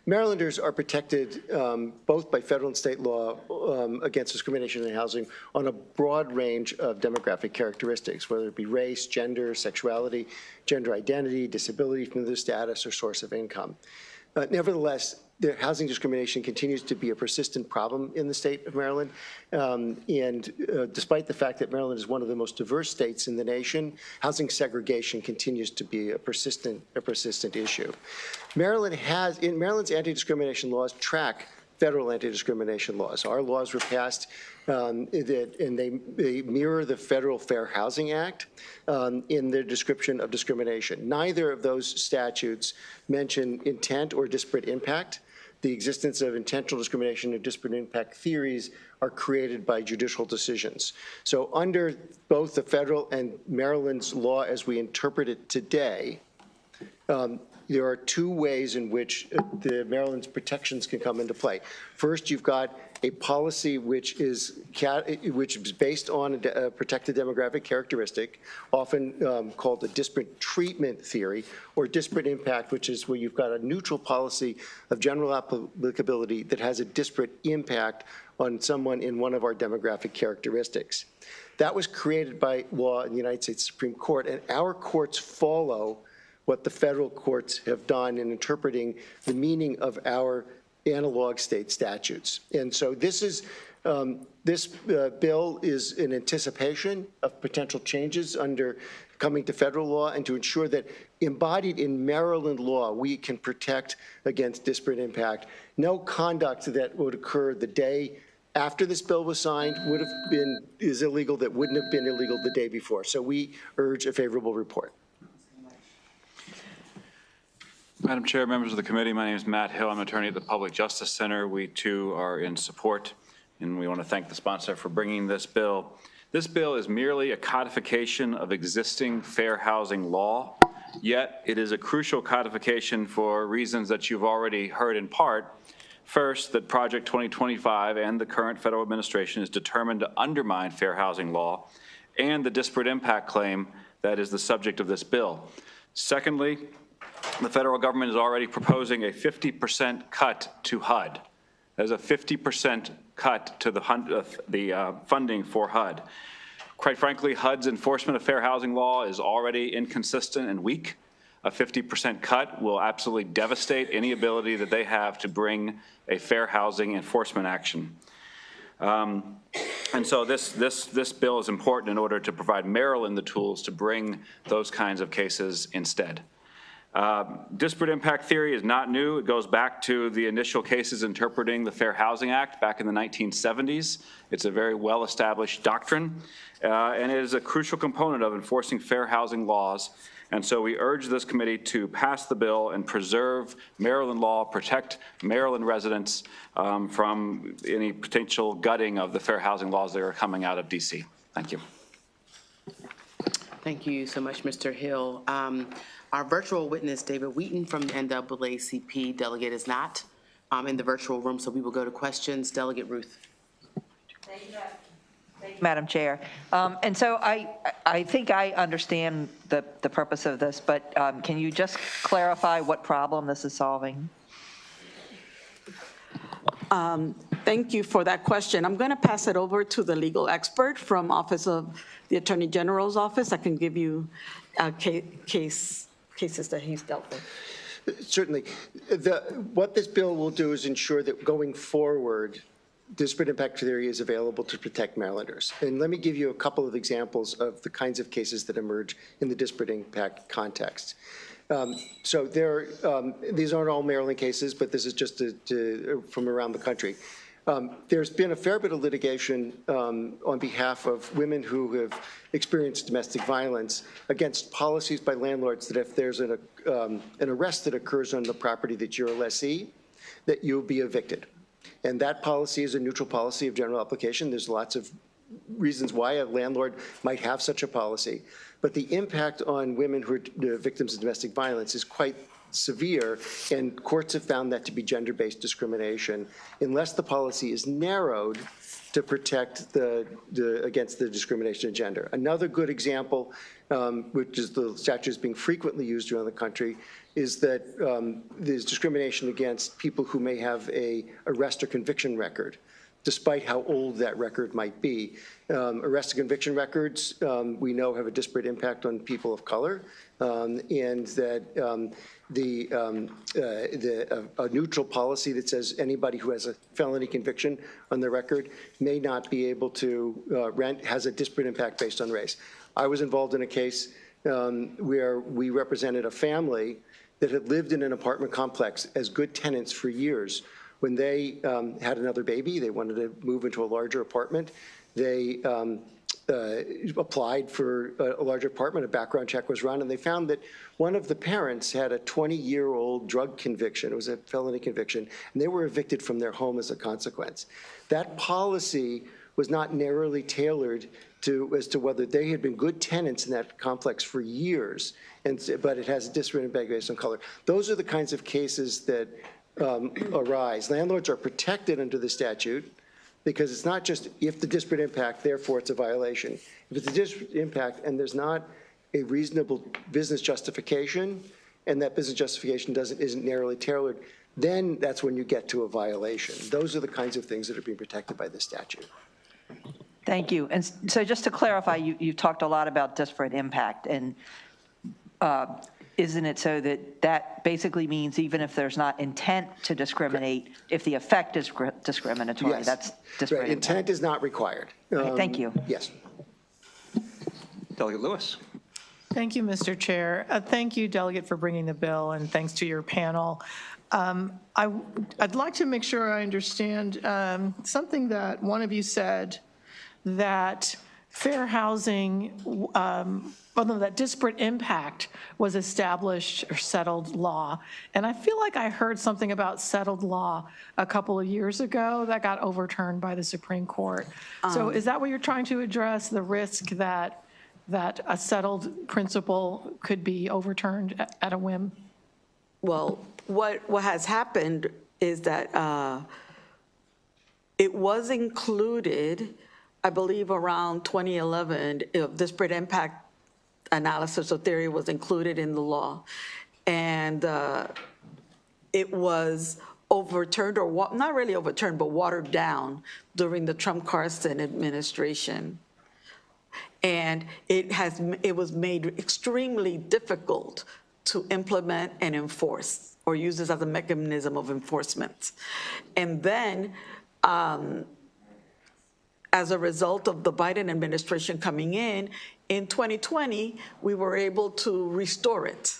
Marylanders are protected both by federal and state law against discrimination in housing on a broad range of demographic characteristics, whether it be race, gender, sexuality, gender identity, disability, familial status, or source of income. Nevertheless, the housing discrimination continues to be a persistent problem in the state of Maryland. Despite the fact that Maryland is one of the most diverse states in the nation, housing segregation continues to be a persistent issue. Maryland's anti-discrimination laws track federal anti-discrimination laws. Our laws were passed and they mirror the Federal Fair Housing Act in their description of discrimination. Neither of those statutes mention intent or disparate impact. The existence of intentional discrimination and disparate impact theories are created by judicial decisions. So under both the federal and Maryland's law as we interpret it today, there are two ways in which the Maryland's protections can come into play. First, you've got a policy which is based on a protected demographic characteristic, often called a disparate treatment theory, or disparate impact, which is where you've got a neutral policy of general applicability that has a disparate impact on someone in one of our demographic characteristics. That was created by law in the United States Supreme Court, and our courts follow what the federal courts have done in interpreting the meaning of our analog state statutes. And so this bill is in anticipation of potential changes under coming to federal law, and to ensure that embodied in Maryland law, we can protect against disparate impact. No conduct that would occur the day after this bill was signed is illegal that wouldn't have been illegal the day before. So we urge a favorable report. Madam Chair, members of the committee, my name is Matt Hill. I'm an attorney at the Public Justice Center. We too are in support, and we want to thank the sponsor for bringing this bill. This bill is merely a codification of existing fair housing law, yet it is a crucial codification for reasons that you've already heard in part. First, that Project 2025 and the current federal administration is determined to undermine fair housing law and the disparate impact claim that is the subject of this bill. Secondly, the federal government is already proposing a 50% cut to HUD. There's a 50% cut to the funding for HUD. Quite frankly, HUD's enforcement of fair housing law is already inconsistent and weak. A 50% cut will absolutely devastate any ability that they have to bring a fair housing enforcement action. And so this bill is important in order to provide Maryland the tools to bring those kinds of cases instead. Disparate impact theory is not new. It goes back to the initial cases interpreting the Fair Housing Act back in the 1970s. It's a very well-established doctrine, and it is a crucial component of enforcing fair housing laws. And so we urge this committee to pass the bill and preserve Maryland law, protect Maryland residents from any potential gutting of the fair housing laws that are coming out of DC. Thank you. Thank you so much, Mr. Hill. Our virtual witness, David Wheaton from the NAACP delegate, is not in the virtual room, so we will go to questions. Delegate Ruth. Thank you, Madam Chair. And so I think I understand the purpose of this, but can you just clarify what problem this is solving? Thank you for that question. I'm going to pass it over to the legal expert from Office of the Attorney General's office. I can give you cases that he's dealt with. Certainly. What this bill will do is ensure that going forward, disparate impact theory is available to protect Marylanders. And let me give you a couple of examples of the kinds of cases that emerge in the disparate impact context. So these aren't all Maryland cases, but this is just from around the country. There's been a fair bit of litigation on behalf of women who have experienced domestic violence against policies by landlords that if there's an arrest that occurs on the property that you're a lessee, that you'll be evicted. And that policy is a neutral policy of general application. There's lots of reasons why a landlord might have such a policy. But the impact on women who are victims of domestic violence is quite severe, and courts have found that to be gender-based discrimination unless the policy is narrowed to protect against the discrimination of gender. Another good example, which is the statute is being frequently used around the country, is that there's discrimination against people who may have a arrest or conviction record, despite how old that record might be. Arrest and conviction records, we know, have a disparate impact on people of color, and that a neutral policy that says anybody who has a felony conviction on their record may not be able to rent has a disparate impact based on race. I was involved in a case where we represented a family that had lived in an apartment complex as good tenants for years. When they had another baby, they wanted to move into a larger apartment. They applied for a larger apartment, a background check was run, and they found that one of the parents had a 20-year-old drug conviction. It was a felony conviction, and they were evicted from their home as a consequence. That policy was not narrowly tailored as to whether they had been good tenants in that complex for years, but it has a disparate impact based on color. Those are the kinds of cases that arise. Landlords are protected under the statute because it's not just if the disparate impact, therefore it's a violation. If it's a disparate impact and there's not a reasonable business justification, and that business justification isn't narrowly tailored, then that's when you get to a violation. Those are the kinds of things that are being protected by this statute. Thank you. And so just to clarify, you've talked a lot about disparate impact, and isn't it so that that basically means even if there's not intent to discriminate, if the effect is discriminatory, yes. That's disparate right. Intent is not required. Thank you. Yes. Delegate Lewis. Thank you, Mr. Chair. Thank you, Delegate, for bringing the bill, and thanks to your panel. I'd like to make sure I understand something that one of you said, that fair housing, that disparate impact was established or settled law. And I feel like I heard something about settled law a couple of years ago that got overturned by the Supreme Court. So is that what you're trying to address, the risk that a settled principle could be overturned at a whim? Well, what has happened is that it was included, I believe around 2011, disparate impact analysis or theory was included in the law. And it was overturned, or not really overturned, but watered down during the Trump-Carson administration. And it was made extremely difficult to implement and enforce, or use this as a mechanism of enforcement. And then, as a result of the Biden administration coming in 2020, we were able to restore it,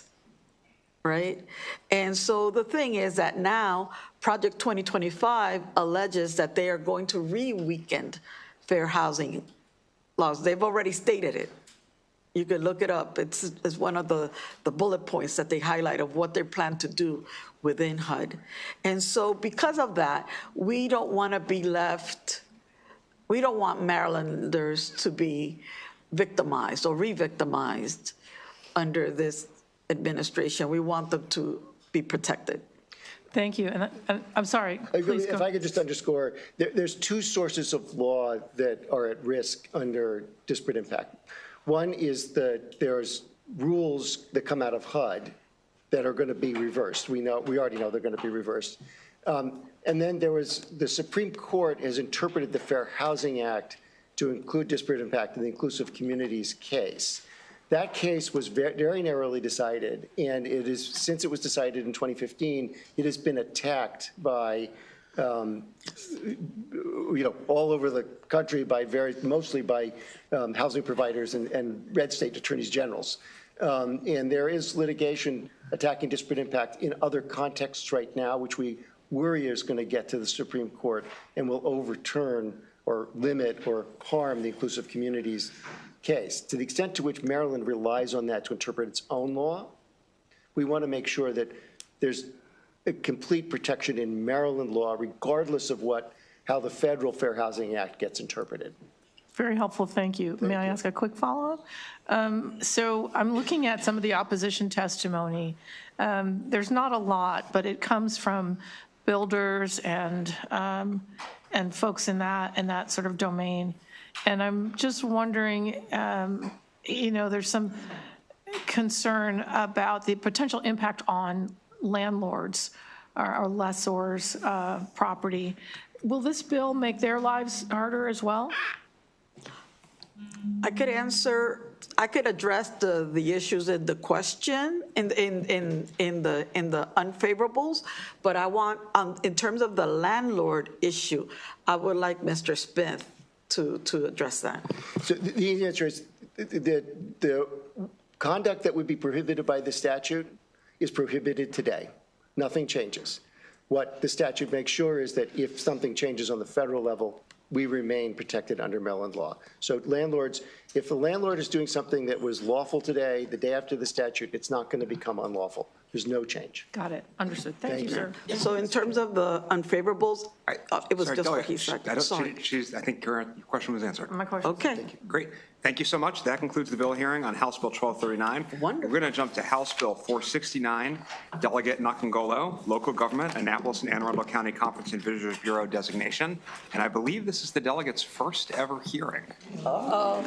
right? And so the thing is that now Project 2025 alleges that they are going to re-weekend fair housing laws. They've already stated it. You could look it up. It's one of the bullet points that they highlight of what they plan to do within HUD. And so because of that, we don't want to be left, we don't want Marylanders to be victimized or re-victimized under this administration. We want them to be protected. Thank you. And I'm sorry, please go. If I could just underscore, there's two sources of law that are at risk under disparate impact. One is that there's rules that come out of HUD that are going to be reversed. We already know they're going to be reversed. And then there was, the Supreme Court has interpreted the Fair Housing Act to include disparate impact in the Inclusive Communities case. That case was very narrowly decided, and it is, since it was decided in 2015, it has been attacked by, all over the country by mostly by housing providers and red state attorneys generals. And there is litigation attacking disparate impact in other contexts right now, which we worry is going to get to the Supreme Court and will overturn or limit or harm the Inclusive Communities case. To the extent to which Maryland relies on that to interpret its own law, we want to make sure that there's a complete protection in Maryland law, regardless of how the federal Fair Housing Act gets interpreted. Very helpful, thank you. May I ask a quick follow-up? So I'm looking at some of the opposition testimony. There's not a lot, but it comes from builders and folks in that sort of domain. And I'm just wondering, there's some concern about the potential impact on landlords or lessors' property. Will this bill make their lives harder as well? I could address the issues in the question in the unfavorables, but I want, in terms of the landlord issue, I would like Mr. Smith to address that. So the easy answer is the conduct that would be prohibited by the statute is prohibited today. Nothing changes. What the statute makes sure is that if something changes on the federal level, we remain protected under Maryland law. So landlords, if the landlord is doing something that was lawful today, the day after the statute, it's not going to become unlawful. There's no change. Got it. Understood. Thank you, sir. So in terms of the unfavorables, it was just what he said. Sorry. I think your question was answered. My question. Okay. Great. Thank you so much. That concludes the bill hearing on House Bill 1239. Wonderful. We're going to jump to House Bill 469, Delegate Nakangolo, Local Government, Annapolis and Anne Arundel County Conference and Visitors Bureau designation. And I believe this is the delegate's first ever hearing. Uh-oh.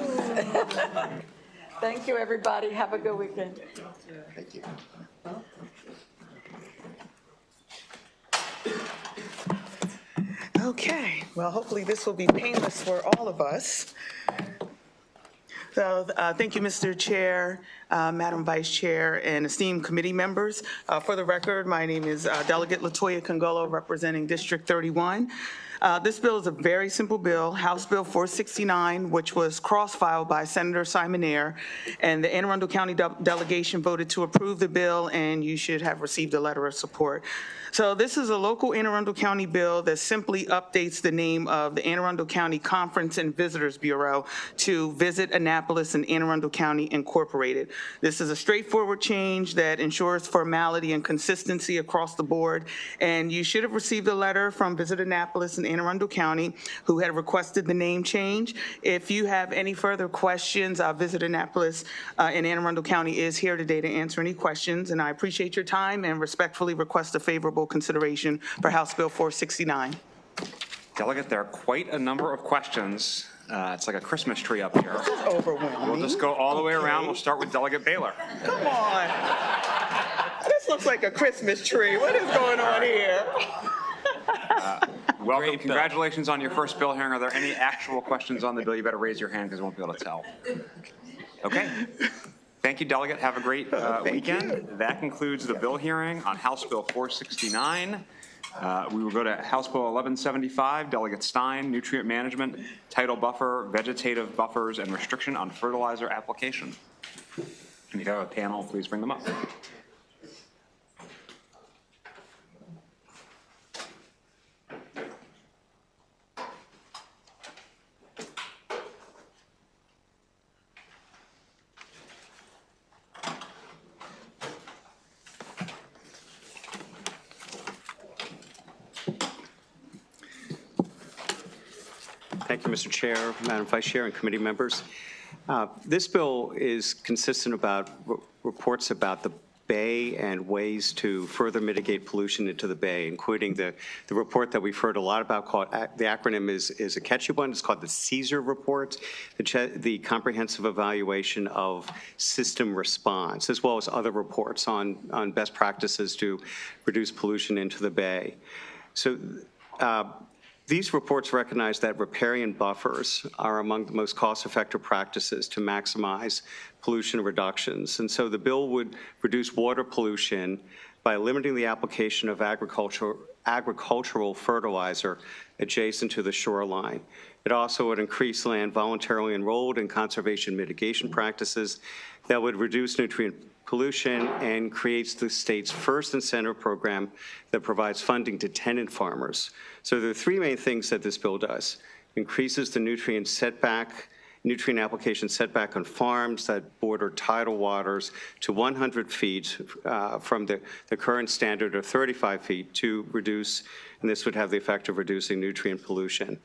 Thank you, everybody. Have a good weekend. Thank you. Okay, well, hopefully this will be painless for all of us. So thank you, Mr. Chair, Madam Vice Chair, and esteemed committee members. For the record, my name is Delegate Latoya Congolo, representing District 31. This bill is a very simple bill, House Bill 469, which was cross-filed by Senator Simonaire, and the Anne Arundel County delegation voted to approve the bill, and you should have received a letter of support. So this is a local Anne Arundel County bill that simply updates the name of the Anne Arundel County Conference and Visitors Bureau to Visit Annapolis and Anne Arundel County Incorporated. This is a straightforward change that ensures formality and consistency across the board, and you should have received a letter from Visit Annapolis and Anne Arundel County who had requested the name change. If you have any further questions, Visit Annapolis and Anne Arundel County is here today to answer any questions, and I appreciate your time and respectfully request a favorable consideration for House Bill 469. Delegate, there are quite a number of questions. It's like a Christmas tree up here. This is overwhelming. We'll just go all the way around. We'll start with Delegate Baylor. Come on. This looks like a Christmas tree. What is going on here? Welcome. Congratulations on your first bill hearing. Are there any actual questions on the bill? You better raise your hand because I won't be able to tell. Okay. Thank you, Delegate. Have a great weekend. That concludes the bill hearing on House Bill 469. We will go to House Bill 1175, Delegate Stein, Nutrient Management, Tidal Buffer, Vegetative Buffers, and Restriction on Fertilizer Application. And if you have a panel, please bring them up. Thank you, Mr. Chair, Madam Vice Chair, and committee members. This bill is consistent about reports about the Bay and ways to further mitigate pollution into the Bay, including the report that we've heard a lot about called, the acronym is a catchy one, it's called the CSER report, the Comprehensive Evaluation of System Response, as well as other reports on best practices to reduce pollution into the Bay. So these reports recognize that riparian buffers are among the most cost-effective practices to maximize pollution reductions. And so the bill would reduce water pollution by limiting the application of agricultural fertilizer adjacent to the shoreline. It also would increase land voluntarily enrolled in conservation mitigation practices that would reduce nutrient pollution and creates the state's first incentive program that provides funding to tenant farmers. So there are three main things that this bill does. Increases the nutrient application setback on farms that border tidal waters to 100 feet from the current standard of 35 feet to reduce, and this would have the effect of reducing nutrient pollution.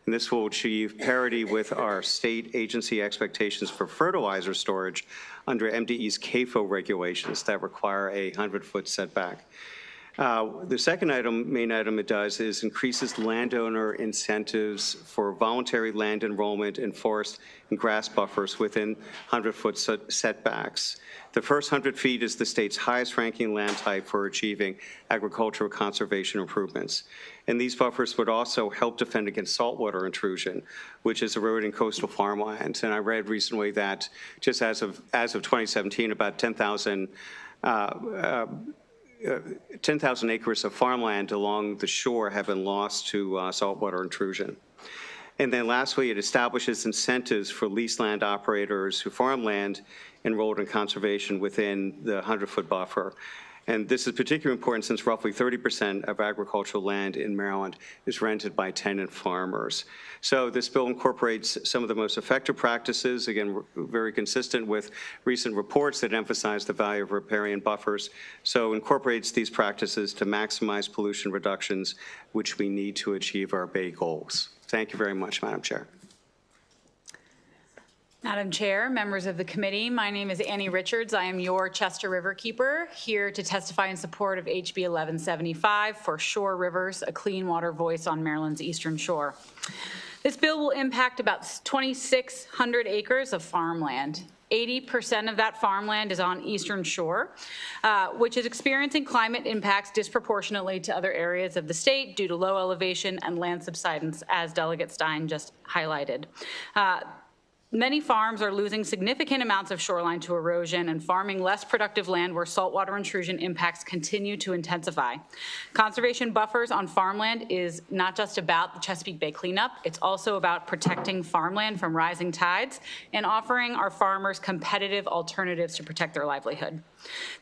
And this will achieve parity with our state agency expectations for fertilizer storage under MDE's CAFO regulations that require a 100-foot setback. The second main item it does is increases landowner incentives for voluntary land enrollment in forest and grass buffers within 100-foot setbacks. The first 100 feet is the state's highest ranking land type for achieving agricultural conservation improvements. And these buffers would also help defend against saltwater intrusion, which is eroding coastal farmland. And I read recently that just as of 2017, about 10,000 acres of farmland along the shore have been lost to saltwater intrusion. And then lastly, it establishes incentives for leased land operators who farm land enrolled in conservation within the 100-foot buffer. And this is particularly important since roughly 30% of agricultural land in Maryland is rented by tenant farmers. So this bill incorporates some of the most effective practices, again, very consistent with recent reports that emphasize the value of riparian buffers. So incorporates these practices to maximize pollution reductions, which we need to achieve our Bay goals. Thank you very much, Madam Chair. Madam Chair, members of the committee, my name is Annie Richards. I am your Chester River Keeper, here to testify in support of HB 1175 for Shore Rivers, a clean water voice on Maryland's eastern shore. This bill will impact about 2,600 acres of farmland. 80% of that farmland is on eastern shore, which is experiencing climate impacts disproportionately to other areas of the state due to low elevation and land subsidence, as Delegate Stein just highlighted. Many farms are losing significant amounts of shoreline to erosion and farming less productive land where saltwater intrusion impacts continue to intensify. Conservation buffers on farmland is not just about the Chesapeake Bay cleanup, it's also about protecting farmland from rising tides and offering our farmers competitive alternatives to protect their livelihood.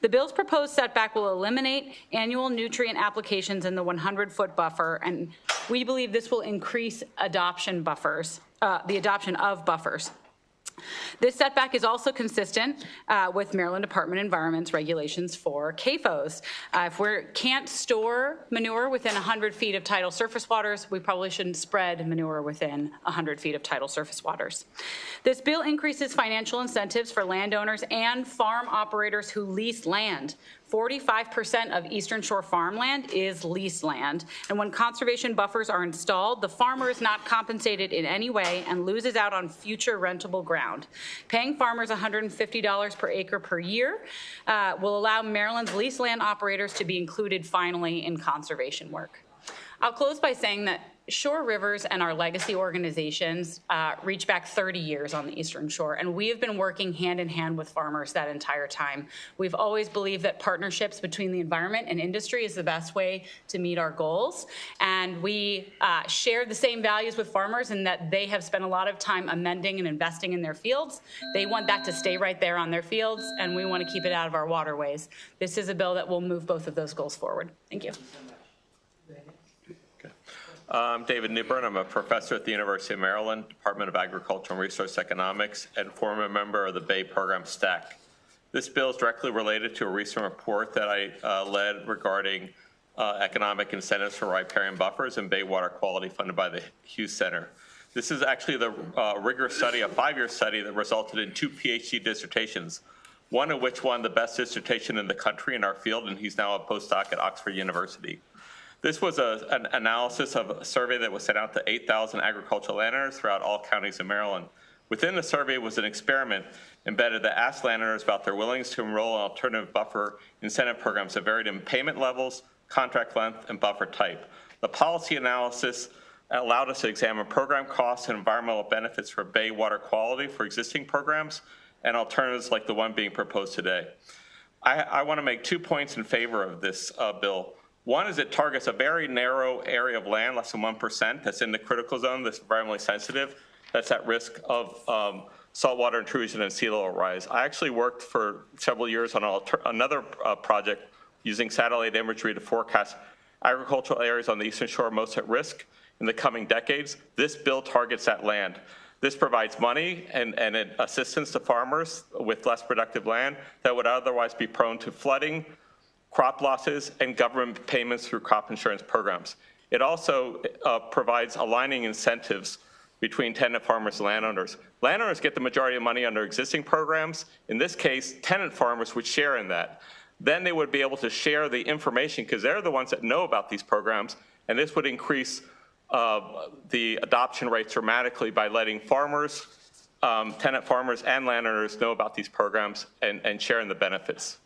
The bill's proposed setback will eliminate annual nutrient applications in the 100-foot buffer, and we believe this will increase the adoption of buffers. This setback is also consistent with Maryland Department of Environment's regulations for CAFOs. If we can't store manure within 100 feet of tidal surface waters, we probably shouldn't spread manure within 100 feet of tidal surface waters. This bill increases financial incentives for landowners and farm operators who lease land. 45% of Eastern Shore farmland is leased land, and when conservation buffers are installed, the farmer is not compensated in any way and loses out on future rentable ground. Paying farmers $150 per acre per year will allow Maryland's leased land operators to be included finally in conservation work. I'll close by saying that Shore Rivers and our legacy organizations reach back 30 years on the Eastern Shore, and we have been working hand in hand with farmers that entire time. We've always believed that partnerships between the environment and industry is the best way to meet our goals, and we share the same values with farmers in that they have spent a lot of time amending and investing in their fields. They want that to stay right there on their fields, and we want to keep it out of our waterways. This is a bill that will move both of those goals forward. Thank you. I'm David Newbern. I'm a professor at the University of Maryland, Department of Agricultural and Resource Economics, and former member of the Bay Program Stack. This bill is directly related to a recent report that I led regarding economic incentives for riparian buffers and bay water quality funded by the Hughes Center. This is actually the rigorous study, a 5-year study that resulted in 2 PhD dissertations, one of which won the best dissertation in the country in our field, and he's now a postdoc at Oxford University. This was an analysis of a survey that was sent out to 8,000 agricultural landowners throughout all counties in Maryland. Within the survey was an experiment embedded that asked landowners about their willingness to enroll in alternative buffer incentive programs that varied in payment levels, contract length, and buffer type. The policy analysis allowed us to examine program costs and environmental benefits for bay water quality for existing programs and alternatives like the one being proposed today. I want to make 2 points in favor of this bill. One is it targets a very narrow area of land, less than 1%, that's in the critical zone, that's environmentally sensitive, that's at risk of saltwater intrusion and sea level rise. I actually worked for several years on another project using satellite imagery to forecast agricultural areas on the eastern shore most at risk in the coming decades. This bill targets that land. This provides money and assistance to farmers with less productive land that would otherwise be prone to flooding, crop losses, and government payments through crop insurance programs. It also provides aligning incentives between tenant farmers and landowners. Landowners get the majority of money under existing programs. In this case, tenant farmers would share in that. Then they would be able to share the information because they're the ones that know about these programs, and this would increase the adoption rates dramatically by letting farmers, tenant farmers, and landowners know about these programs and sharing the benefits.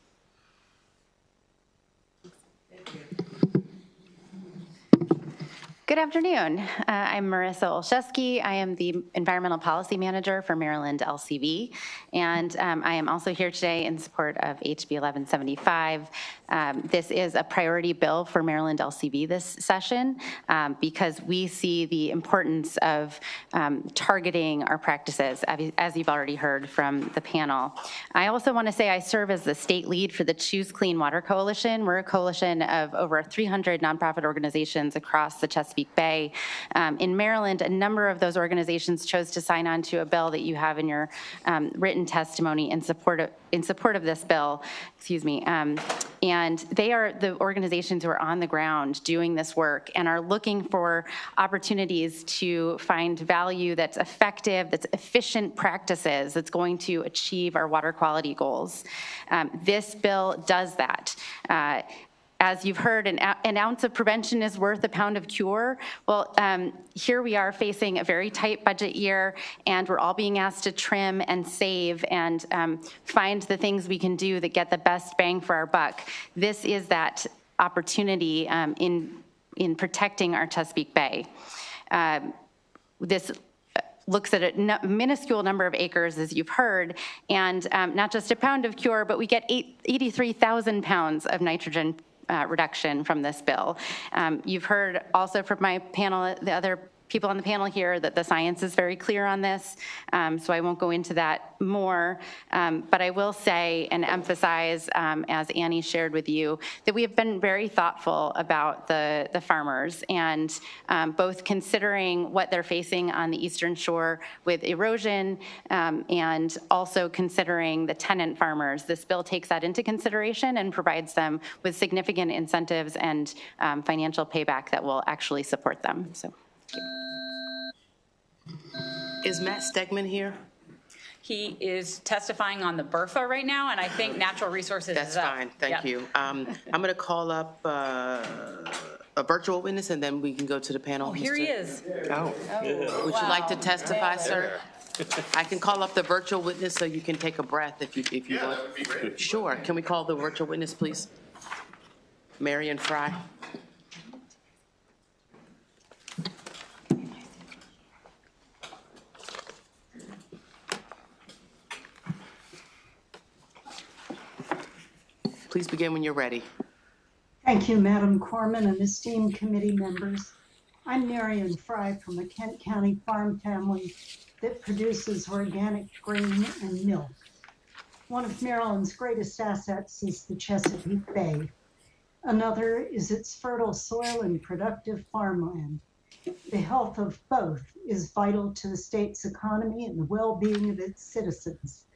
Good afternoon. I'm Marissa Olszewski. I am the Environmental Policy Manager for Maryland LCV, and I am also here today in support of HB 1175. This is a priority bill for Maryland LCV this session because we see the importance of targeting our practices, as you've already heard from the panel. I also want to say I serve as the state lead for the Choose Clean Water Coalition. We're a coalition of over 300 nonprofit organizations across the Chesapeake Bay. In Maryland, a number of those organizations chose to sign on to a bill that you have in your written testimony in support of this bill, and they are the organizations who are on the ground doing this work and are looking for opportunities to find value that's effective, that's efficient practices, that's going to achieve our water quality goals. This bill does that. As you've heard, an ounce of prevention is worth a pound of cure. Well, here we are facing a very tight budget year, and we're all being asked to trim and save and find the things we can do that get the best bang for our buck. This is that opportunity in protecting our Chesapeake Bay. This looks at a minuscule number of acres, as you've heard, and not just a pound of cure, but we get 83,000 pounds of nitrogen reduction from this bill. You've heard also from my panel, the other people on the panel here, that the science is very clear on this, so I won't go into that more, but I will say and emphasize, as Annie shared with you, that we have been very thoughtful about the farmers, and both considering what they're facing on the eastern shore with erosion, and also considering the tenant farmers. This bill takes that into consideration and provides them with significant incentives and financial payback that will actually support them. So. Is Matt Stegman here? He is testifying on the BRFA right now, and I think natural resources That's is up. fine, thank you. I'm going to call up a virtual witness, and then we can go to the panel. Oh, here he is. Oh. Would you like to testify, sir? I can call up the virtual witness so you can take a breath if you want. That would be great. Sure. Can we call the virtual witness, please? Marion Fry. Please begin when you're ready. Thank you, Madam Corman and esteemed committee members. I'm Marion Fry from a Kent County farm family that produces organic grain and milk. One of Maryland's greatest assets is the Chesapeake Bay. Another is its fertile soil and productive farmland. The health of both is vital to the state's economy and the well-being of its citizens.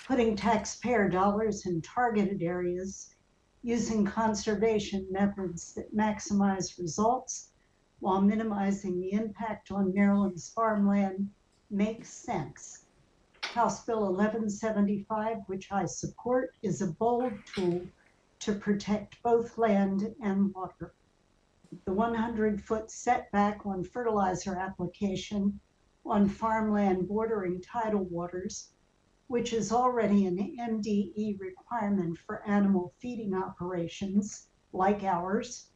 Putting taxpayer dollars in targeted areas, using conservation methods that maximize results, while minimizing the impact on Maryland's farmland makes sense. House Bill 1175, which I support, is a bold tool to protect both land and water. The 100-foot setback on fertilizer application on farmland bordering tidal waters, which is already an MDE requirement for animal feeding operations like ours,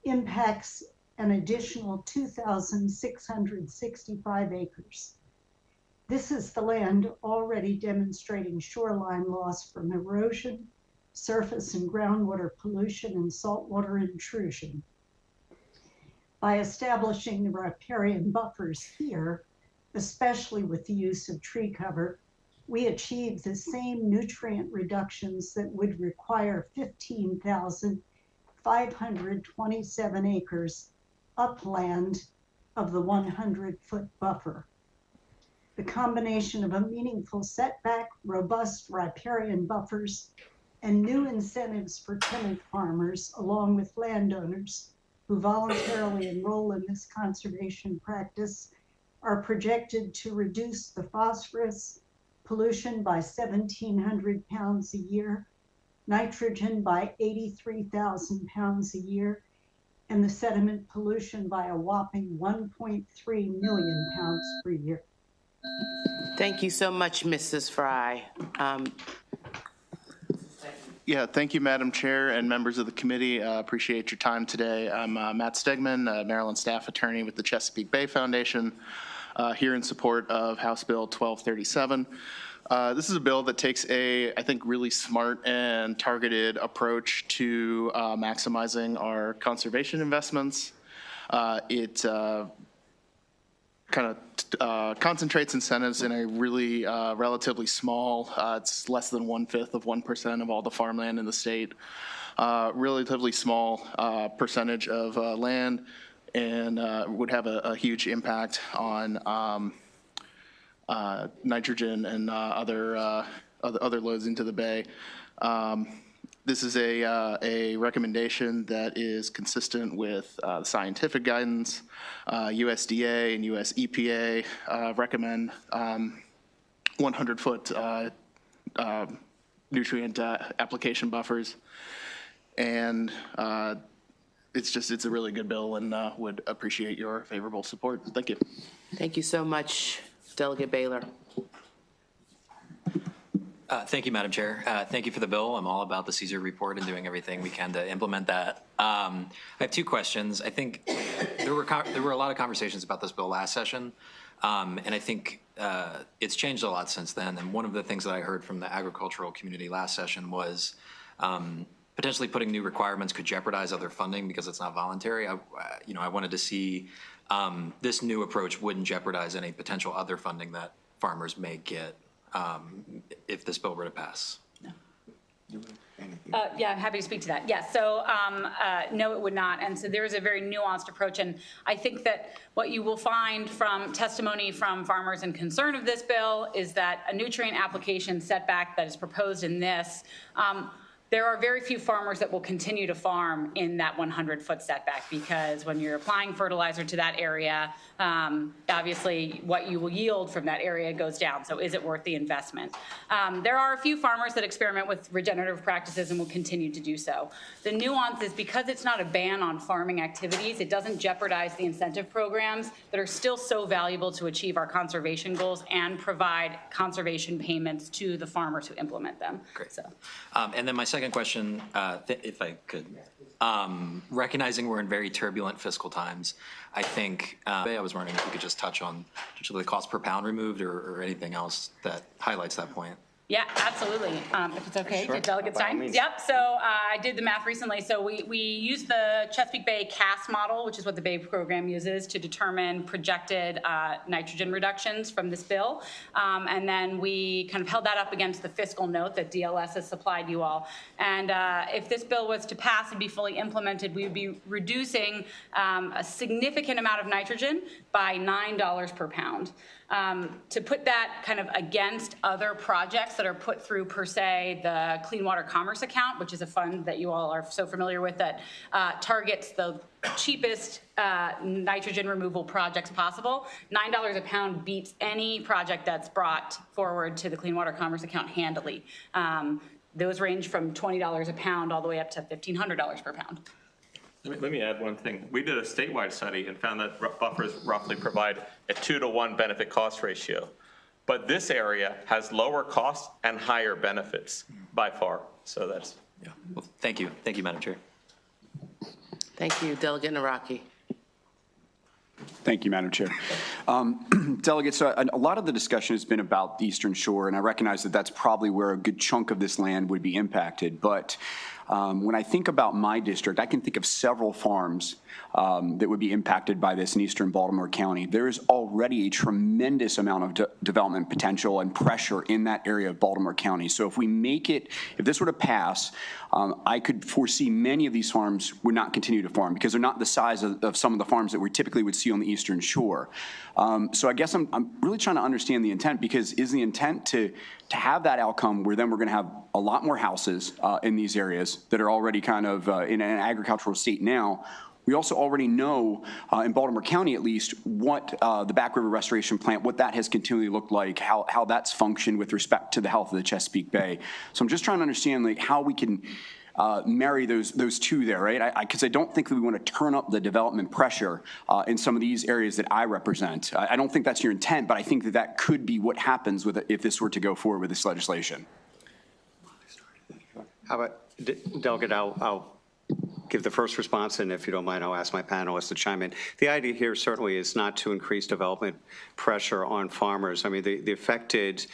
impacts an additional 2,665 acres. This is the land already demonstrating shoreline loss from erosion, surface and groundwater pollution, and saltwater intrusion. By establishing the riparian buffers here, especially with the use of tree cover, we achieve the same nutrient reductions that would require 15,527 acres upland of the 100-foot buffer. The combination of a meaningful setback, robust riparian buffers, and new incentives for tenant farmers, along with landowners who voluntarily enroll in this conservation practice, are projected to reduce the phosphorus pollution by 1,700 pounds a year, nitrogen by 83,000 pounds a year, and the sediment pollution by a whopping 1.3 million pounds per year. Thank you so much, Mrs. Fry. Yeah, thank you, Madam Chair and members of the committee. Appreciate your time today. I'm Matt Stegman, Maryland staff attorney with the Chesapeake Bay Foundation, here in support of House Bill 1237. This is a bill that takes a, I think, really smart and targeted approach to maximizing our conservation investments. It kind of concentrates incentives in a really relatively small, it's less than 1/5 of 1% of all the farmland in the state, relatively small percentage of land, and would have a huge impact on nitrogen and other loads into the bay. This is a recommendation that is consistent with scientific guidance. USDA and US EPA recommend 100-foot nutrient application buffers. And it's a really good bill, and would appreciate your favorable support. Thank you. Thank you so much, Delegate Baylor. Thank you, Madam Chair. Thank you for the bill. I'm all about the Caesar report and doing everything we can to implement that. I have two questions. I think there were a lot of conversations about this bill last session, and I think it's changed a lot since then. And one of the things that I heard from the agricultural community last session was potentially putting new requirements could jeopardize other funding because it's not voluntary. I wanted to see this new approach wouldn't jeopardize any potential other funding that farmers may get if this bill were to pass. Yeah, I'm happy to speak to that. Yes, so no, it would not. And so there is a very nuanced approach. And I think that what you will find from testimony from farmers in concern of this bill is that a nutrient application setback that is proposed in this, there are very few farmers that will continue to farm in that 100-foot setback, because when you're applying fertilizer to that area, obviously what you will yield from that area goes down. So is it worth the investment? There are a few farmers that experiment with regenerative practices and will continue to do so. The nuance is because it's not a ban on farming activities, it doesn't jeopardize the incentive programs that are still so valuable to achieve our conservation goals and provide conservation payments to the farmers who implement them. Great. So. And then my second question, if I could, recognizing we're in very turbulent fiscal times, I think I was wondering if we could just touch on the cost per pound removed or anything else that highlights that point. Yeah, absolutely. If it's okay, Sure. Delegate Stein. Yep, so I did the math recently. So we used the Chesapeake Bay CAS model, which is what the Bay program uses to determine projected nitrogen reductions from this bill. And then we kind of held that up against the fiscal note that DLS has supplied you all. And if this bill was to pass and be fully implemented, we would be reducing a significant amount of nitrogen by $9 per pound. To put that kind of against other projects that are put through, per se, the Clean Water Commerce Account, which is a fund that you all are so familiar with that targets the cheapest nitrogen removal projects possible. $9 a pound beats any project that's brought forward to the Clean Water Commerce Account handily. Those range from $20 a pound all the way up to $1,500 per pound. Let me add one thing. We did a statewide study and found that buffers roughly provide a 2-to-1 benefit cost ratio. But this area has lower costs and higher benefits by far. So that's. Yeah. Well, thank you. Thank you, Madam Chair. Thank you, Delegate Naraki. Thank you, Madam Chair. Delegates, a lot of the discussion has been about the Eastern Shore, and I recognize that that's probably where a good chunk of this land would be impacted. But when I think about my district, I can think of several farms that would be impacted by this in eastern Baltimore County. There is already a tremendous amount of development potential and pressure in that area of Baltimore County. So if we make it, if this were to pass, I could foresee many of these farms would not continue to farm because they're not the size of some of the farms that we typically would see on the Eastern Shore. So I guess I'm really trying to understand the intent, because is the intent to have that outcome where then we're going to have a lot more houses in these areas that are already kind of in an agricultural state now? We also already know, in Baltimore County at least, what the Back River Restoration Plant, what that has continually looked like, how that's functioned with respect to the health of the Chesapeake Bay. So I'm just trying to understand like how we can marry those two there, right? Because I don't think that we want to turn up the development pressure in some of these areas that I represent. I don't think that's your intent, but I think that that could be what happens with it if this were to go forward with this legislation. How about, Delegate, I'll give the first response, and if you don't mind, I'll ask my panelists to chime in. The idea here certainly is not to increase development pressure on farmers. I mean, the affected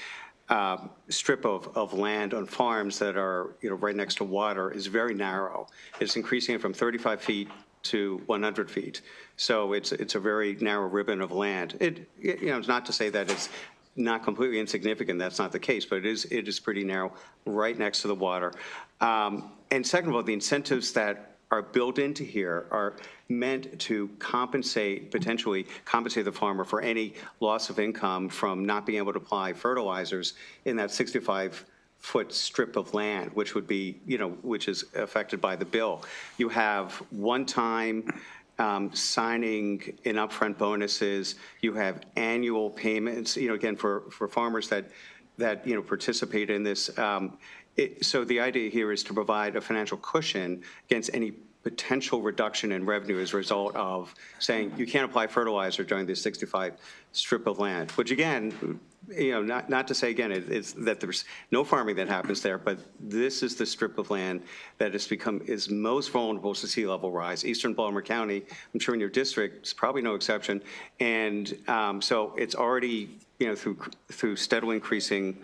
strip of land on farms that are right next to water is very narrow. It's increasing it from 35 feet to 100 feet. So it's a very narrow ribbon of land. It's not to say that it's not completely insignificant. That's not the case, but it is pretty narrow, right next to the water. And second of all, the incentives that are built into here are meant to potentially compensate the farmer for any loss of income from not being able to apply fertilizers in that 65-foot strip of land, which would be, which is affected by the bill. You have one-time signing in upfront bonuses. You have annual payments, again, for farmers that participate in this. So the idea here is to provide a financial cushion against any potential reduction in revenue as a result of saying you can't apply fertilizer during this 65 strip of land, which again, not to say again it's that there's no farming that happens there, but this is the strip of land that is most vulnerable to sea level rise. Eastern Baltimore County, I'm sure in your district, it's probably no exception. And so it's already, through steadily increasing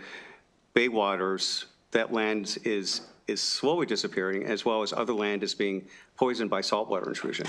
bay waters, that land is slowly disappearing, as well as other land is being poisoned by saltwater intrusion.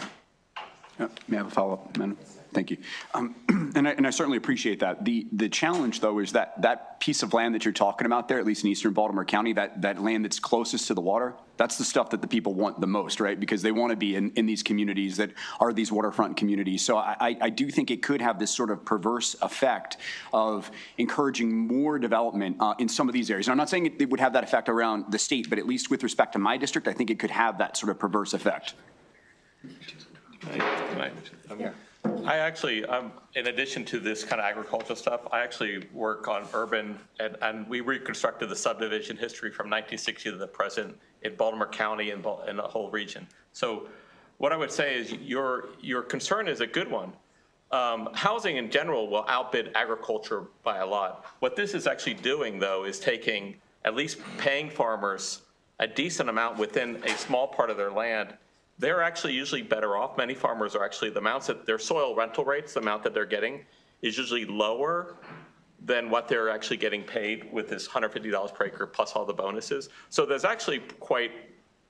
May I have a follow-up, Madam? Thank you. And I certainly appreciate that. The challenge, though, is that piece of land that you're talking about there, at least in eastern Baltimore County, that land that's closest to the water, that's the stuff that the people want the most, right? Because they want to be in these communities that are these waterfront communities. So I do think it could have this sort of perverse effect of encouraging more development in some of these areas. And I'm not saying it would have that effect around the state, but at least with respect to my district, I think it could have that sort of perverse effect. I actually, in addition to this kind of agricultural stuff, I actually work on urban, and we reconstructed the subdivision history from 1960 to the present in Baltimore County and the whole region. So what I would say is your concern is a good one. Housing in general will outbid agriculture by a lot. What this is actually doing, though, is taking, at least paying farmers a decent amount within a small part of their land. They're actually usually better off. Many farmers are actually, the amounts that their soil rental rates, the amount that they're getting is usually lower than what they're actually getting paid with this $150 per acre plus all the bonuses. So there's actually quite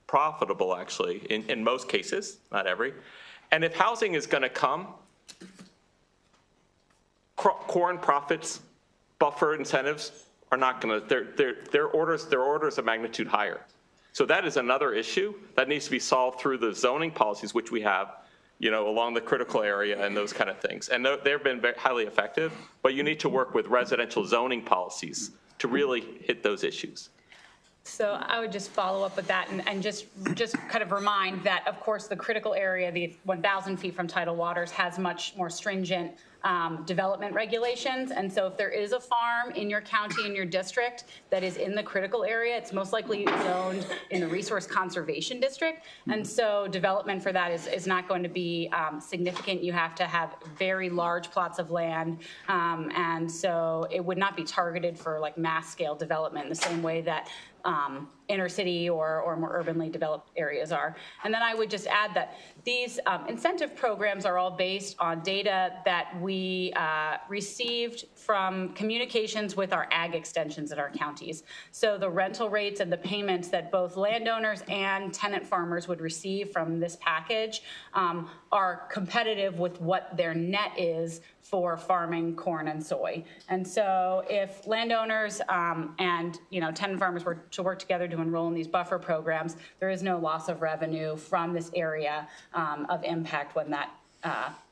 profitable actually in most cases, not every. And if housing is going to come, corn profits, buffer incentives are not going to, their orders of magnitude higher. So that is another issue that needs to be solved through the zoning policies, which we have, along the critical area and those kind of things. And they've been very highly effective, but you need to work with residential zoning policies to really hit those issues. So I would just follow up with that and just kind of remind that, of course, the critical area, the 1,000 feet from tidal waters, has much more stringent development regulations. And so if there is a farm in your county, in your district, that is in the critical area, it's most likely zoned in the Resource Conservation District. And so development for that is not going to be significant. You have to have very large plots of land. And so it would not be targeted for like mass scale development in the same way that inner city or more urbanly developed areas are. And then I would just add that these incentive programs are all based on data that we received from communications with our ag extensions at our counties. So the rental rates and the payments that both landowners and tenant farmers would receive from this package are competitive with what their net is for farming corn and soy. And so if landowners and tenant farmers were to work together to enroll in these buffer programs, there is no loss of revenue from this area of impact when that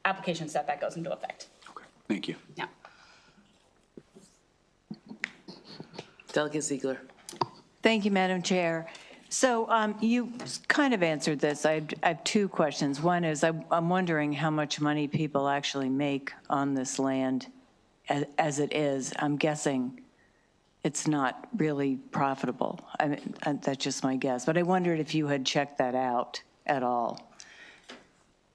application setback goes into effect. Okay, thank you. Yeah. Delegate Ziegler. Thank you, Madam Chair. So you kind of answered this. I have two questions. One is I'm wondering how much money people actually make on this land as it is. I'm guessing it's not really profitable. I mean, that's just my guess. But I wondered if you had checked that out at all.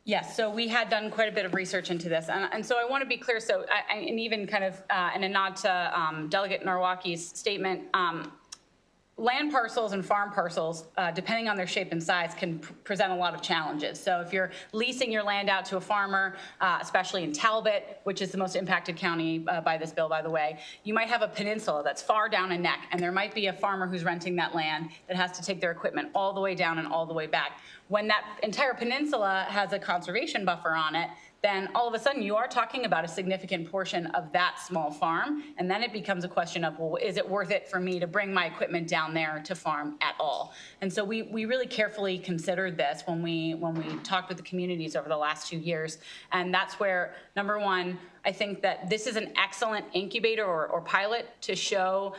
Yes, so we had done quite a bit of research into this. And so I want to be clear, so and even kind of in a nod to Delegate Norwalke's statement, land parcels and farm parcels, depending on their shape and size, can present a lot of challenges. So if you're leasing your land out to a farmer, especially in Talbot, which is the most impacted county by this bill, by the way, you might have a peninsula that's far down a neck, and there might be a farmer who's renting that land that has to take their equipment all the way down and all the way back. When that entire peninsula has a conservation buffer on it, then all of a sudden you are talking about a significant portion of that small farm, and then it becomes a question of, well, is it worth it for me to bring my equipment down there to farm at all? And so we really carefully considered this when we talked with the communities over the last 2 years, and that's where, number one, I think that this is an excellent incubator or pilot to show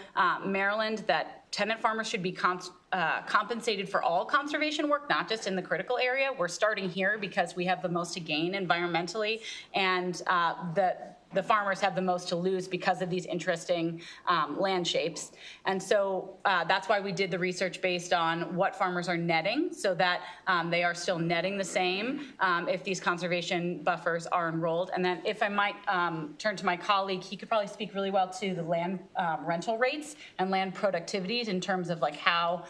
Maryland that tenant farmers should be compensated for all conservation work, not just in the critical area. We're starting here because we have the most to gain environmentally, and the farmers have the most to lose because of these interesting land shapes. And so that's why we did the research based on what farmers are netting, so that they are still netting the same if these conservation buffers are enrolled. And then if I might turn to my colleague, he could probably speak really well to the land rental rates and land productivities in terms of like how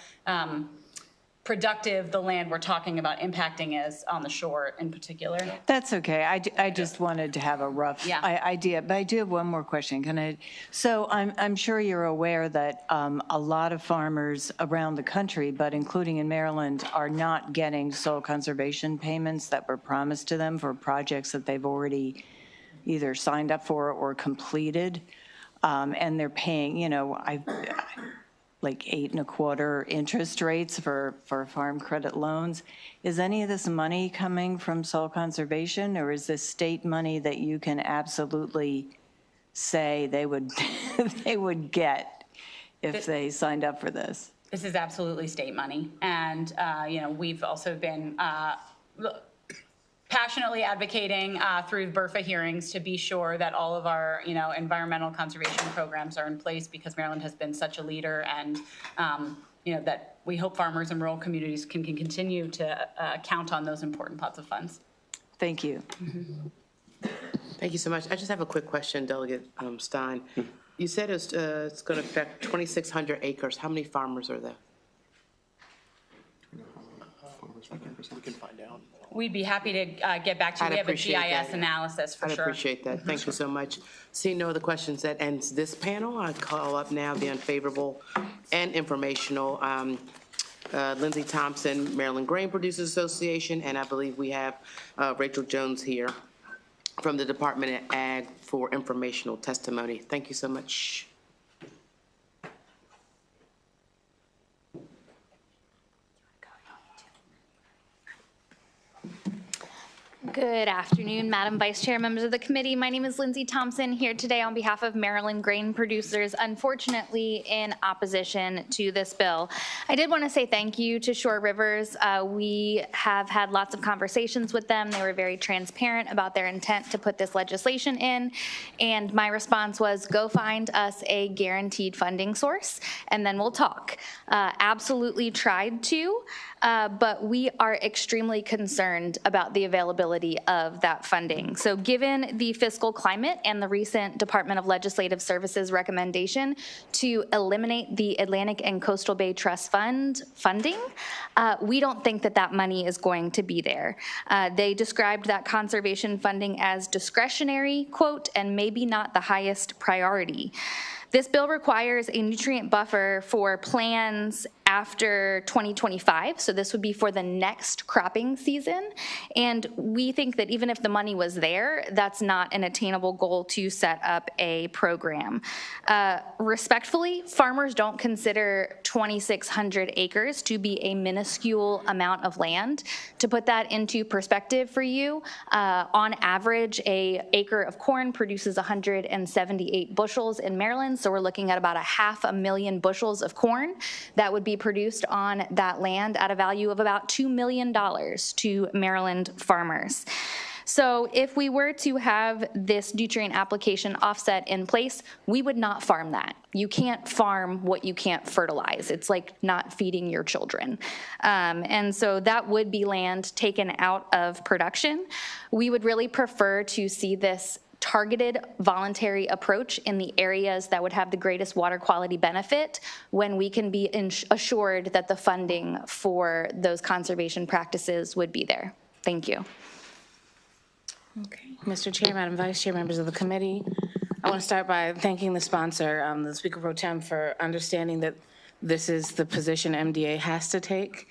productive the land we're talking about impacting is on the shore in particular. That's okay. I just wanted to have a rough idea, but I do have one more question. Can I? So I'm sure you're aware that a lot of farmers around the country, but including in Maryland, are not getting soil conservation payments that were promised to them for projects that they've already either signed up for or completed, and they're paying, like 8.25% interest rates for farm credit loans. Is any of this money coming from soil conservation, or is this state money that you can absolutely say they would they would get if they signed up for this? This is absolutely state money, and we've also been passionately advocating through BRFA hearings to be sure that all of our, environmental conservation programs are in place, because Maryland has been such a leader, and that we hope farmers and rural communities can continue to count on those important pots of funds. Thank you. Mm-hmm. Thank you so much. I just have a quick question, Delegate Stein. You said it's going to affect 2,600 acres. How many farmers are there? We can find out. We'd be happy to get back to you. We have a GIS analysis for I'd sure. appreciate that. Thank you so much. Seeing no other questions, that ends this panel. I call up now the unfavorable and informational Lindsay Thompson, Maryland Grain Producers Association, and I believe we have Rachel Jones here from the Department of Ag for informational testimony. Thank you so much. Good afternoon, Madam Vice Chair, members of the committee. My name is Lindsay Thompson, here today on behalf of Maryland grain producers, unfortunately in opposition to this bill. I did want to say thank you to Shore Rivers. We have had lots of conversations with them. They were very transparent about their intent to put this legislation in, and my response was, go find us a guaranteed funding source, and then we'll talk. Absolutely tried to, but we are extremely concerned about the availability of that funding. So given the fiscal climate and the recent Department of Legislative Services recommendation to eliminate the Atlantic and Coastal Bay Trust Fund funding, we don't think that that money is going to be there. They described that conservation funding as discretionary, quote, and maybe not the highest priority. This bill requires a nutrient buffer for plans after 2025, so this would be for the next cropping season. And we think that even if the money was there, that's not an attainable goal to set up a program. Respectfully, farmers don't consider 2,600 acres to be a minuscule amount of land. To put that into perspective for you, on average, an acre of corn produces 178 bushels in Maryland, so we're looking at about 500,000 bushels of corn that would be produced on that land at a value of about $2 million to Maryland farmers. So if we were to have this nutrient application offset in place, we would not farm that. You can't farm what you can't fertilize. It's like not feeding your children. And so that would be land taken out of production. We would really prefer to see this targeted voluntary approach in the areas that would have the greatest water quality benefit when we can be assured that the funding for those conservation practices would be there. Thank you. Okay. Mr. Chair, Madam Vice Chair, members of the committee, I want to start by thanking the sponsor, the Speaker Pro Tem, for understanding that this is the position MDA has to take.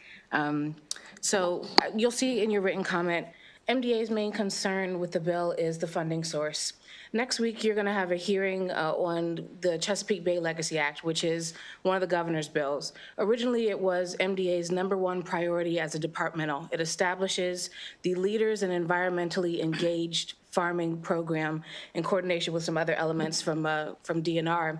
So you'll see in your written comment, MDA's main concern with the bill is the funding source. Next week, you're going to have a hearing on the Chesapeake Bay Legacy Act, which is one of the governor's bills. Originally, it was MDA's #1 priority as a departmental. It establishes the leaders in environmentally engaged farming program in coordination with some other elements from DNR.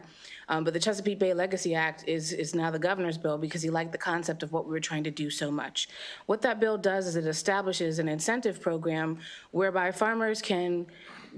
But the Chesapeake Bay Legacy Act is now the governor's bill because he liked the concept of what we were trying to do so much. What that bill does is it establishes an incentive program whereby farmers can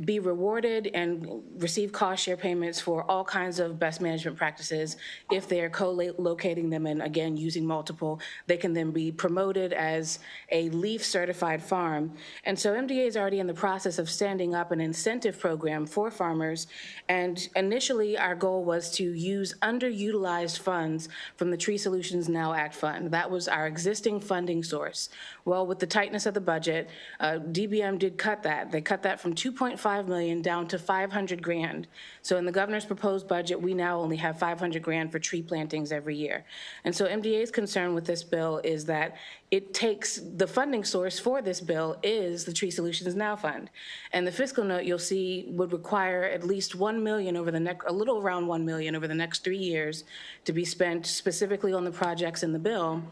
be rewarded and receive cost share payments for all kinds of best management practices. If they are co-locating them and, again, using multiple, they can then be promoted as a LEAF certified farm. And so MDA is already in the process of standing up an incentive program for farmers. And initially, our goal was to use underutilized funds from the Tree Solutions Now Act fund. That was our existing funding source. Well, with the tightness of the budget, DBM did cut that. They cut that from $2.5 million down to $500,000. So in the governor's proposed budget, we now only have $500,000 for tree plantings every year. And so MDA's concern with this bill is that it takes the funding source for this bill is the Tree Solutions Now Fund. And the fiscal note you'll see would require at least $1 million over the next, a little around $1 million over the next 3 years to be spent specifically on the projects in the bill.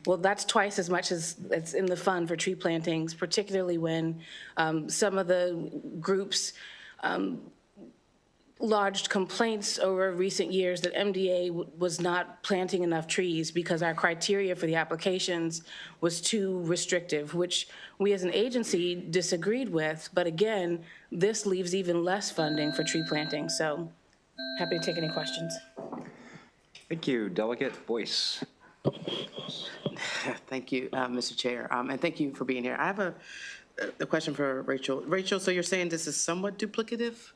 Well, that's twice as much as it's in the fund for tree plantings, particularly when some of the groups lodged complaints over recent years that MDA was not planting enough trees because our criteria for the applications was too restrictive, which we as an agency disagreed with. But again, this leaves even less funding for tree planting. So happy to take any questions. Thank you. Delegate Boyce. Thank you, Mr. Chair, and thank you for being here. I have a question for Rachel. Rachel, so you're saying this is somewhat duplicative?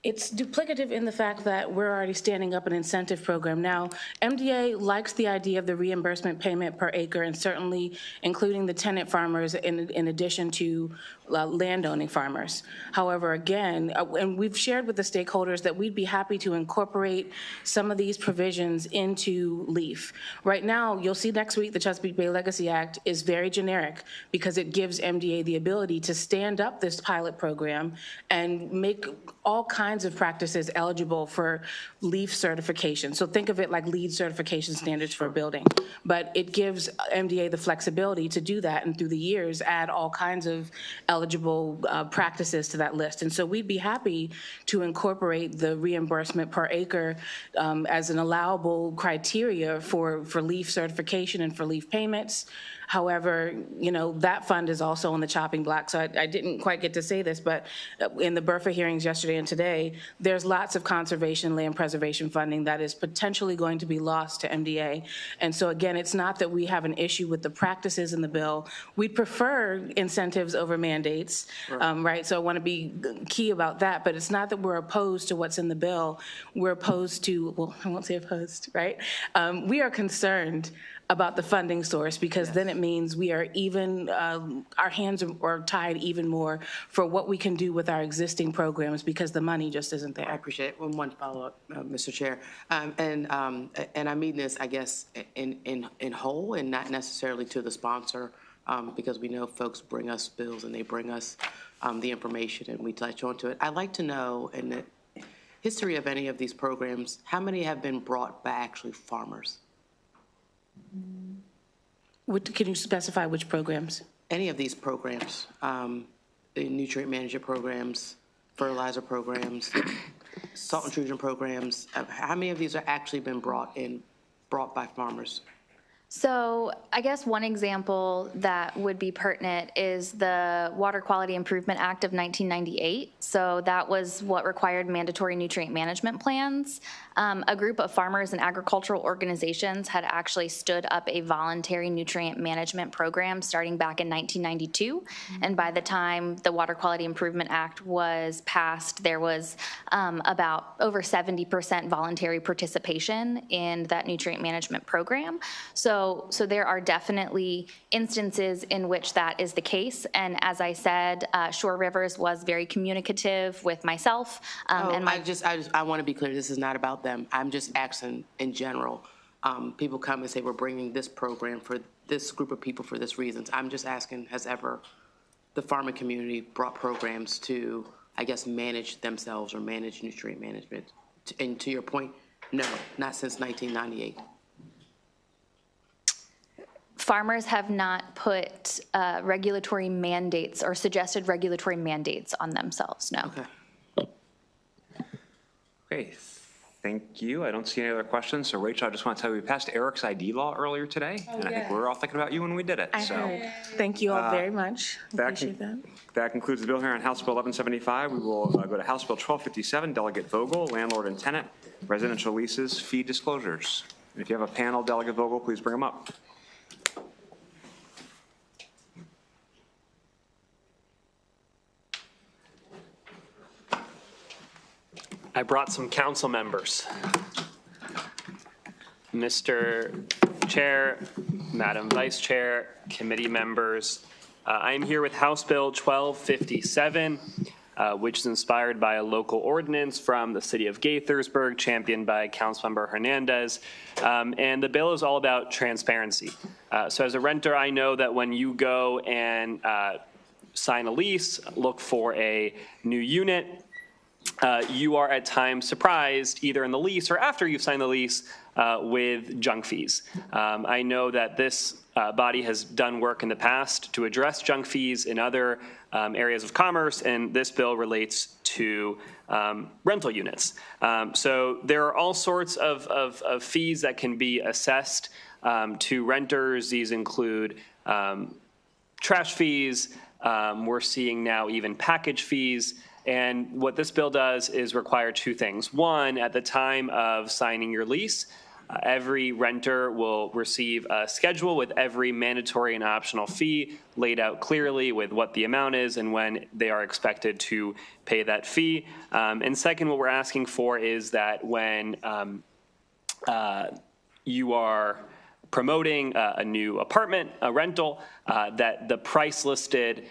It's duplicative in the fact that we're already standing up an incentive program. Now, MDA likes the idea of the reimbursement payment per acre and certainly including the tenant farmers in addition to landowning farmers. However, again, and we've shared with the stakeholders that we'd be happy to incorporate some of these provisions into LEAF. Right now, you'll see next week the Chesapeake Bay Legacy Act is very generic because it gives MDA the ability to stand up this pilot program and make all kinds kinds of practices eligible for LEAF certification. So think of it like LEED certification standards for a building. But it gives MDA the flexibility to do that, and through the years, add all kinds of eligible practices to that list. And so we'd be happy to incorporate the reimbursement per acre as an allowable criteria for LEAF certification and for LEAF payments. However, you know, that fund is also on the chopping block. So I didn't quite get to say this, but in the BRFA hearings yesterday and today, there's lots of conservation land preservation funding that is potentially going to be lost to MDA. And so again, it's not that we have an issue with the practices in the bill. We'd prefer incentives over mandates, right? So I want to be key about that, but it's not that we're opposed to what's in the bill. We're opposed to, well, I won't say opposed, right? We are concerned about the funding source, because then it means we are even, our hands are tied even more for what we can do with our existing programs, because the money just isn't there. I appreciate it. One follow-up, Mr. Chair. And I mean this, I guess, in whole and not necessarily to the sponsor, because we know folks bring us bills and they bring us the information and we touch onto it. I'd like to know, in the history of any of these programs, how many have been brought by actually farmers? Can you specify which programs? Any of these programs, the nutrient management programs, fertilizer programs, salt intrusion programs, how many of these are actually been brought by farmers? So I guess one example that would be pertinent is the Water Quality Improvement Act of 1998. So that was what required mandatory nutrient management plans. A group of farmers and agricultural organizations had actually stood up a voluntary nutrient management program starting back in 1992. And by the time the Water Quality Improvement Act was passed, there was about over 70% voluntary participation in that nutrient management program. So there are definitely instances in which that is the case. And as I said, Shore Rivers was very communicative with myself. And I want to be clear, this is not about them. I'm just asking in general. People come and say, we're bringing this program for this group of people for this reasons. I'm just asking, has ever the farming community brought programs to, I guess, manage themselves or manage nutrient management? And to your point, no, not since 1998. Farmers have not put regulatory mandates or suggested regulatory mandates on themselves, no. Okay, thank you. I don't see any other questions. So Rachel, I just want to tell you, we passed Eric's ID law earlier today, and I think we were all thinking about you when we did it. I heard. Thank you all very much. Appreciate that. That concludes the bill here on House Bill 1175. We will go to House Bill 1257, Delegate Vogel, Landlord and Tenant, Residential Leases, Fee Disclosures. And if you have a panel, Delegate Vogel, please bring them up. I brought some council members. Mr. Chair, Madam Vice Chair, committee members, I am here with House Bill 1257, which is inspired by a local ordinance from the city of Gaithersburg, championed by Councilmember Hernandez. And the bill is all about transparency. So as a renter, I know that when you go and sign a lease, look for a new unit, you are at times surprised, either in the lease or after you've signed the lease, with junk fees. I know that this body has done work in the past to address junk fees in other areas of commerce, and this bill relates to rental units. So there are all sorts of fees that can be assessed to renters. These include trash fees. We're seeing now even package fees. And what this bill does is require two things. One, at the time of signing your lease, every renter will receive a schedule with every mandatory and optional fee laid out clearly with what the amount is and when they are expected to pay that fee. And second, what we're asking for is that when you are promoting a new apartment, a rental, that the price listed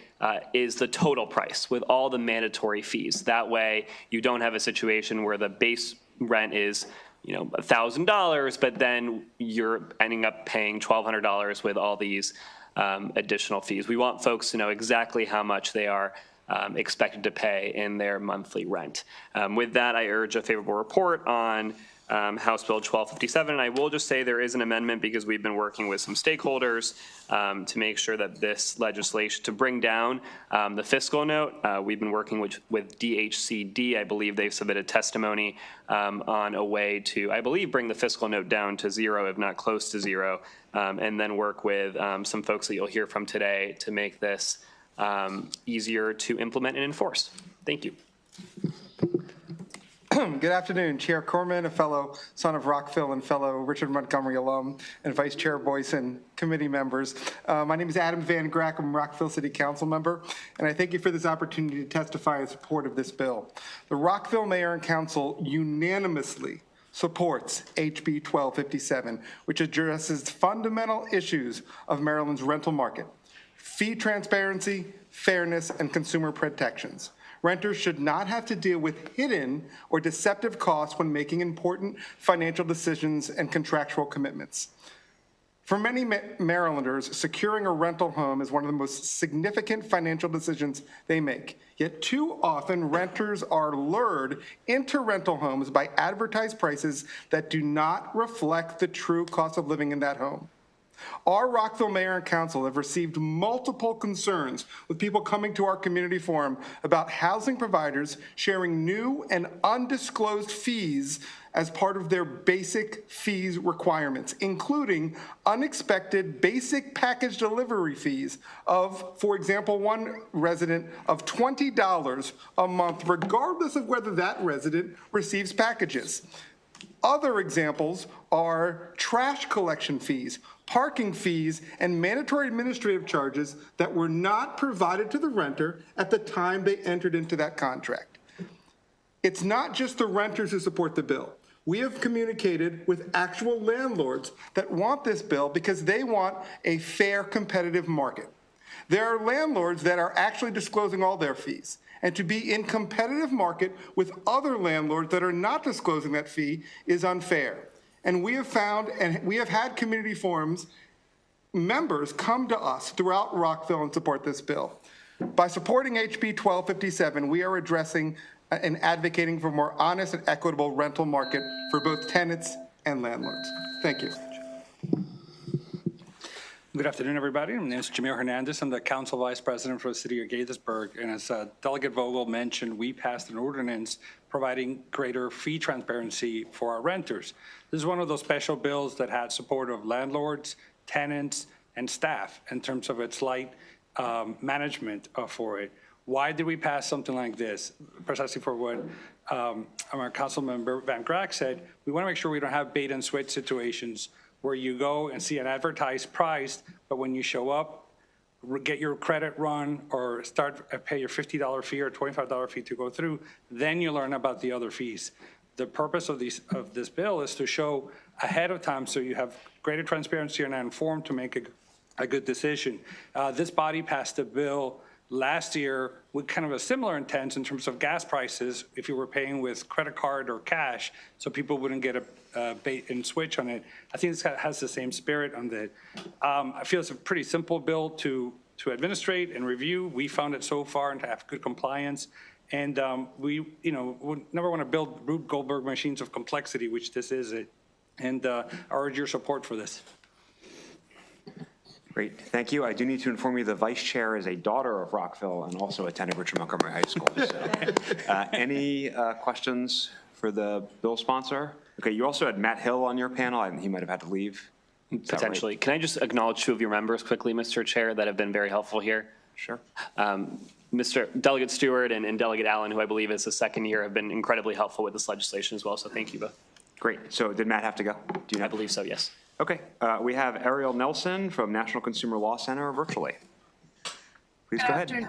is the total price with all the mandatory fees. That way, you don't have a situation where the base rent is, you know, $1,000, but then you're ending up paying $1,200 with all these additional fees. We want folks to know exactly how much they are expected to pay in their monthly rent. With that, I urge a favorable report on House Bill 1257. And I will just say there is an amendment because we've been working with some stakeholders to make sure that this legislation, to bring down the fiscal note, we've been working with DHCD. I believe they've submitted testimony on a way to, I believe, bring the fiscal note down to zero, if not close to zero, and then work with some folks that you'll hear from today to make this easier to implement and enforce. Thank you. Good afternoon, Chair Corman, a fellow son of Rockville and fellow Richard Montgomery alum, and Vice Chair Boyce and committee members. My name is Adam Van Grack. I'm a Rockville City Council member, and I thank you for this opportunity to testify in support of this bill. The Rockville Mayor and Council unanimously supports HB 1257, which addresses fundamental issues of Maryland's rental market: fee transparency, fairness, and consumer protections. Renters should not have to deal with hidden or deceptive costs when making important financial decisions and contractual commitments. For many Marylanders, securing a rental home is one of the most significant financial decisions they make. Yet too often, renters are lured into rental homes by advertised prices that do not reflect the true cost of living in that home. Our Rockville Mayor and Council have received multiple concerns with people coming to our community forum about housing providers sharing new and undisclosed fees as part of their basic fees requirements, including unexpected basic package delivery fees of, for example, one resident of $20 a month, regardless of whether that resident receives packages. Other examples are trash collection fees, parking fees, and mandatory administrative charges that were not provided to the renter at the time they entered into that contract. It's not just the renters who support the bill. We have communicated with actual landlords that want this bill because they want a fair, competitive market. There are landlords that are actually disclosing all their fees. And to be in competitive market with other landlords that are not disclosing that fee is unfair. And we have found, and we have had community forums, members come to us throughout Rockville and support this bill. By supporting HB 1257, we are addressing and advocating for a more honest and equitable rental market for both tenants and landlords. Thank you. Good afternoon, everybody. My name is Jamil Hernandez. I'm the Council Vice President for the City of Gaithersburg. And as Delegate Vogel mentioned, we passed an ordinance providing greater fee transparency for our renters. This is one of those special bills that had support of landlords, tenants, and staff in terms of its light management for it. Why did we pass something like this? Precisely for what our council member Van Grack said, we want to make sure we don't have bait and switch situations where you go and see an advertised price, but when you show up, get your credit run or pay your $50 fee or $25 fee to go through, then you learn about the other fees. The purpose of this bill is to show ahead of time so you have greater transparency and are informed to make a good decision. This body passed a bill last year with kind of a similar intent in terms of gas prices if you were paying with credit card or cash, so people wouldn't get a bait and switch on it. I think this has the same spirit on it. I feel it's a pretty simple bill to administrate and review. We found it so far and to have good compliance. And we would never want to build Rube Goldberg machines of complexity, which this is it. And I urge your support for this. Great, thank you. I do need to inform you the vice chair is a daughter of Rockville and also attended Richard Montgomery High School. So, any questions for the bill sponsor? Okay, you also had Matt Hill on your panel. He might have had to leave. Potentially. Right? Can I just acknowledge two of your members quickly, Mr. Chair, that have been very helpful here? Sure. Mr. Delegate Stewart and Delegate Allen, who I believe is the second year, have been incredibly helpful with this legislation as well. So thank you both. Great. So did Matt have to go? Do you know? I believe so, yes. Okay. We have Ariel Nelson from National Consumer Law Center virtually. Please go ahead.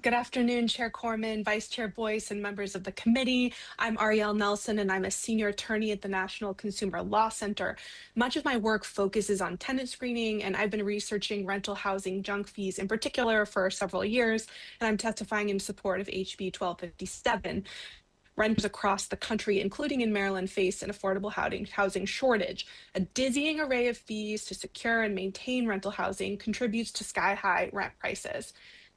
Good afternoon, Chair Corman, Vice Chair Boyce, and members of the committee. I'm Ariel Nelson, and I'm a senior attorney at the National Consumer Law Center. Much of my work focuses on tenant screening, and I've been researching rental housing junk fees in particular for several years, and I'm testifying in support of HB 1257. Renters across the country, including in Maryland, face an affordable housing shortage. A dizzying array of fees to secure and maintain rental housing contributes to sky-high rent prices.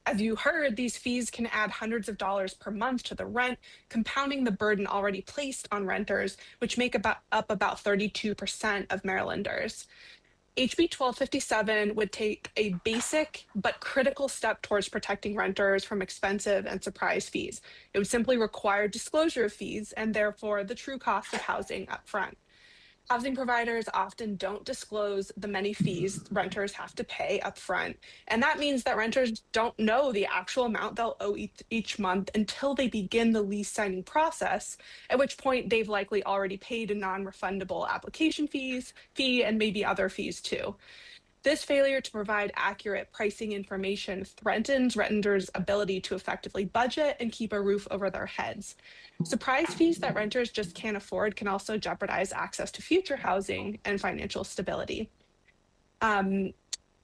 As you heard, these fees can add hundreds of dollars per month to the rent, compounding the burden already placed on renters, which make up about 32% of Marylanders. HB 1257 would take a basic but critical step towards protecting renters from expensive and surprise fees. It would simply require disclosure of fees and therefore the true cost of housing upfront. Housing providers often don't disclose the many fees renters have to pay upfront, and that means that renters don't know the actual amount they'll owe each month until they begin the lease signing process, at which point they've likely already paid a non-refundable application fee, and maybe other fees too. This failure to provide accurate pricing information threatens renters' ability to effectively budget and keep a roof over their heads. Surprise fees that renters just can't afford can also jeopardize access to future housing and financial stability.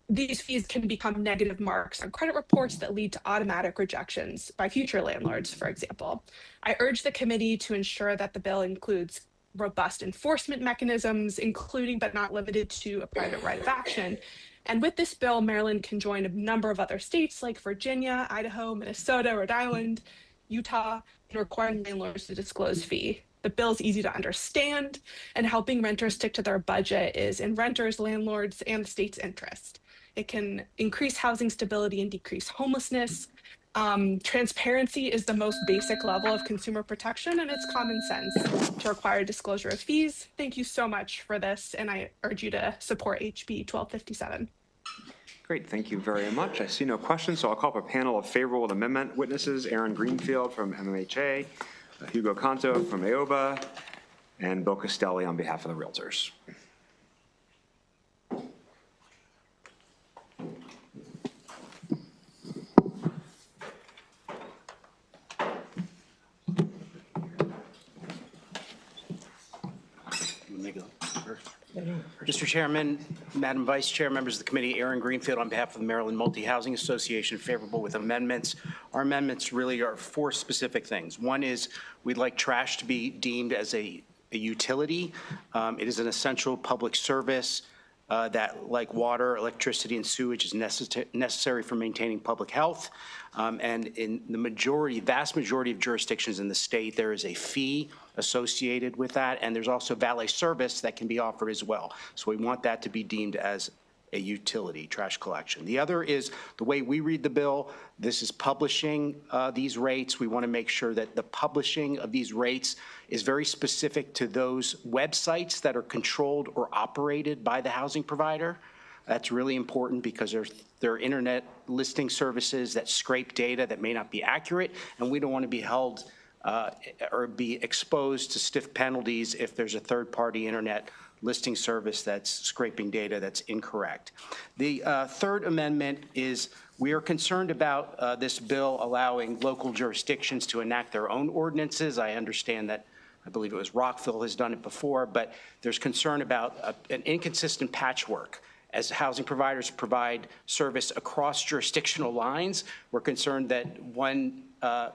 These fees can become negative marks on credit reports that lead to automatic rejections by future landlords, for example. I urge the committee to ensure that the bill includes robust enforcement mechanisms, including but not limited to a private right of action. And with this bill, Maryland can join a number of other states like Virginia, Idaho, Minnesota, Rhode Island, Utah, in requiring landlords to disclose fee. The bill is easy to understand, and helping renters stick to their budget is in renters, landlords, and the state's interest. It can increase housing stability and decrease homelessness. Transparency is the most basic level of consumer protection, and it's common sense to require disclosure of fees. Thank you so much for this, and I urge you to support HB 1257. Great, thank you very much. I see no questions, so I'll call up a panel of favorable amendment witnesses: Aaron Greenfield from MMHA, Hugo Canto from AOBA, and Bill Costelli on behalf of the Realtors. Mr. Chairman, Madam Vice Chair, members of the committee, Aaron Greenfield on behalf of the Maryland Multi-Housing Association, favorable with amendments. Our amendments really are 4 specific things. One is we'd like trash to be deemed as a utility. It is an essential public service that, like water, electricity, and sewage, is necessary for maintaining public health. And in the vast majority of jurisdictions in the state, there is a fee associated with that, and there's also valet service that can be offered as well. So we want that to be deemed as a utility, trash collection. The other is the way we read the bill. This is publishing these rates. We want to make sure that the publishing of these rates is very specific to those websites that are controlled or operated by the housing provider. That's really important because there are internet listing services that scrape data that may not be accurate, and we don't want to be held or be exposed to stiff penalties if there's a third-party internet listing service that's scraping data that's incorrect. The third amendment is we are concerned about this bill allowing local jurisdictions to enact their own ordinances. I understand that, I believe it was Rockville has done it before, but there's concern about an inconsistent patchwork. As housing providers provide service across jurisdictional lines, we're concerned that one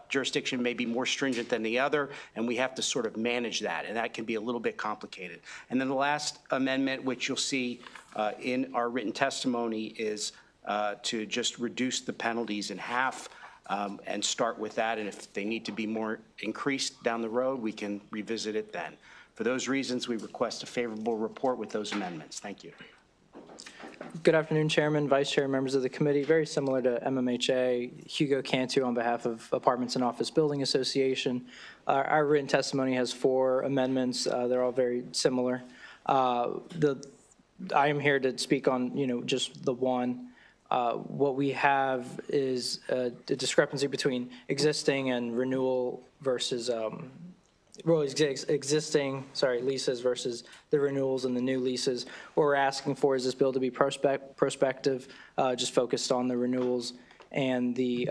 jurisdiction may be more stringent than the other, and we have to sort of manage that, and that can be a little bit complicated. And then the last amendment, which you'll see in our written testimony, is to just reduce the penalties in half and start with that, and if they need to be more increased down the road, we can revisit it then. For those reasons, we request a favorable report with those amendments. Thank you. Good afternoon, Chairman, Vice Chair, members of the committee. Very similar to MMHA, Hugo Cantu on behalf of Apartments and Office Building Association. Our written testimony has 4 amendments. They're all very similar. I am here to speak on, just the one. What we have is the discrepancy between existing and renewal versus existing leases versus the renewals and the new leases. What we're asking for is this bill to be prospective, just focused on the renewals and the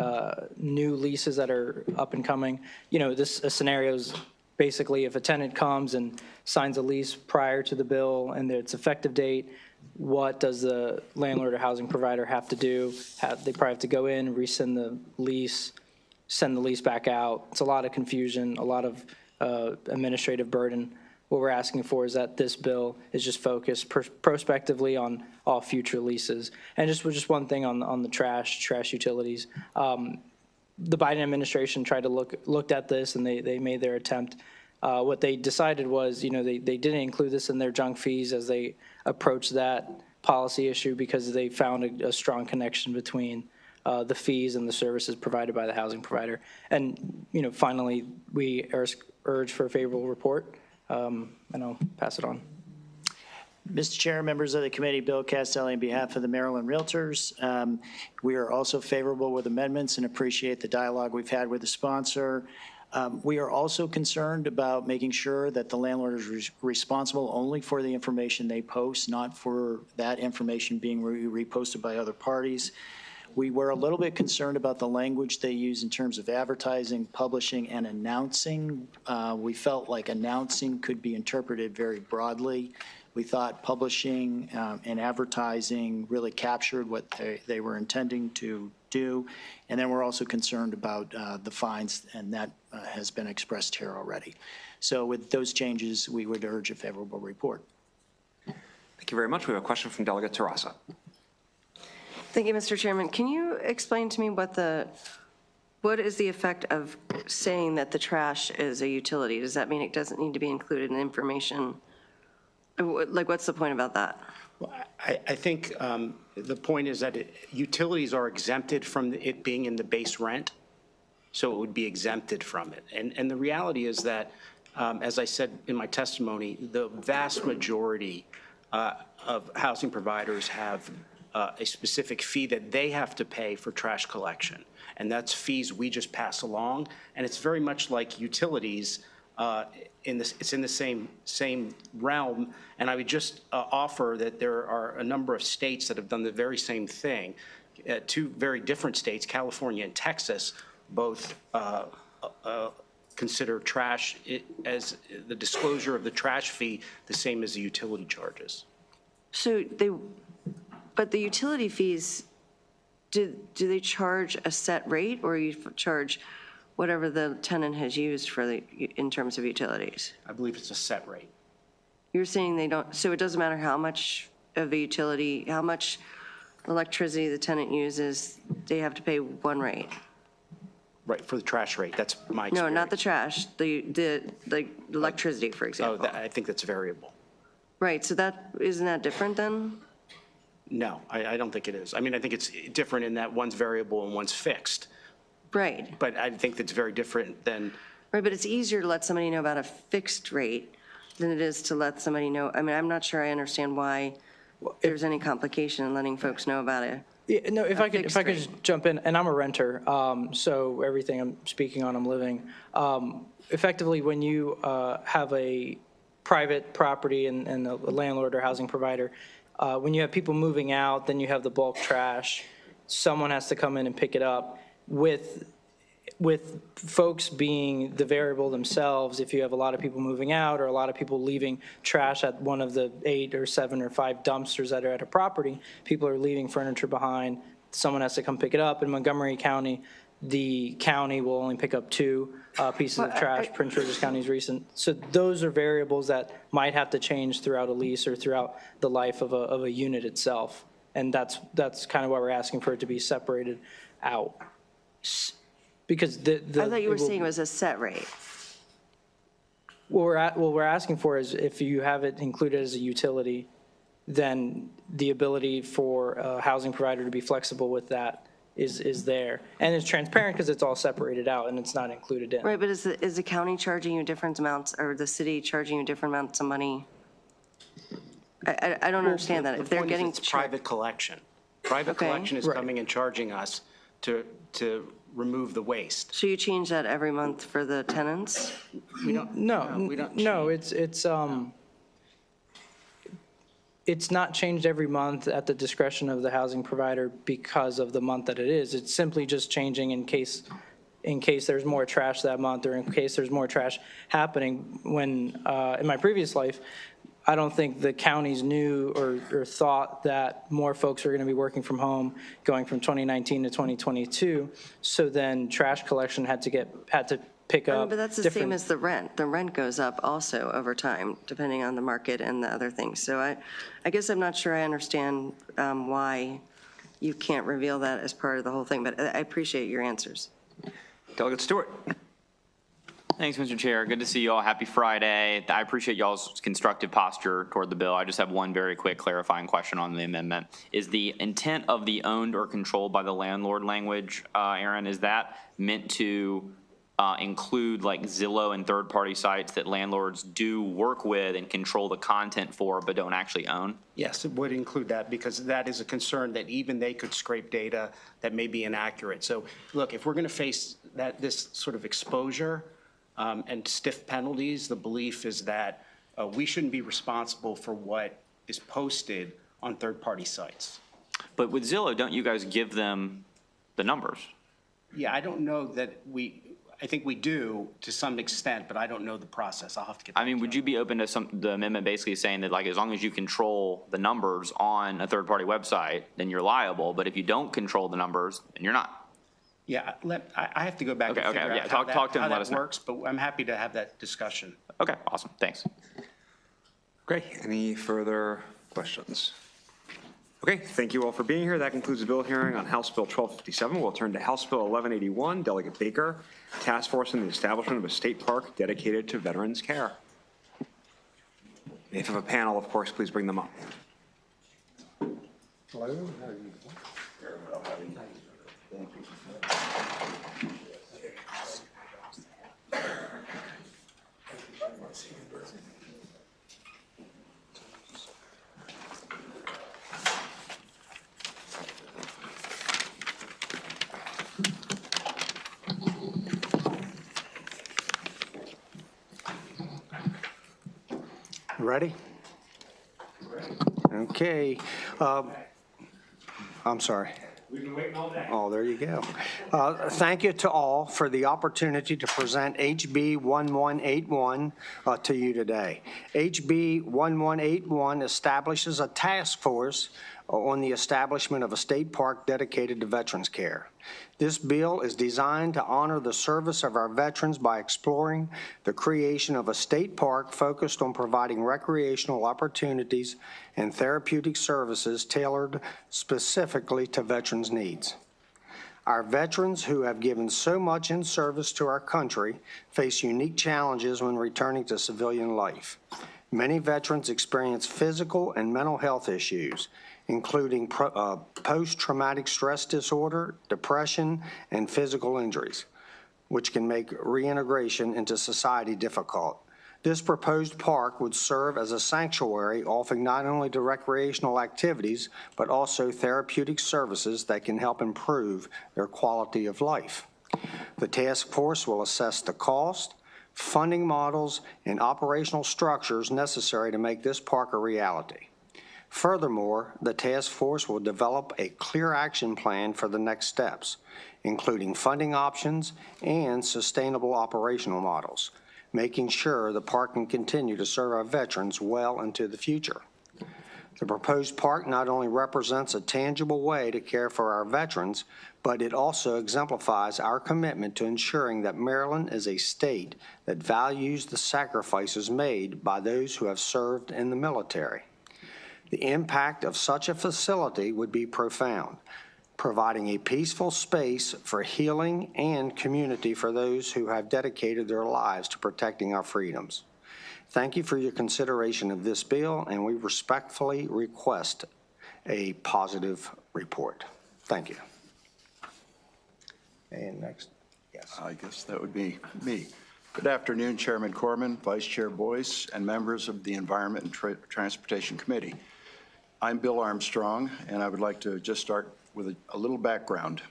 new leases that are up and coming. This scenario is basically if a tenant comes and signs a lease prior to the bill and its effective date, what does the landlord or housing provider have to do? They probably have to go in, rescind the lease, send the lease back out. It's a lot of confusion, a lot of administrative burden. what we're asking for is that this bill is just focused prospectively on all future leases. And just one thing on the trash utilities. The Biden administration tried to looked at this, and they made their attempt. What they decided was, they didn't include this in their junk fees as they approached that policy issue because they found a strong connection between the fees and the services provided by the housing provider. And, finally, we urge for a favorable report, and I'll pass it on. Mr. Chair, members of the committee, Bill Castelli on behalf of the Maryland Realtors. We are also favorable with amendments and appreciate the dialogue we've had with the sponsor. We are also concerned about making sure that the landlord is responsible only for the information they post, not for that information being reposted by other parties. We were a little bit concerned about the language they use in terms of advertising, publishing, and announcing. We felt like announcing could be interpreted very broadly. We thought publishing and advertising really captured what they were intending to do. And then we're also concerned about the fines, and that has been expressed here already. So with those changes, we would urge a favorable report. Thank you very much. We have a question from Delegate Terrassa. Thank you, Mr. Chairman. Can you explain to me what is the effect of saying that the trash is a utility? Does that mean it doesn't need to be included in information? Like, what's the point about that? Well, I think the point is that utilities are exempted from it being in the base rent, so it would be exempted from it. And the reality is that, as I said in my testimony, the vast majority of housing providers have a specific fee that they have to pay for trash collection. And that's fees we just pass along. And it's very much like utilities. It's in the same realm. And I would just offer that there are a number of states that have done the very same thing. Two very different states, California and Texas, both consider trash as the disclosure of the trash fee the same as the utility charges. So but the utility fees, do they charge a set rate, or you charge whatever the tenant has used in terms of utilities? I believe it's a set rate. You're saying they don't, so it doesn't matter how much of a utility, how much electricity the tenant uses, they have to pay one rate? Right, for the trash rate, that's my experience. No, not the trash, the electricity, for example. I think that's variable. Right, so isn't that different then? No, I don't think it is. I mean, I think it's different in that one's variable and one's fixed. Right. But I think that's very different than. Right, but it's easier to let somebody know about a fixed rate than it is to let somebody know. I mean, I'm not sure I understand why there's any complication in letting folks know about it. Yeah, no, if I could just jump in, and I'm a renter, so everything I'm speaking on, I'm living. Effectively, when you have a private property and a landlord or housing provider, when you have people moving out, then you have the bulk trash. Someone has to come in and pick it up. With folks being the variable themselves, if you have a lot of people moving out or a lot of people leaving trash at one of the 8 or 7 or 5 dumpsters that are at a property, people are leaving furniture behind. Someone has to come pick it up. In Montgomery County, the county will only pick up 2 pieces of trash. Prince George's County is recent. So those are variables that might have to change throughout a lease or throughout the life of a unit itself. And that's kind of why we're asking for it to be separated out. Because I thought you were saying it was a set rate. What we're asking for is if you have it included as a utility, then the ability for a housing provider to be flexible with that is there. And it's transparent because it's all separated out and it's not included in. Right, but is the county charging you different amounts, or the city charging you different amounts of money? I don't understand that. If they're getting it's private collection. Private collection is coming and charging us to remove the waste. So you change that every month for the tenants? We don't. No, it's not changed every month at the discretion of the housing provider because of the month that it is. It's simply just changing in case there's more trash that month or in case there's more trash happening. When in my previous life, I don't think the counties knew or thought that more folks are going to be working from home going from 2019 to 2022. So then trash collection had to pick up. But that's the same as the rent. The rent goes up also over time, depending on the market and the other things. So I guess I'm not sure I understand why you can't reveal that as part of the whole thing, but I appreciate your answers. Delegate Stewart. Thanks, Mr. Chair. Good to see you all. Happy Friday. I appreciate y'all's constructive posture toward the bill. I just have one very quick clarifying question on the amendment. Is the intent of the owned or controlled by the landlord language, Aaron, is that meant to include like Zillow and third-party sites that landlords do work with and control the content for but don't actually own? Yes, it would include that because that is a concern that even they could scrape data that may be inaccurate. So look, if we're going to face this sort of exposure and stiff penalties, the belief is that we shouldn't be responsible for what is posted on third-party sites. But with Zillow, don't you guys give them the numbers? Yeah, I don't know that I think we do to some extent, but I don't know the process. I'll have to get I mean, would you be open to the amendment basically saying that like as long as you control the numbers on a third-party website, then you're liable, but if you don't control the numbers, then you're not? Yeah, I have to go back and figure out yeah. how Talk to him, how let that us know. works, but I'm happy to have that discussion. Okay, awesome, thanks. Great. Any further questions? Okay, thank you all for being here. That concludes the bill hearing on House Bill 1257. We'll turn to House Bill 1181, Delegate Baker, Task Force on the Establishment of a State Park Dedicated to Veterans Care. If you have a panel, of course, please bring them up. Hello. Ready? Okay. I'm sorry. We've been waiting all day. Oh, there you go. Thank you to all for the opportunity to present HB 1181 to you today. HB 1181 establishes a task force on the establishment of a state park dedicated to veterans care. This bill is designed to honor the service of our veterans by exploring the creation of a state park focused on providing recreational opportunities and therapeutic services tailored specifically to veterans' needs. Our veterans who have given so much in service to our country face unique challenges when returning to civilian life. Many veterans experience physical and mental health issues, including post-traumatic stress disorder, depression, and physical injuries, which can make reintegration into society difficult. This proposed park would serve as a sanctuary, offering not only to recreational activities, but also therapeutic services that can help improve their quality of life. The task force will assess the cost, funding models, and operational structures necessary to make this park a reality. Furthermore, the task force will develop a clear action plan for the next steps, including funding options and sustainable operational models, making sure the park can continue to serve our veterans well into the future. The proposed park not only represents a tangible way to care for our veterans, but it also exemplifies our commitment to ensuring that Maryland is a state that values the sacrifices made by those who have served in the military. The impact of such a facility would be profound, providing a peaceful space for healing and community for those who have dedicated their lives to protecting our freedoms. Thank you for your consideration of this bill, and we respectfully request a positive report. Thank you. And next, yes. I guess that would be me. Good afternoon, Chairman Corman, Vice Chair Boyce, and members of the Environment and Transportation Committee. I'm Bill Armstrong, and I would like to just start with a little background.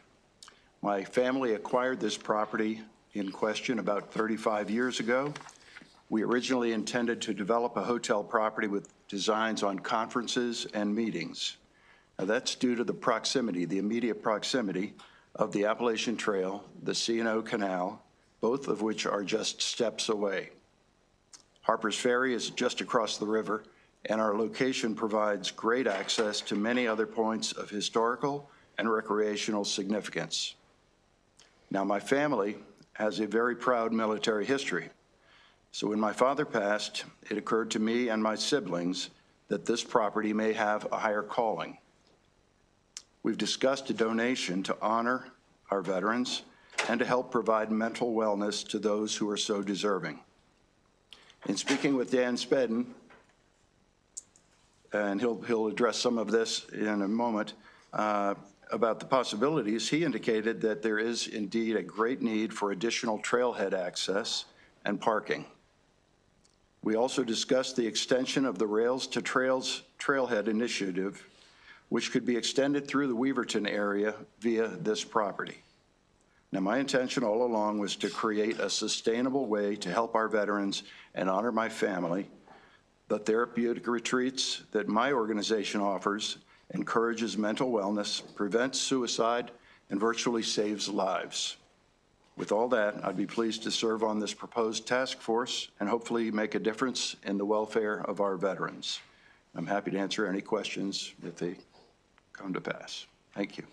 My family acquired this property in question about 35 years ago. We originally intended to develop a hotel property with designs on conferences and meetings. Now, that's due to the proximity, the immediate proximity of the Appalachian Trail, the C&O Canal, both of which are just steps away. Harper's Ferry is just across the river, and our location provides great access to many other points of historical and recreational significance. Now, my family has a very proud military history. So when my father passed, it occurred to me and my siblings that this property may have a higher calling. We've discussed a donation to honor our veterans and to help provide mental wellness to those who are so deserving. In speaking with Dan Spedden, and he'll address some of this in a moment, about the possibilities, he indicated that there is indeed a great need for additional trailhead access and parking. We also discussed the extension of the Rails to Trails Trailhead initiative, which could be extended through the Weaverton area via this property. Now, my intention all along was to create a sustainable way to help our veterans and honor my family. The therapeutic retreats that my organization offers encourages mental wellness, prevents suicide, and virtually saves lives. With all that, I'd be pleased to serve on this proposed task force and hopefully make a difference in the welfare of our veterans. I'm happy to answer any questions if they come to pass. Thank you.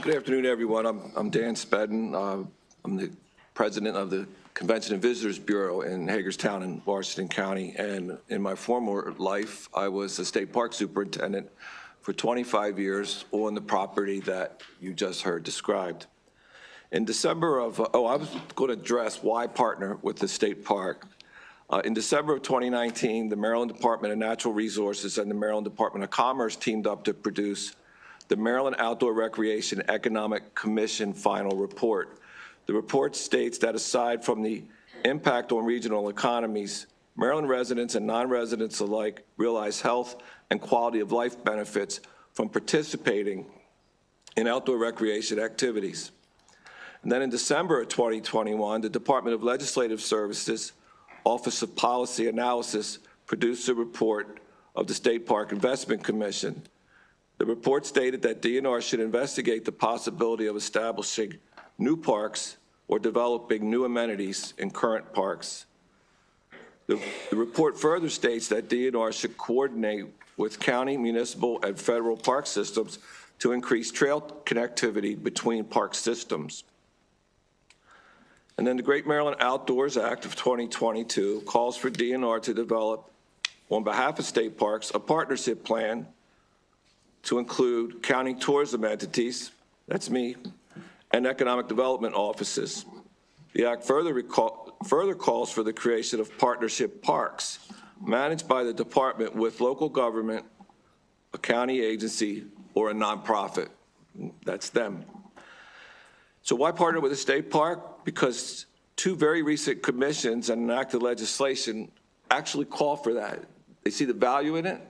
Good afternoon, everyone. I'm Dan Spedden. I'm the president of the Convention and Visitors Bureau in Hagerstown in Washington County. And in my former life, I was a state park superintendent for 25 years on the property that you just heard described. In December of, I was going to address why partner with the state park. In December of 2019, the Maryland Department of Natural Resources and the Maryland Department of Commerce teamed up to produce the Maryland Outdoor Recreation Economic Commission final report. The report states that aside from the impact on regional economies, Maryland residents and non-residents alike realize health and quality of life benefits from participating in outdoor recreation activities. And then in December of 2021, the Department of Legislative Services, Office of Policy Analysis, produced a report of the State Park Investment Commission. The report stated that DNR should investigate the possibility of establishing new parks or developing new amenities in current parks. The report further states that DNR should coordinate with county, municipal, and federal park systems to increase trail connectivity between park systems. And then the Great Maryland Outdoors Act of 2022 calls for DNR to develop, on behalf of state parks, a partnership plan to include county tourism entities, that's me, and economic development offices. The Act further calls for the creation of partnership parks managed by the department with local government, a county agency, or a nonprofit. That's them. So why partner with a state park? Because two very recent commissions and enacted legislation actually call for that. They see the value in it,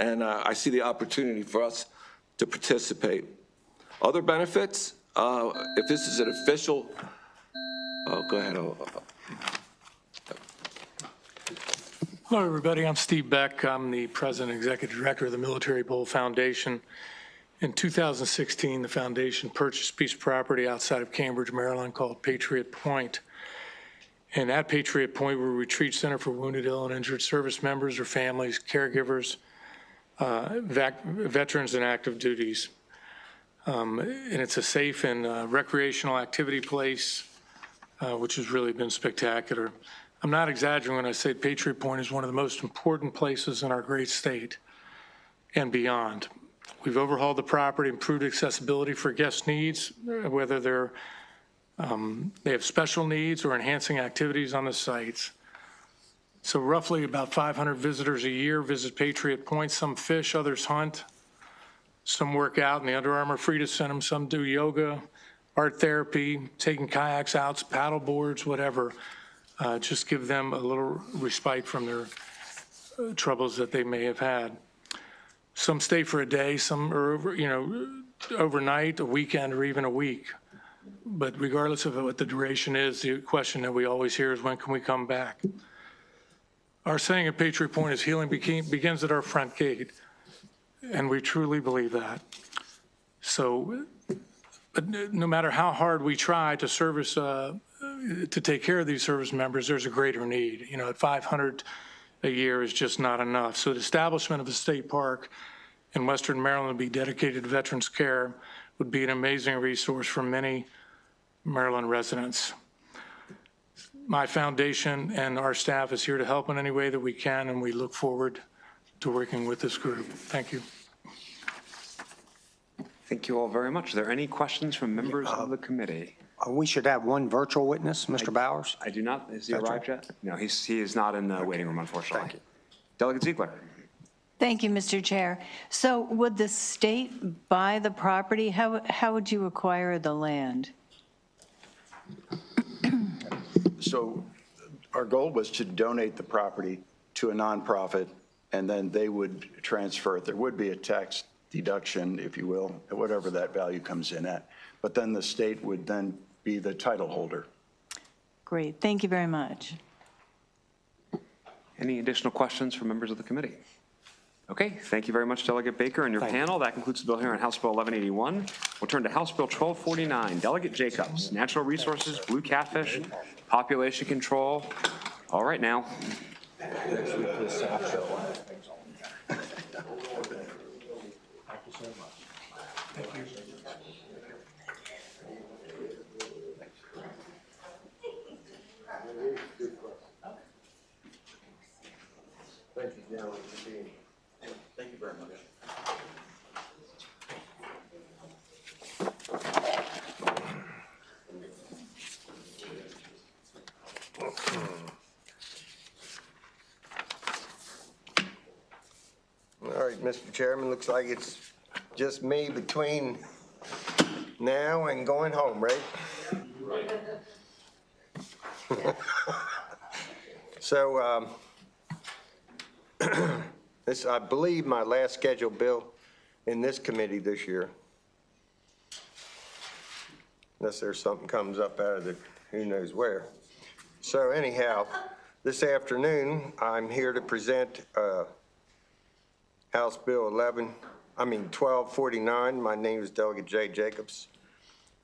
and I see the opportunity for us to participate. Other benefits, if this is an official, go ahead. Hello, everybody. I'm Steve Beck. I'm the President and Executive Director of the Military Bowl Foundation. In 2016, the foundation purchased a piece of property outside of Cambridge, Maryland called Patriot Point. And at Patriot Point, we're a retreat center for wounded, ill, and injured service members or families, caregivers, veterans, and active duties. And it's a safe and recreational activity place, which has really been spectacular. I'm not exaggerating when I say Patriot Point is one of the most important places in our great state and beyond. We've overhauled the property, improved accessibility for guest needs, whether they have special needs or enhancing activities on the sites. So roughly about 500 visitors a year visit Patriot Point. Some fish, others hunt. Some work out in the Under Armour Frida Center. Some do yoga, art therapy, taking kayaks out, paddle boards, whatever. Just give them a little respite from their troubles that they may have had. Some stay for a day, some are overnight, a weekend, or even a week. But regardless of what the duration is, the question that we always hear is, when can we come back? Our saying at Patriot Point is healing begins at our front gate, and we truly believe that. So no matter how hard we try to service, to take care of these service members, there's a greater need. At 500 a year is just not enough. So the establishment of a state park in Western Maryland will be dedicated to veterans care would be an amazing resource for many Maryland residents. My foundation and our staff is here to help in any way that we can, and we look forward to working with this group. Thank you. Thank you all very much. Are there any questions from members of the committee? We should have one virtual witness, Mr. Bowers. I do not. Has he arrived yet? No, he is not in the waiting room, unfortunately. Thank you. Delegate Ziegler. Thank you, Mr. Chair. So would the state buy the property? How would you acquire the land? So our goal was to donate the property to a nonprofit, and then they would transfer it. There would be a tax deduction, if you will, at whatever that value comes in at. But then the state would then be the title holder. Great. Thank you very much. Any additional questions from members of the committee? Okay, thank you very much, Delegate Baker and your panel. That concludes the bill here on House Bill 1181. We'll turn to House Bill 1249. Delegate Jacobs, Natural Resources, Blue Catfish, Population Control. All right now. Thank you very much. All right, Mr. Chairman, looks like it's just me between now and going home, right? So, this, I believe, my last scheduled bill in this committee this year. Unless there's something comes up out of the who knows where. So anyhow, this afternoon, I'm here to present House Bill 1249. My name is Delegate Jay Jacobs.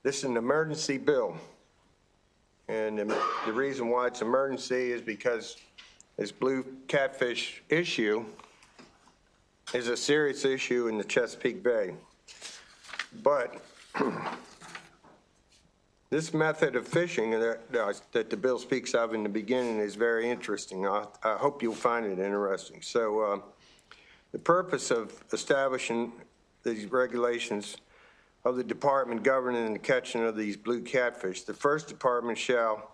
This is an emergency bill. And the reason why it's emergency is because this blue catfish issue is a serious issue in the Chesapeake Bay. But this method of fishing that the bill speaks of in the beginning is very interesting. I hope you'll find it interesting. So the purpose of establishing these regulations of the department governing the catching of these blue catfish, the first department shall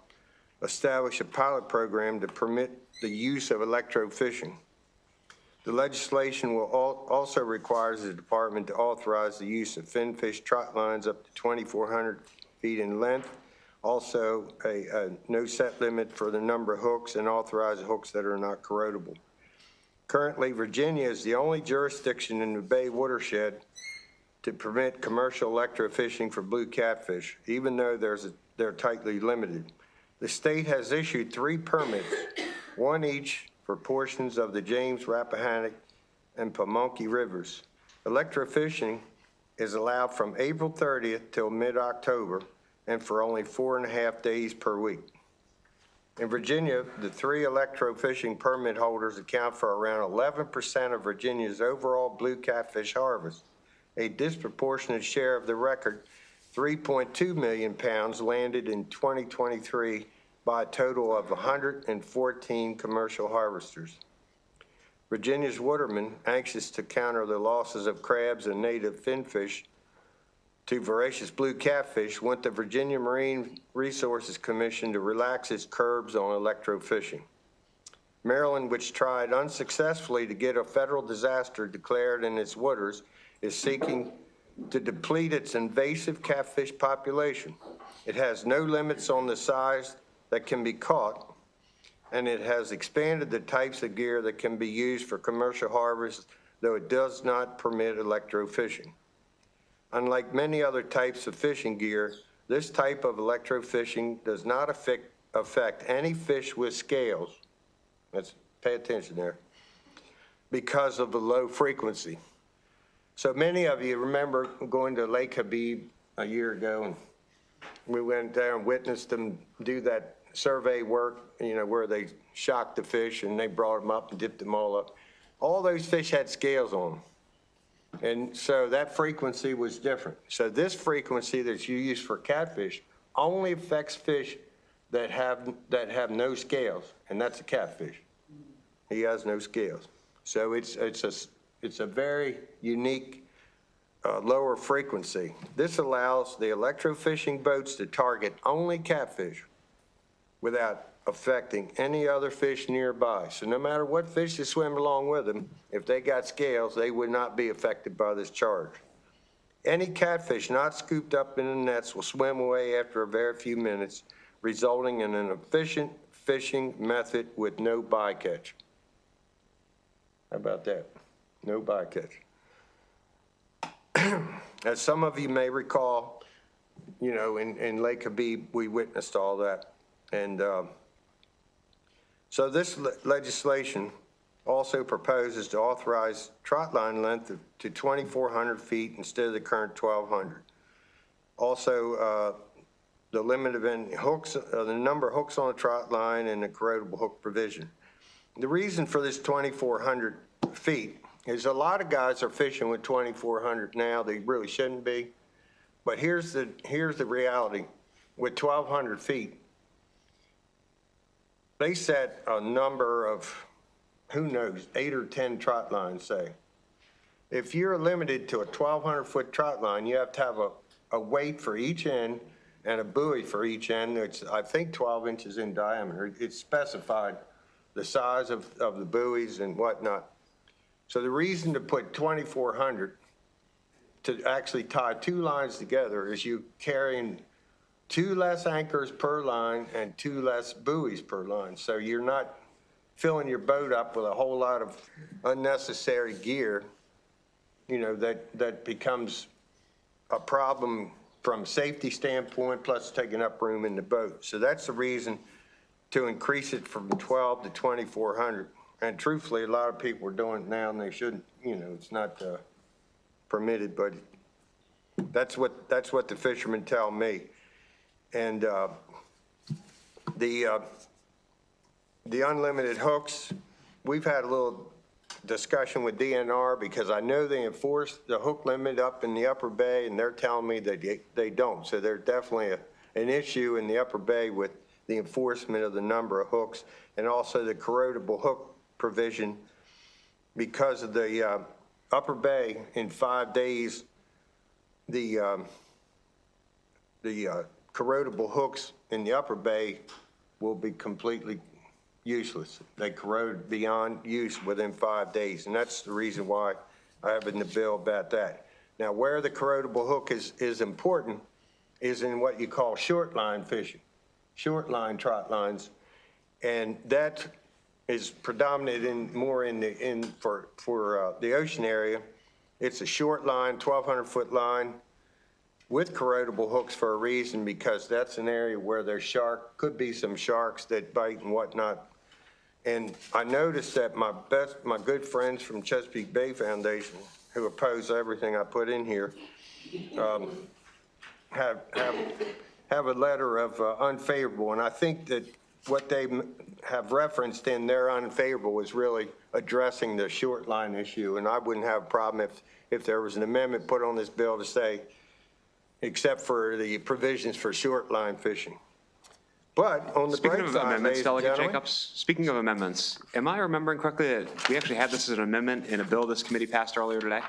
establish a pilot program to permit the use of electrofishing. The legislation will also requires the department to authorize the use of finfish trot lines up to 2,400 feet in length, also a no set limit for the number of hooks, and authorize hooks that are not corrodable. Currently, Virginia is the only jurisdiction in the Bay watershed to permit commercial electrofishing for blue catfish, even though they're tightly limited. The state has issued 3 permits, one each for portions of the James, Rappahannock, and Pamunkey rivers. Electrofishing is allowed from April 30th till mid-October and for only 4.5 days per week. In Virginia, the 3 electrofishing permit holders account for around 11% of Virginia's overall blue catfish harvest. A disproportionate share of the record, 3.2 million pounds, landed in 2023 by a total of 114 commercial harvesters. Virginia's watermen, anxious to counter the losses of crabs and native finfish to voracious blue catfish, want the Virginia Marine Resources Commission to relax its curbs on electrofishing. Maryland, which tried unsuccessfully to get a federal disaster declared in its waters, is seeking to deplete its invasive catfish population. It has no limits on the size that can be caught, and it has expanded the types of gear that can be used for commercial harvest, though it does not permit electrofishing. Unlike many other types of fishing gear, this type of electrofishing does not affect any fish with scales. Let's pay attention there, because of the low frequency. So many of you remember going to Lake Habib a year ago, and we went there and witnessed them do that survey work, you know, where they shocked the fish and they brought them up and dipped them all up. All those fish had scales on them. And so that frequency was different. So this frequency that you use for catfish only affects fish that have no scales, and that's a catfish. He has no scales. So it's a very unique lower frequency. This allows the electrofishing boats to target only catfish without affecting any other fish nearby. So no matter what fish that swim along with them, if they got scales, they would not be affected by this charge. Any catfish not scooped up in the nets will swim away after a very few minutes, resulting in an efficient fishing method with no bycatch. How about that? No bycatch. As some of you may recall, you know, in Lake Habib, we witnessed all that. And so this legislation also proposes to authorize trot line length to 2,400 feet instead of the current 1,200. Also, the limit of any hooks, the number of hooks on a trot line, and the corrodable hook provision. The reason for this 2,400 feet is a lot of guys are fishing with 2,400 now. They really shouldn't be. But here's the reality. With 1,200 feet, they set a number of, who knows, 8 or 10 trot lines, say. If you're limited to a 1,200-foot trot line, you have to have a weight for each end and a buoy for each end. It's, I think, 12 inches in diameter. It's specified the size of the buoys and whatnot. So the reason to put 2,400 to actually tie 2 lines together is you carrying 2 less anchors per line and 2 less buoys per line. So you're not filling your boat up with a whole lot of unnecessary gear, you know, that becomes a problem from safety standpoint, plus taking up room in the boat. So that's the reason to increase it from 12 to 2,400. And truthfully, a lot of people are doing it now, and they shouldn't. You know, it's not permitted, but that's what the fishermen tell me. And the unlimited hooks, we've had a little discussion with DNR because I know they enforce the hook limit up in the Upper Bay, and they're telling me that they don't. So there's definitely an issue in the Upper Bay with the enforcement of the number of hooks, and also the corrodable hook provision, because of the Upper Bay in 5 days, the corrodable hooks in the Upper Bay will be completely useless. They corrode beyond use within 5 days, and that's the reason why I have in the bill about that. Now, where the corrodable hook is important is in what you call short line fishing, short line trot lines, and that is predominant more for the ocean area. It's a short line, 1,200-foot line with corrodable hooks for a reason, because that's an area where there's could be some sharks that bite and whatnot. And I noticed that my good friends from Chesapeake Bay Foundation, who oppose everything I put in here, have a letter of unfavorable, and I think that what they have referenced in their unfavorable is really addressing the short line issue, and I wouldn't have a problem if there was an amendment put on this bill to say, except for the provisions for short line fishing. But on the Speaking of amendments, Delegate gentlemen, Jacobs, speaking of amendments, am I remembering correctly that we actually had this as an amendment in a bill this committee passed earlier today?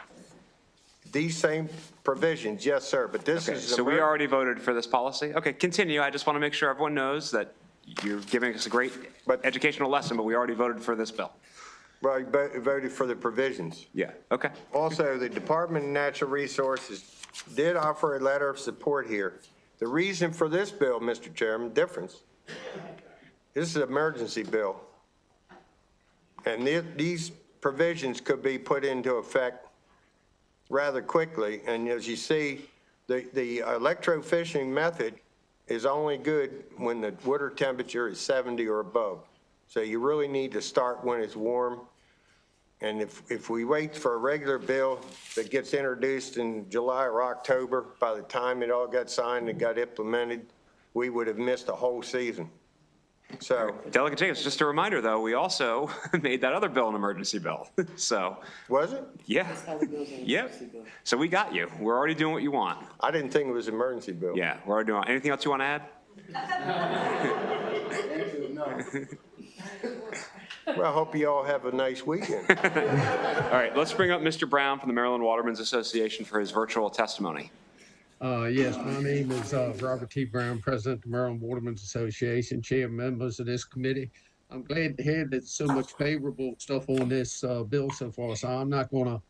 These same provisions, yes, sir, but this Okay, is. so we already voted for this policy? Okay, continue. I just want to make sure everyone knows that you're giving us a great educational lesson, but we already voted for this bill. Well, voted for the provisions. Yeah, okay. Also, the Department of Natural Resources did offer a letter of support here. The reason for this bill, Mr. Chairman, difference, this is an emergency bill. And these provisions could be put into effect rather quickly. And as you see, the electrofishing method is only good when the water temperature is 70 or above. So you really need to start when it's warm. And if we wait for a regular bill that gets introduced in July or October, by the time it all got signed and got implemented, we would have missed a whole season. So. Delegate Jacobs, just a reminder, though, we also made that other bill an emergency bill. So. Was it? Yeah. Yep. So we got you. We're already doing what you want. I didn't think it was an emergency bill. Yeah, we're already doing. Anything else you want to add? Well, I hope you all have a nice weekend. All right, let's bring up Mr. Brown from the Maryland Watermen's Association for his virtual testimony. Yes, my name is Robert T. Brown, President of the Maryland Watermen's Association, Chair of members of this committee. I'm glad to hear that so much favorable stuff on this bill so far, so I'm not going to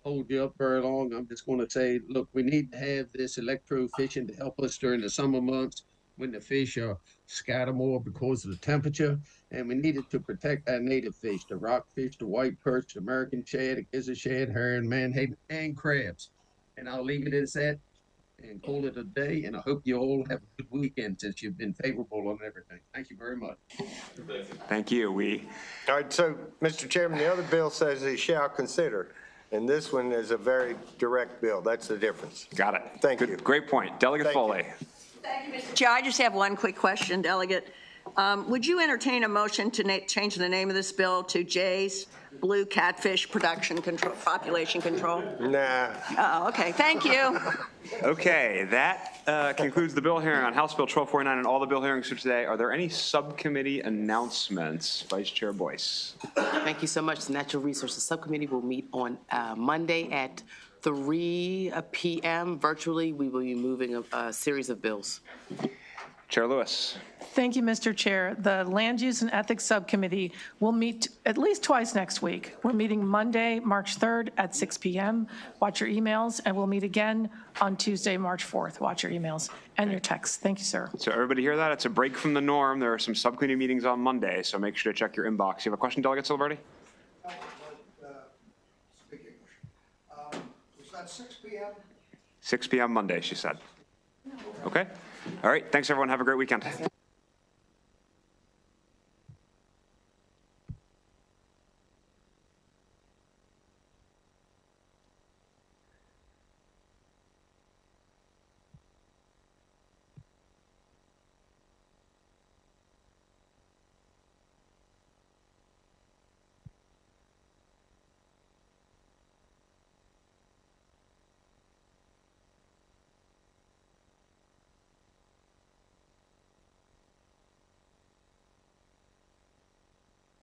hold you up very long. I'm just going to say, look, we need to have this electrofishing to help us during the summer months when the fish are scatter more because of the temperature, and we needed to protect our native fish, the rockfish, the white perch, the American shad, the gizzard shad, herring, manhaven, and crabs. And I'll leave it as that and call it a day, and I hope you all have a good weekend since you've been favorable on everything. Thank you very much. Thank you. All right, so, Mr. Chairman, the other bill says he shall consider, and this one is a very direct bill. That's the difference. Got it. Thank you. Great point. Delegate Foley. Thank you, Mr. Chair. I just have one quick question, Delegate. Would you entertain a motion to change the name of this bill to Jay's Blue Catfish Production Control, Population Control? Nah. Oh, okay. Thank you. Okay, that concludes the bill hearing on House Bill 1249 and all the bill hearings for today. Are there any subcommittee announcements? Vice Chair Boyce. Thank you so much. The Natural Resources Subcommittee will meet on Monday at 3 p.m. Virtually, we will be moving a series of bills. Chair Lewis. Thank you, Mr. Chair. The Land Use and Ethics Subcommittee will meet at least twice next week. We're meeting Monday, March 3rd at 6 p.m. Watch your emails, and we'll meet again on Tuesday, March 4th. Watch your emails and your texts. Thank you, sir. So everybody hear that? It's a break from the norm. There are some subcommittee meetings on Monday, so make sure to check your inbox. You have a question, Delegate Silverberti? Was that 6 p.m.? 6 p.m. Monday, she said. Okay. All right. Thanks, everyone. Have a great weekend.